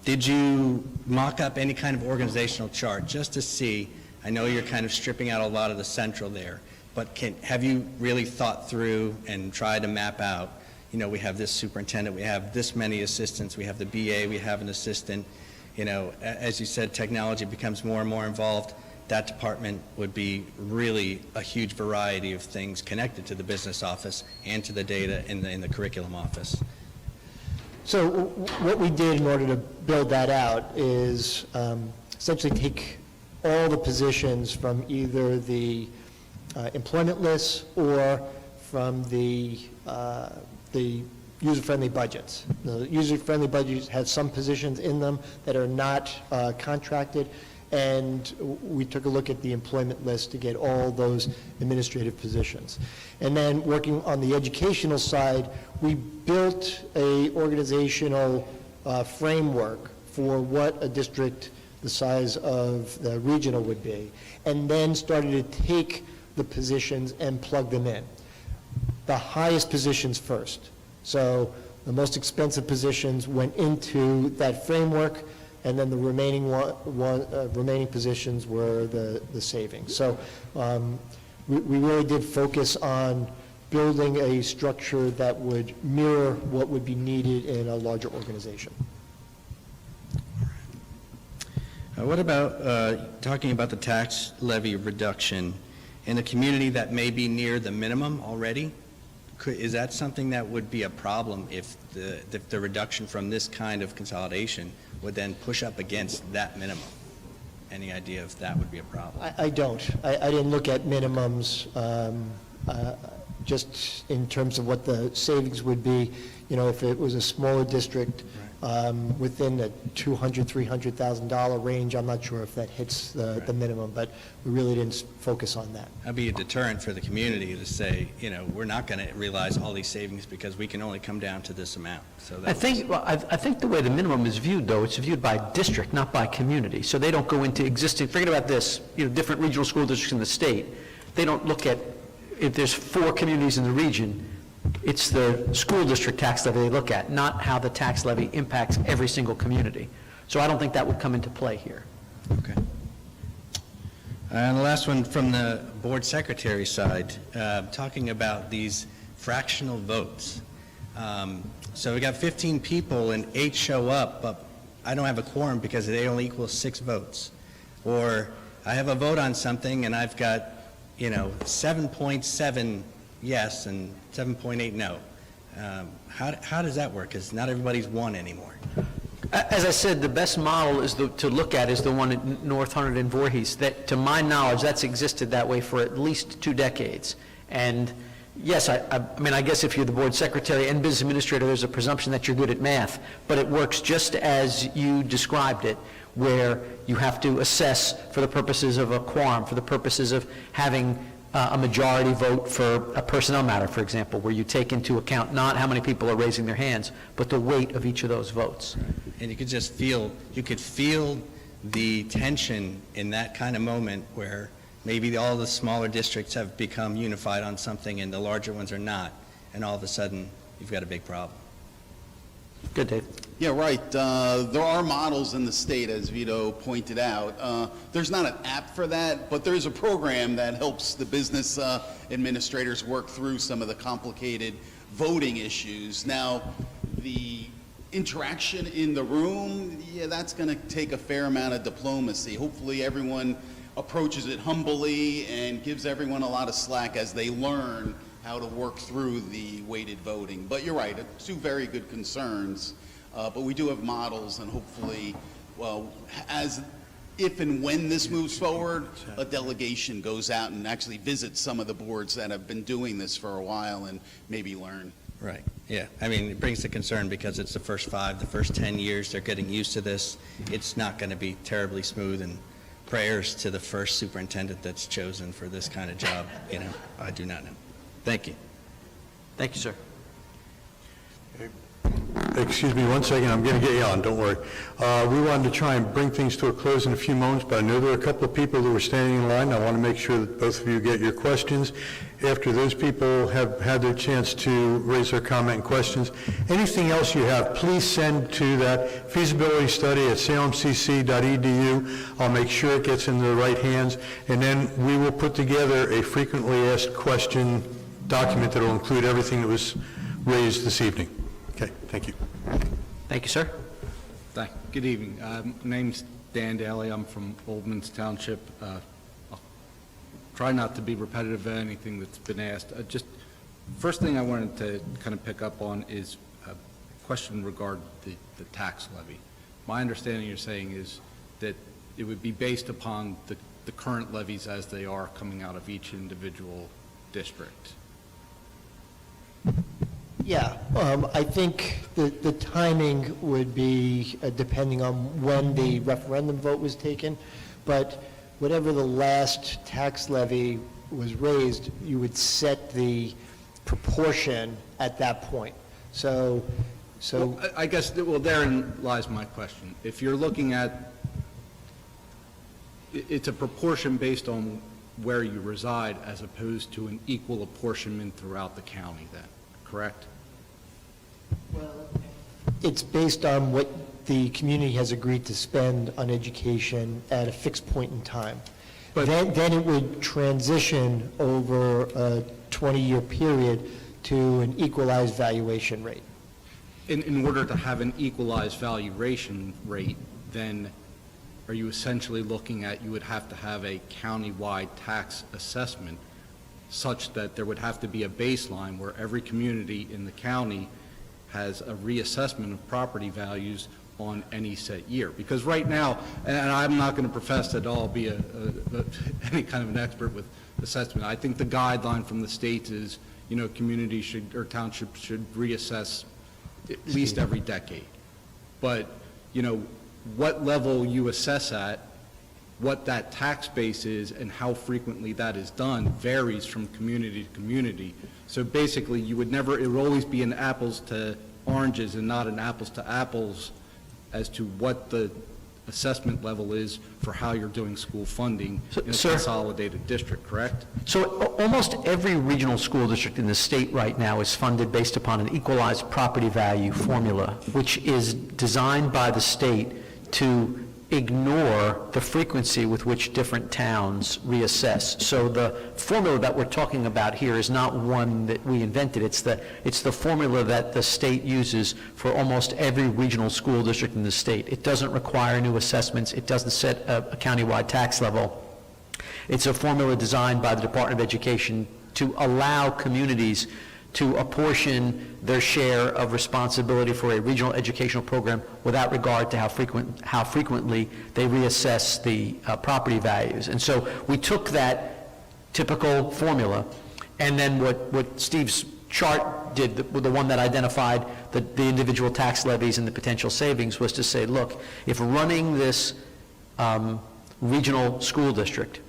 Did you mock up any kind of organizational chart just to see? I know you're kind of stripping out a lot of the central there, but have you really thought through and tried to map out, we have this superintendent, we have this many assistants, we have the BA, we have an assistant, as you said, technology becomes more and more involved. That department would be really a huge variety of things connected to the business office and to the data in the curriculum office. So what we did in order to build that out is essentially take all the positions from either the employment lists or from the user-friendly budgets. The user-friendly budgets have some positions in them that are not contracted, and we took a look at the employment list to get all those administrative positions. And then working on the educational side, we built a organizational framework for what a district the size of the regional would be, and then started to take the positions and plug them in. The highest positions first. So the most expensive positions went into that framework, and then the remaining remaining positions were the savings. So we really did focus on building a structure that would mirror what would be needed in a larger organization. What about talking about the tax levy reduction in a community that may be near the minimum already? Is that something that would be a problem if the reduction from this kind of consolidation would then push up against that minimum? Any idea if that would be a problem? I don't. I didn't look at minimums just in terms of what the savings would be. If it was a smaller district, within the $200,000, $300,000 range. I'm not sure if that hits the minimum, but we really didn't focus on that. That'd be a deterrent for the community to say, you know, we're not going to realize all these savings because we can only come down to this amount. So I think the way the minimum is viewed, though, it's viewed by district, not by community. So they don't go into existing, forget about this, you know, different regional school districts in the state. They don't look at, if there's 4 communities in the region, it's the school district tax levy they look at, not how the tax levy impacts every single community. So I don't think that would come into play here. Okay. And the last one from the board secretary side, talking about these fractional votes. So we got 15 people and 8 show up, but I don't have a quorum because they only equal 6 votes. Or I have a vote on something and I've got, you know, 7.7 yes and 7.8 no. How does that work? Because not everybody's one anymore. As I said, the best model is to look at is the one at North 100 and Voorhees. That, to my knowledge, that's existed that way for at least 2 decades. And yes, I mean, I guess if you're the board secretary and business administrator, there's a presumption that you're good at math, but it works just as you described it, where you have to assess for the purposes of a quorum, for the purposes of having a majority vote for a personnel matter, for example, where you take into account not how many people are raising their hands, but the weight of each of those votes. And you could just feel, you could feel the tension in that kind of moment where maybe all the smaller districts have become unified on something and the larger ones are not, and all of a sudden you've got a big problem. Good, Dave. Yeah, right. There are models in the state, as Vito pointed out. There's not an app for that, but there's a program that helps the business administrators work through some of the complicated voting issues. Now, the interaction in the room, yeah, that's going to take a fair amount of diplomacy. Hopefully everyone approaches it humbly and gives everyone a lot of slack as they learn how to work through the weighted voting. But you're right, 2 very good concerns. But we do have models, and hopefully, well, if and when this moves forward, a delegation goes out and actually visits some of the boards that have been doing this for a while and maybe learn. Right, yeah. I mean, it brings the concern because it's the first 5, the first 10 years, they're getting used to this. It's not going to be terribly smooth, and prayers to the first superintendent that's chosen for this kind of job. You know, I do not know. Thank you. Thank you, sir. Excuse me one second, I'm going to get you on, don't worry. We wanted to try and bring things to a close in a few moments, but I know there are a couple of people who are standing in line. I want to make sure that both of you get your questions. After those people have had their chance to raise their comment and questions, anything else you have, please send to that feasibility study at salemcc.edu. I'll make sure it gets into the right hands, and then we will put together a frequently asked question document that will include everything that was raised this evening. Okay, thank you. Thank you, sir. Good evening. My name's Dan Daly. I'm from Oldman's Township. I'll try not to be repetitive of anything that's been asked. Just first thing I wanted to kind of pick up on is a question regarding the tax levy. My understanding you're saying is that it would be based upon the current levies as they are coming out of each individual district. Yeah, I think the timing would be depending on when the referendum vote was taken, but whatever the last tax levy was raised, you would set the proportion at that point. So Well, I guess, well, therein lies my question. If you're looking at, it's a proportion based on where you reside as opposed to an equal apportionment throughout the county then, correct? it's based on what the community has agreed to spend on education at a fixed point in time. Then it would transition over a 20-year period to an equalized valuation rate. In order to have an equalized valuation rate, then are you essentially looking at, you would have to have a county-wide tax assessment such that there would have to be a baseline where every community in the county has a reassessment of property values on any set year? Because right now, and I'm not going to profess that I'll be any kind of an expert with assessment, I think the guideline from the state is, you know, communities should, or townships should reassess at least every decade. but, you know, what level you assess at, what that tax base is, and how frequently that is done varies from community to community. So basically, you would never, it would always be an apples to oranges and not an apples to apples as to what the assessment level is for how you're doing school funding in a consolidated district, correct? So almost every regional school district in the state right now is funded based upon an equalized property value formula, which is designed by the state to ignore the frequency with which different towns reassess. So the formula that we're talking about here is not one that we invented. It's the formula that the state uses for almost every regional school district in the state. It doesn't require new assessments. It doesn't set a countywide tax level. It's a formula designed by the Department of Education to allow communities to apportion their share of responsibility for a regional educational program without regard to how frequently they reassess the property values. And so we took that typical formula, and then what Steve's chart did, the one that identified the individual tax levies and the potential savings, was to say, look, if running this regional school district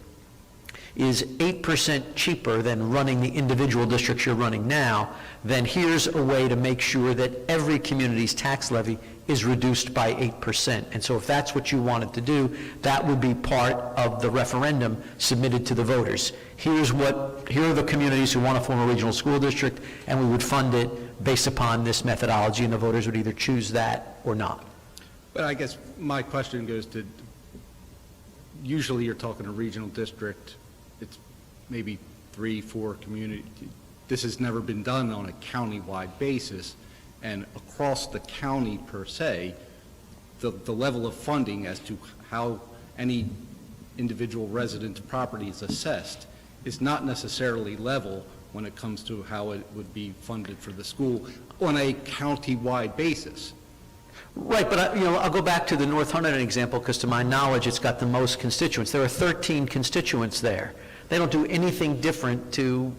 is 8% cheaper than running the individual districts you're running now, then here's a way to make sure that every community's tax levy is reduced by 8%. And so if that's what you wanted to do, that would be part of the referendum submitted to the voters. Here are the communities who want to form a regional school district, and we would fund it based upon this methodology, and the voters would either choose that or not. But I guess my question goes to, usually you're talking a regional district, it's maybe 3-4 communities. This has never been done on a county-wide basis, and across the county per se, the level of funding as to how any individual resident's property is assessed is not necessarily level when it comes to how it would be funded for the school on a county-wide basis. Right, but I'll go back to the North Hunterdon example, because to my knowledge, it's got the most constituents. There are 13 constituents there. They don't do anything different to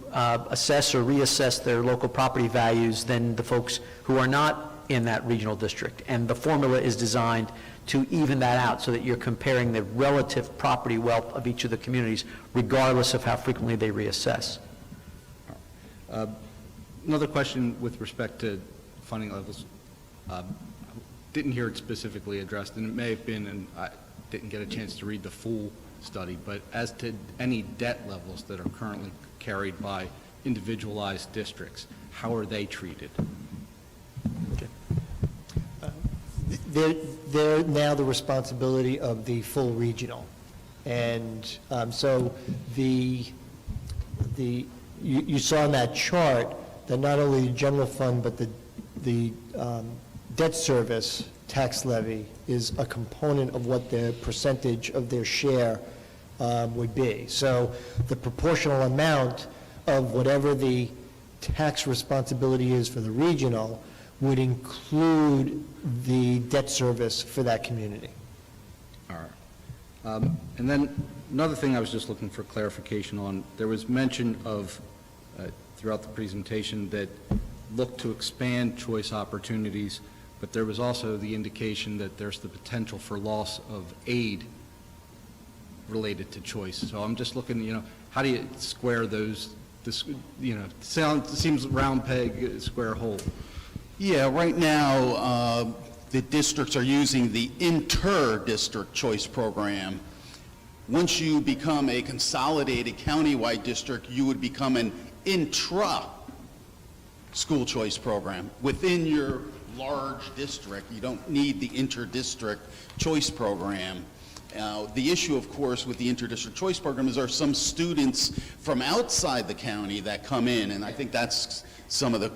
assess or reassess their local property values than the folks who are not in that regional district. And the formula is designed to even that out so that you're comparing the relative property wealth of each of the communities, regardless of how frequently they reassess. Another question with respect to funding levels. Didn't hear it specifically addressed, and it may have been, and I didn't get a chance to read the full study, but as to any debt levels that are currently carried by individualized districts, how are they treated? They're now the responsibility of the full regional. And so you saw in that chart that not only the general fund, but the debt service tax levy is a component of what the percentage of their share would be. So the proportional amount of whatever the tax responsibility is for the regional would include the debt service for that community. All right. And then another thing I was just looking for clarification on, there was mention of, throughout the presentation, that look to expand choice opportunities, but there was also the indication that there's the potential for loss of aid related to choice. So I'm just looking, how do you square those, seems round peg, square hole. Yeah, right now, the districts are using the inter-district choice program. Once you become a consolidated countywide district, you would become an intra-school choice program. Within your large district, you don't need the inter-district choice program. The issue, of course, with the inter-district choice program is there are some students from outside the county that come in, and I think that's some of the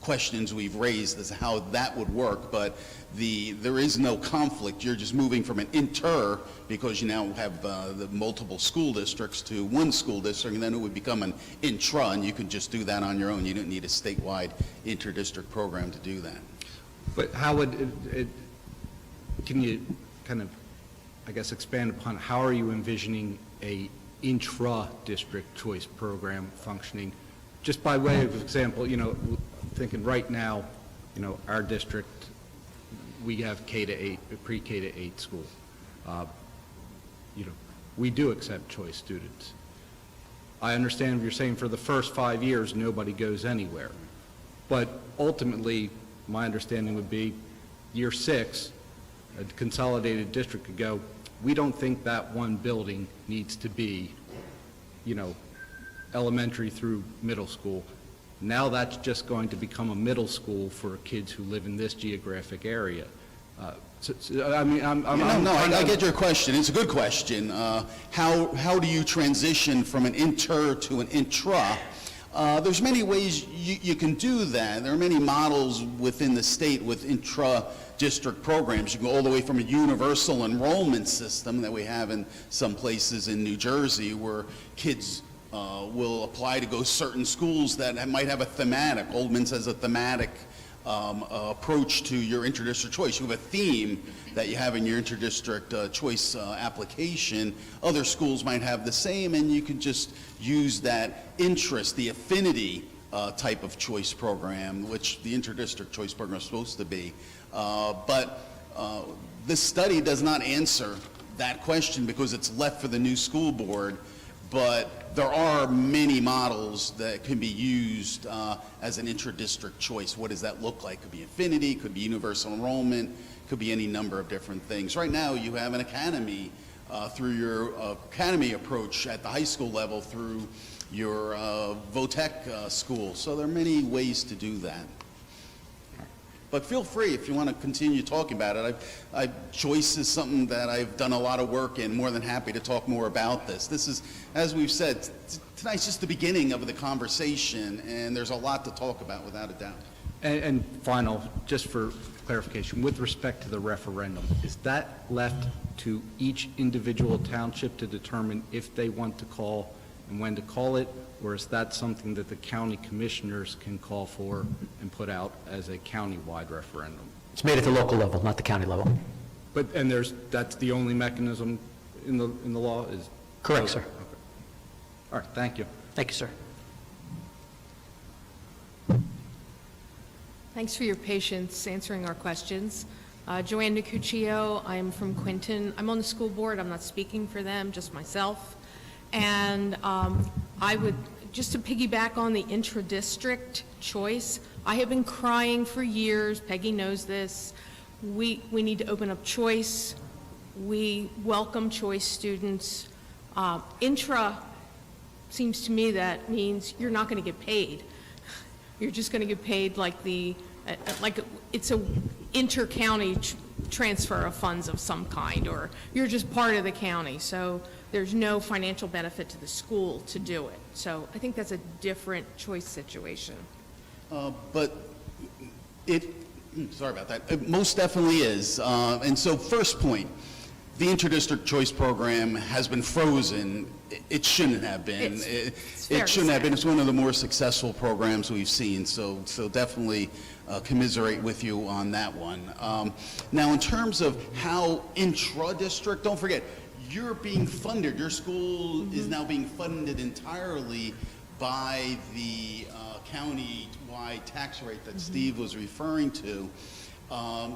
questions we've raised as to how that would work, but there is no conflict. You're just moving from an inter, because you now have the multiple school districts, to one school district, and then it would become an intra, and you can just do that on your own. You don't need a statewide inter-district program to do that. But how would can you kind of, I guess, expand upon how are you envisioning a intra-district choice program functioning? Just by way of example, thinking right now, our district, we have K to 8, pre-K to 8 school. We do accept choice students. I understand what you're saying for the first 5 years, nobody goes anywhere. But ultimately, my understanding would be year 6, a consolidated district could go, we don't think that one building needs to be, elementary through middle school. Now that's just going to become a middle school for kids who live in this geographic area. I get your question. It's a good question. How do you transition from an inter to an intra? There's many ways you can do that. There are many models within the state with intra-district programs. You can go all the way from a universal enrollment system that we have in some places in New Jersey where kids will apply to go certain schools that might have a thematic. Oldman's has a thematic approach to your interdistrict choice. You have a theme that you have in your interdistrict choice application. Other schools might have the same, and you can just use that interest, the affinity type of choice program, which the interdistrict choice program is supposed to be. But this study does not answer that question because it's left for the new school board. But there are many models that can be used as an intra-district choice. What does that look like? Could be affinity, could be universal enrollment, could be any number of different things. Right now, you have an academy through your academy approach at the high school level through your VOTEC school. So there are many ways to do that. But feel free if you want to continue talking about it. Choice is something that I've done a lot of work in. More than happy to talk more about this. This is, as we've said, tonight's just the beginning of the conversation, and there's a lot to talk about without a doubt. And final, just for clarification, with respect to the referendum, is that left to each individual township to determine if they want to call and when to call it, or is that something that the county commissioners can call for and put out as a county-wide referendum? It's made at the local level, not the county level. And that's the only mechanism in the law is? Correct, sir. Okay. All right, thank you. Thank you, sir. Thanks for your patience answering our questions. Joanne Nicuccio, I'm from Quinton. I'm on the school board. I'm not speaking for them, just myself. And I would, just to piggyback on the intra-district choice, I have been crying for years. Peggy knows this. We need to open up choice. We welcome choice students. Intra seems to me that means you're not going to get paid. You're just going to get paid like it's a inter-county transfer of funds of some kind, or you're just part of the county. So there's no financial benefit to the school to do it. So I think that's a different choice situation. But sorry about that, it most definitely is. And so first point, the interdistrict choice program has been frozen. It shouldn't have been. It shouldn't have been. It's one of the more successful programs we've seen. So definitely commiserate with you on that one. Now in terms of how intra-district, don't forget, you're being funded, your school is now being funded entirely by the county-wide tax rate that Steve was referring to.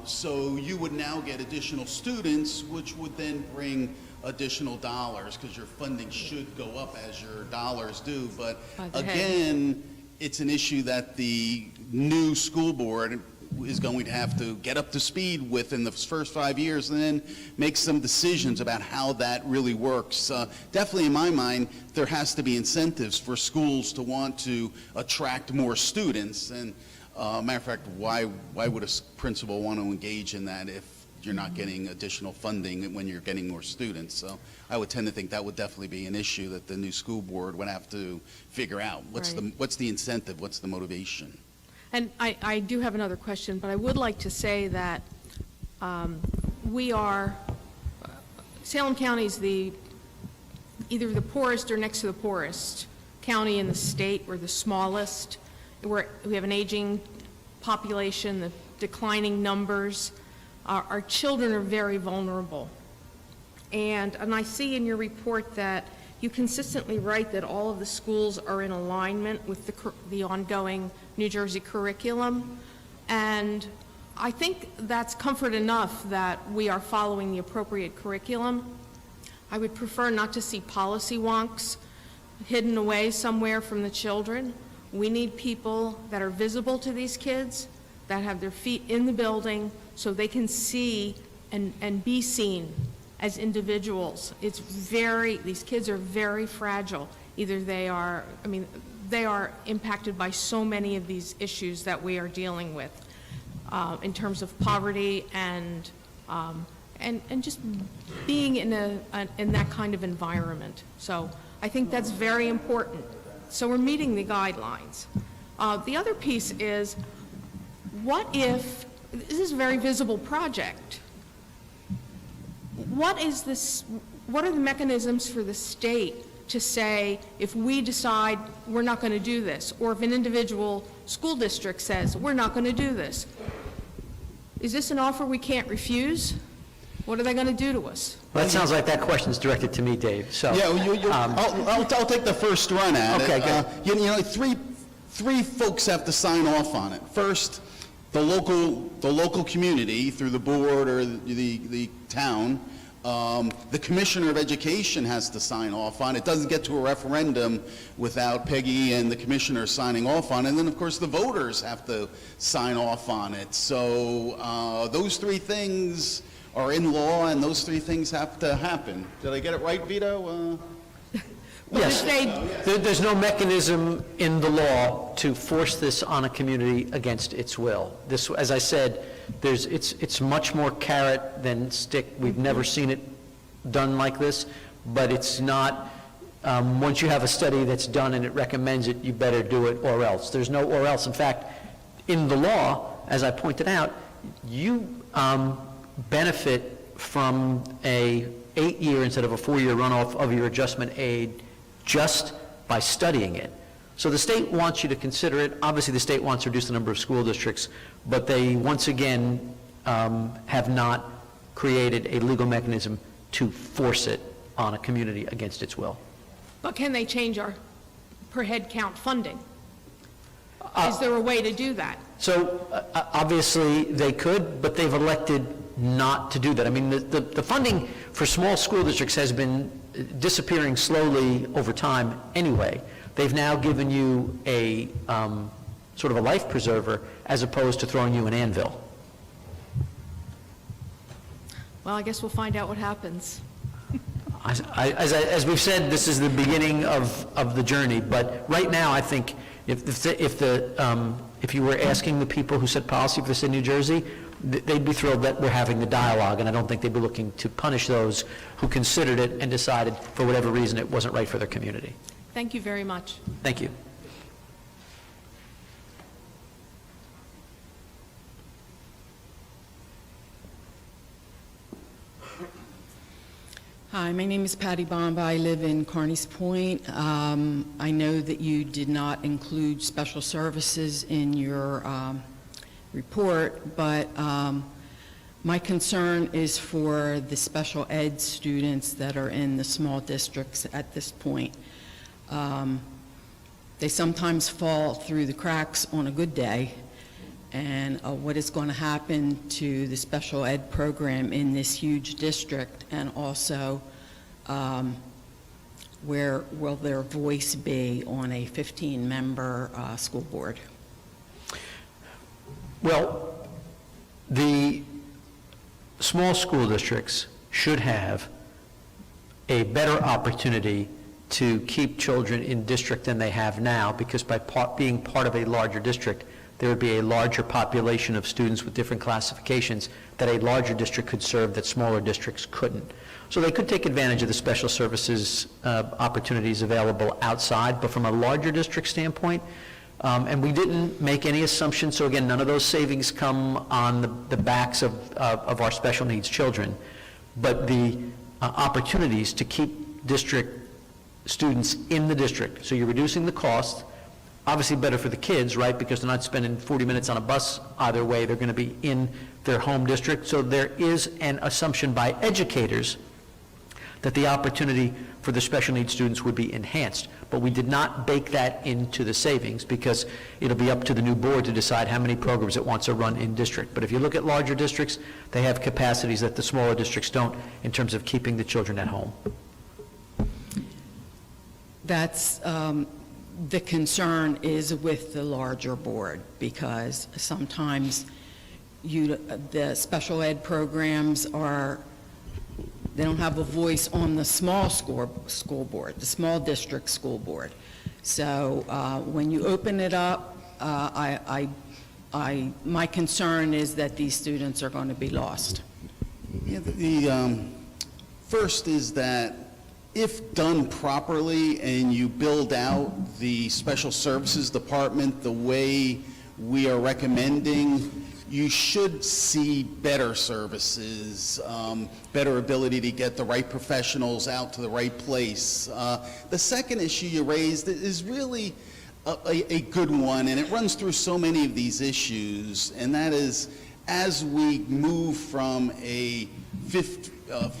So you would now get additional students, which would then bring additional dollars, because your funding should go up as your dollars do. But again, it's an issue that the new school board is going to have to get up to speed with in the first 5 years and then make some decisions about how that really works. Definitely in my mind, there has to be incentives for schools to want to attract more students. And matter of fact, why would a principal want to engage in that if you're not getting additional funding when you're getting more students? So I would tend to think that would definitely be an issue that the new school board would have to figure out. What's the incentive? What's the motivation? And I do have another question, but I would like to say that Salem County is either the poorest or next to the poorest county in the state. We're the smallest. We have an aging population, the declining numbers. Our children are very vulnerable. And I see in your report that you consistently write that all of the schools are in alignment with the ongoing New Jersey curriculum. And I think that's comfort enough that we are following the appropriate curriculum. I would prefer not to see policy wonks hidden away somewhere from the children. We need people that are visible to these kids, that have their feet in the building so they can see and be seen as individuals. These kids are very fragile. Either they are impacted by so many of these issues that we are dealing with in terms of poverty and just being in that kind of environment. So I think that's very important. So we're meeting the guidelines. The other piece is, what if, this is a very visible project. What are the mechanisms for the state to say, if we decide we're not going to do this, or if an individual school district says, we're not going to do this? Is this an offer we can't refuse? What are they going to do to us? Well, that sounds like that question's directed to me, Dave, so. Yeah, I'll take the first run at it. Okay, good. Three folks have to sign off on it. First, the local community through the board or the town. The Commissioner of Education has to sign off on it. It doesn't get to a referendum without Peggy and the Commissioner signing off on it. And then, of course, the voters have to sign off on it. So those three things are in law, and those three things have to happen. Did I get it right, Vito? Yes, there's no mechanism in the law to force this on a community against its will. This, as I said, it's much more carrot than stick. We've never seen it done like this, but it's not, once you have a study that's done and it recommends it, you better do it or else. There's no or else. In fact, in the law, as I pointed out, you benefit from a 8-year instead of a 4-year runoff of your adjustment aid just by studying it. So the state wants you to consider it. Obviously, the state wants to reduce the number of school districts, but they, once again, have not created a legal mechanism to force it on a community against its will. But can they change our per head count funding? Is there a way to do that? So obviously they could, but they've elected not to do that. I mean, the funding for small school districts has been disappearing slowly over time anyway. They've now given you a sort of a life preserver as opposed to throwing you an anvil. Well, I guess we'll find out what happens. As we've said, this is the beginning of the journey, but right now I think if you were asking the people who set policy for this in New Jersey, they'd be thrilled that we're having the dialogue, and I don't think they'd be looking to punish those who considered it and decided for whatever reason it wasn't right for their community. Thank you very much. Thank you. Hi, my name is Patty Bomba. I live in Carneys Point. I know that you did not include special services in your report, but my concern is for the special ed students that are in the small districts at this point. They sometimes fall through the cracks on a good day, and what is going to happen to the special ed program in this huge district, and also where will their voice be on a 15-member school board? Well, the small school districts should have a better opportunity to keep children in district than they have now, because by being part of a larger district, there would be a larger population of students with different classifications that a larger district could serve that smaller districts couldn't. So they could take advantage of the special services opportunities available outside, but from a larger district standpoint, and we didn't make any assumptions, so again, none of those savings come on the backs of our special needs children, but the opportunities to keep district students in the district. So you're reducing the cost, obviously better for the kids, right, because they're not spending 40 minutes on a bus either way, they're going to be in their home district. So there is an assumption by educators that the opportunity for the special needs students would be enhanced. But we did not bake that into the savings because it'll be up to the new board to decide how many programs it wants to run in district. But if you look at larger districts, they have capacities that the smaller districts don't in terms of keeping the children at home. That's, the concern is with the larger board, because sometimes the special ed programs they don't have a voice on the small school board, the small district school board. So when you open it up, my concern is that these students are going to be lost. Yeah, the first is that if done properly and you build out the special services department the way we are recommending, you should see better services, better ability to get the right professionals out to the right place. The second issue you raised is really a good one, and it runs through so many of these issues, and that is, as we move from a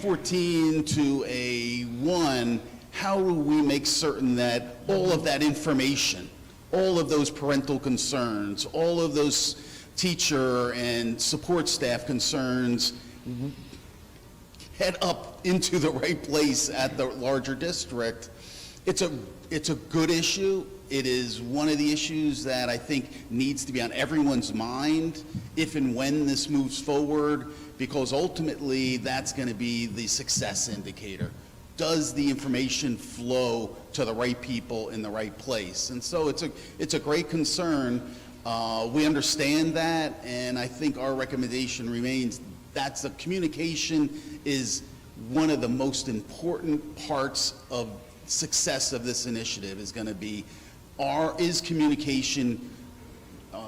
14 to a 1, how do we make certain that all of that information, all of those parental concerns, all of those teacher and support staff concerns head up into the right place at the larger district? It's a good issue. It is one of the issues that I think needs to be on everyone's mind if and when this moves forward, because ultimately that's going to be the success indicator. Does the information flow to the right people in the right place? And so it's a great concern. We understand that, and I think our recommendation remains that's the communication is one of the most important parts of success of this initiative is going to be, is communication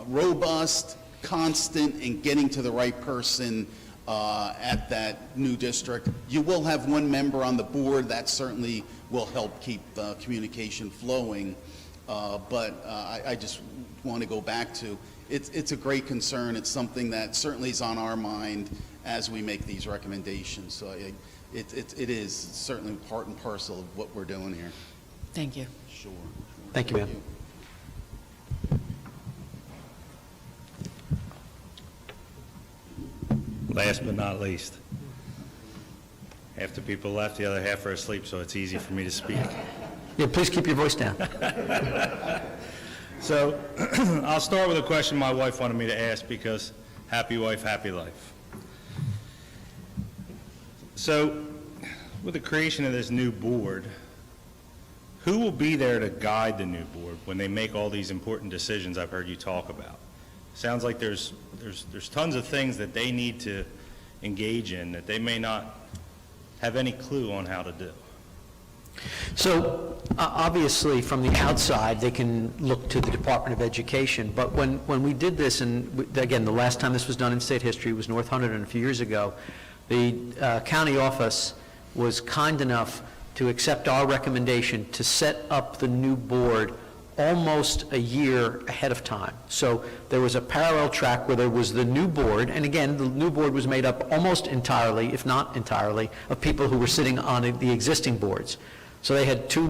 robust, constant, and getting to the right person at that new district. You will have one member on the board that certainly will help keep communication flowing, but I just want to go back to, it's a great concern. It's something that certainly is on our mind as we make these recommendations. So it is certainly part and parcel of what we're doing here. Thank you. Sure. Thank you, ma'am. Last but not least, half the people left, the other half are asleep, so it's easy for me to speak. Yeah, please keep your voice down. So I'll start with a question my wife wanted me to ask, because happy wife, happy life. So with the creation of this new board, who will be there to guide the new board when they make all these important decisions I've heard you talk about? Sounds like there's tons of things that they need to engage in that they may not have any clue on how to do. So obviously, from the outside, they can look to the Department of Education, but when we did this, and again, the last time this was done in state history was North Hunterdon a few years ago, the county office was kind enough to accept our recommendation to set up the new board almost a year ahead of time. So there was a parallel track where there was the new board, and again, the new board was made up almost entirely, if not entirely, of people who were sitting on the existing boards. So they had 2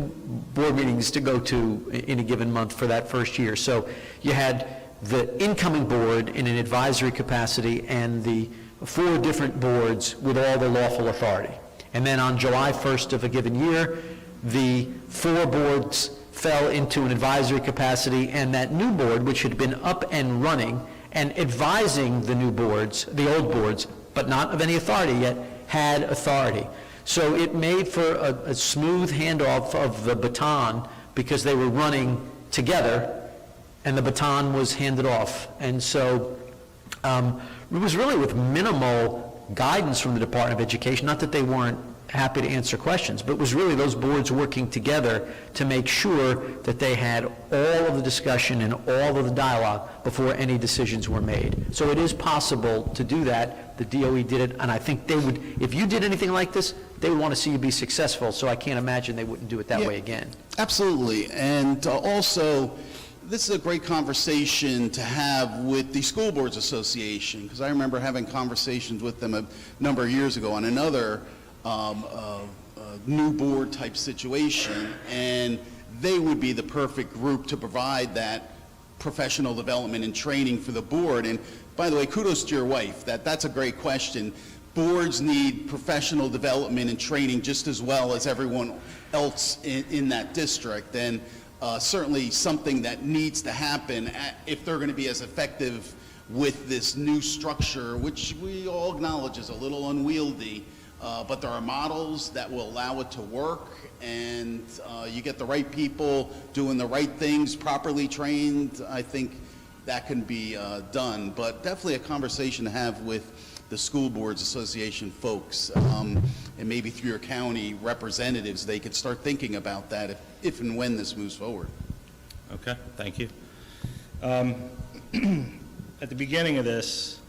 board meetings to go to in a given month for that first year. So you had the incoming board in an advisory capacity and the 4 different boards with all the lawful authority. And then on July 1st of a given year, the 4 boards fell into an advisory capacity, and that new board, which had been up and running and advising the new boards, the old boards, but not of any authority yet, had authority. So it made for a smooth handoff of the baton because they were running together and the baton was handed off. And so it was really with minimal guidance from the Department of Education, not that they weren't happy to answer questions, but it was really those boards working together to make sure that they had all of the discussion and all of the dialogue before any decisions were made. So it is possible to do that. The DOE did it, and I think they would, if you did anything like this, they would want to see you be successful, so I can't imagine they wouldn't do it that way again. Absolutely, and also, this is a great conversation to have with the School Boards Association, because I remember having conversations with them a number of years ago on another new board type situation, and they would be the perfect group to provide that professional development and training for the board. And by the way, kudos to your wife. That's a great question. Boards need professional development and training just as well as everyone else in that district, and certainly something that needs to happen if they're going to be as effective with this new structure, which we all acknowledge is a little unwieldy, but there are models that will allow it to work, and you get the right people doing the right things, properly trained. I think that can be done, but definitely a conversation to have with the School Boards Association folks, and maybe through your county representatives, they could start thinking about that if and when this moves forward. Okay, thank you. At the beginning of this,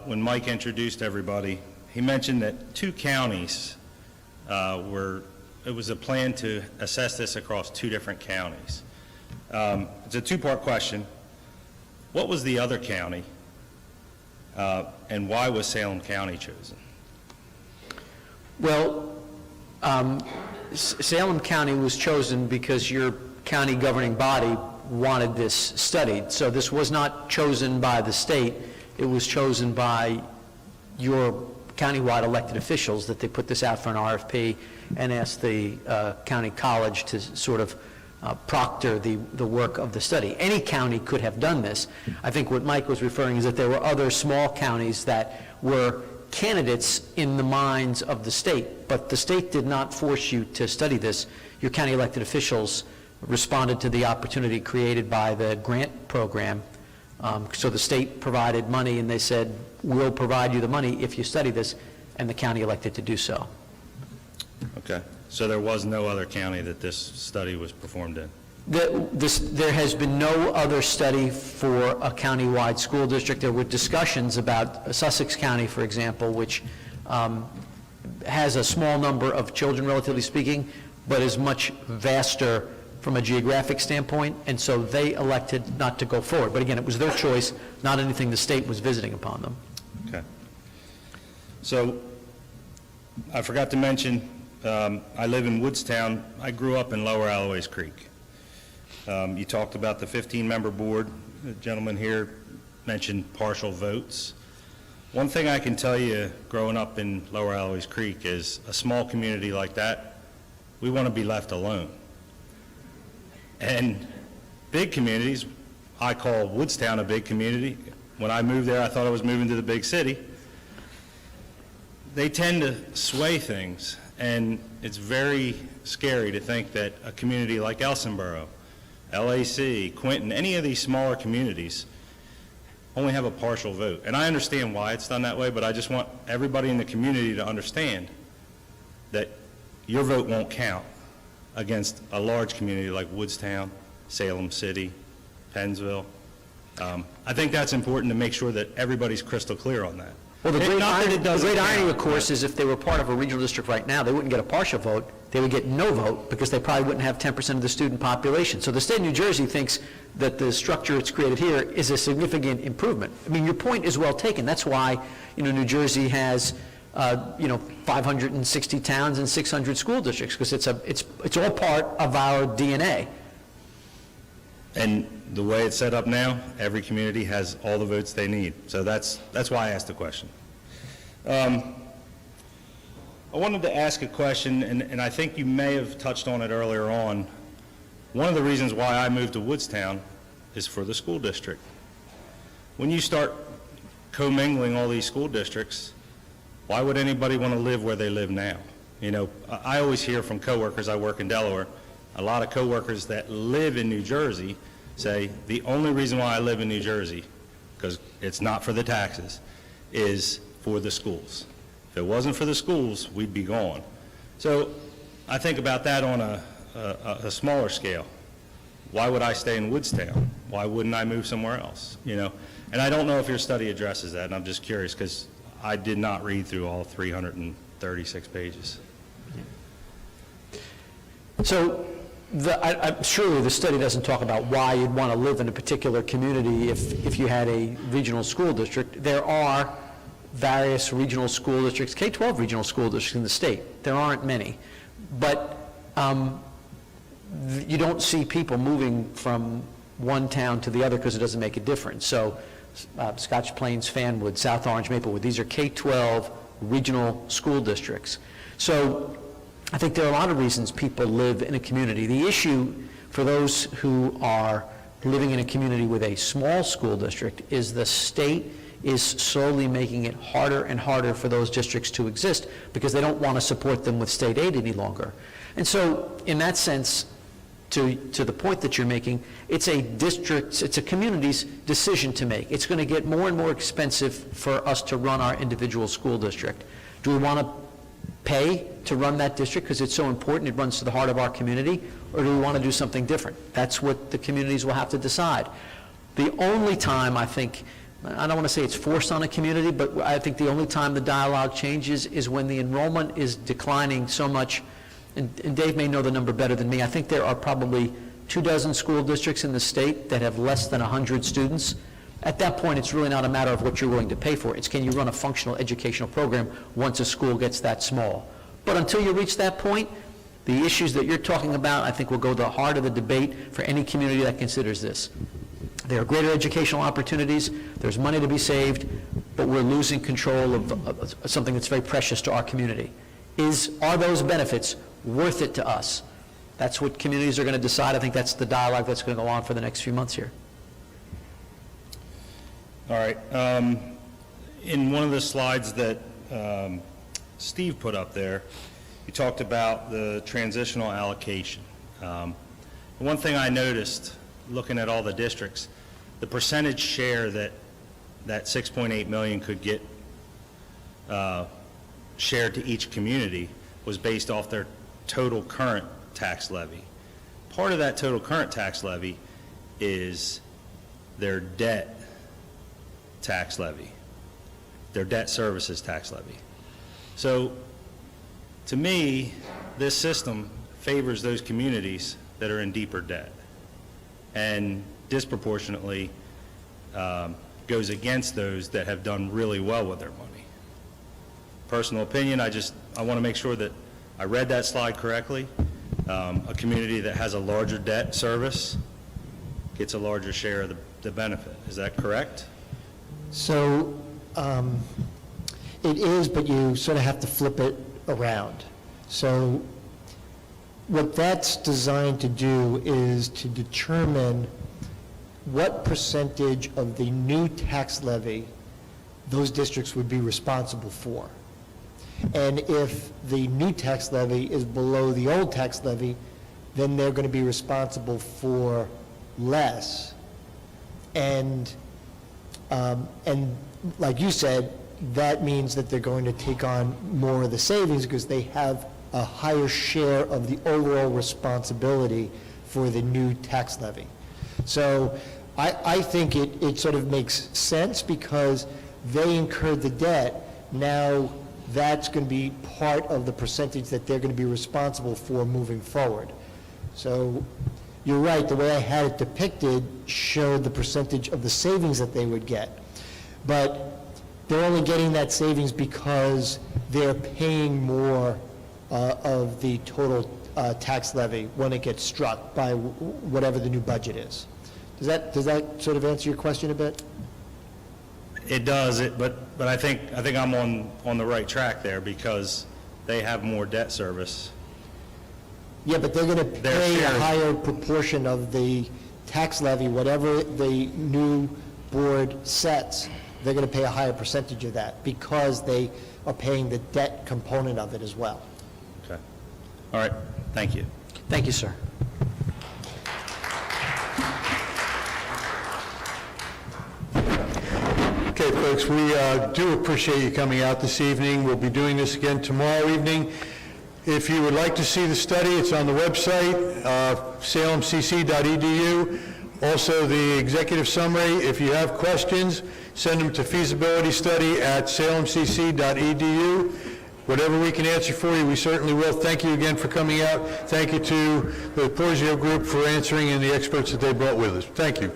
when Mike introduced everybody, he mentioned that 2 counties it was a plan to assess this across 2 different counties. It's a 2-part question. What was the other county, and why was Salem County chosen? Well, Salem County was chosen because your county governing body wanted this studied. So this was not chosen by the state. It was chosen by your countywide elected officials, that they put this out for an RFP and asked the county college to sort of proctor the work of the study. Any county could have done this. I think what Mike was referring is that there were other small counties that were candidates in the minds of the state, but the state did not force you to study this. Your county elected officials responded to the opportunity created by the grant program. So the state provided money, and they said, we'll provide you the money if you study this, and the county elected to do so. Okay, so there was no other county that this study was performed in? There has been no other study for a county-wide school district. There were discussions about Sussex County, for example, which has a small number of children, relatively speaking, but is much vaster from a geographic standpoint, and so they elected not to go forward. But again, it was their choice, not anything the state was visiting upon them. Okay. So I forgot to mention, I live in Woodstown. I grew up in Lower Alloways Creek. You talked about the 15-member board. The gentleman here mentioned partial votes. One thing I can tell you growing up in Lower Alloways Creek is a small community like that, we want to be left alone. And big communities, I call Woodstown a big community. When I moved there, I thought I was moving to the big city. They tend to sway things, and it's very scary to think that a community like Elsinboro, LAC, Quinton, any of these smaller communities only have a partial vote. And I understand why it's done that way, but I just want everybody in the community to understand that your vote won't count against a large community like Woodstown, Salem City, Pennsville. I think that's important to make sure that everybody's crystal clear on that. Well, the great irony, of course, is if they were part of a regional district right now, they wouldn't get a partial vote. They would get no vote because they probably wouldn't have 10% of the student population. So the state of New Jersey thinks that the structure it's created here is a significant improvement. I mean, your point is well taken. That's why, New Jersey has 560 towns and 600 school districts, because it's all part of our DNA. And the way it's set up now, every community has all the votes they need. So that's why I asked the question. I wanted to ask a question, and I think you may have touched on it earlier on. One of the reasons why I moved to Woodstown is for the school district. When you start commingling all these school districts, why would anybody want to live where they live now? I always hear from coworkers, I work in Delaware, a lot of coworkers that live in New Jersey say, the only reason why I live in New Jersey, because it's not for the taxes, is for the schools. If it wasn't for the schools, we'd be gone. So I think about that on a smaller scale. Why would I stay in Woodstown? Why wouldn't I move somewhere else? And I don't know if your study addresses that, and I'm just curious, because I did not read through all 336 pages. So surely the study doesn't talk about why you'd want to live in a particular community if you had a regional school district. There are various regional school districts, K-12 regional school districts in the state. There aren't many. But you don't see people moving from one town to the other because it doesn't make a difference. So Scotch Plains, Fanwood, South Orange, Maplewood, these are K-12 regional school districts. So I think there are a lot of reasons people live in a community. The issue for those who are living in a community with a small school district is the state is slowly making it harder and harder for those districts to exist because they don't want to support them with state aid any longer. And so in that sense, to the point that you're making, it's a community's decision to make. It's going to get more and more expensive for us to run our individual school district. Do we want to pay to run that district because it's so important, it runs to the heart of our community, or do we want to do something different? That's what the communities will have to decide. The only time I think, I don't want to say it's forced on a community, but I think the only time the dialogue changes is when the enrollment is declining so much, and Dave may know the number better than me. I think there are probably 24 school districts in the state that have less than 100 students. At that point, it's really not a matter of what you're willing to pay for. It's can you run a functional educational program once a school gets that small. But until you reach that point, the issues that you're talking about, I think, will go to the heart of the debate for any community that considers this. There are greater educational opportunities, there's money to be saved, but we're losing control of something that's very precious to our community. Are those benefits worth it to us? That's what communities are going to decide. I think that's the dialogue that's going to go on for the next few months here. All right. In one of the slides that Steve put up there, you talked about the transitional allocation. One thing I noticed looking at all the districts, the percentage share that 6.8 million could get shared to each community was based off their total current tax levy. Part of that total current tax levy is their debt tax levy, their debt services tax levy. So to me, this system favors those communities that are in deeper debt and disproportionately goes against those that have done really well with their money. Personal opinion, I want to make sure that I read that slide correctly. A community that has a larger debt service gets a larger share of the benefit. Is that correct? So it is, but you sort of have to flip it around. So what that's designed to do is to determine what percentage of the new tax levy those districts would be responsible for. And if the new tax levy is below the old tax levy, then they're going to be responsible for less. And like you said, that means that they're going to take on more of the savings because they have a higher share of the overall responsibility for the new tax levy. So I think it sort of makes sense because they incurred the debt. Now that's going to be part of the percentage that they're going to be responsible for moving forward. So you're right, the way I had it depicted showed the percentage of the savings that they would get. But they're only getting that savings because they're paying more of the total tax levy when it gets struck by whatever the new budget is. Does that sort of answer your question a bit? It does, but I think I'm on the right track there because they have more debt service. Yeah, but they're going to pay a higher proportion of the tax levy, whatever the new board sets, they're going to pay a higher percentage of that because they are paying the debt component of it as well. Okay. All right. Thank you. Thank you, sir. Okay, folks, we do appreciate you coming out this evening. We'll be doing this again tomorrow evening. If you would like to see the study, it's on the website, salemcc.edu. Also, the executive summary. If you have questions, send them to feasibilitystudy@salemcc.edu. Whatever we can answer for you, we certainly will. Thank you again for coming out. Thank you to the Porzio Group for answering and the experts that they brought with us. Thank you.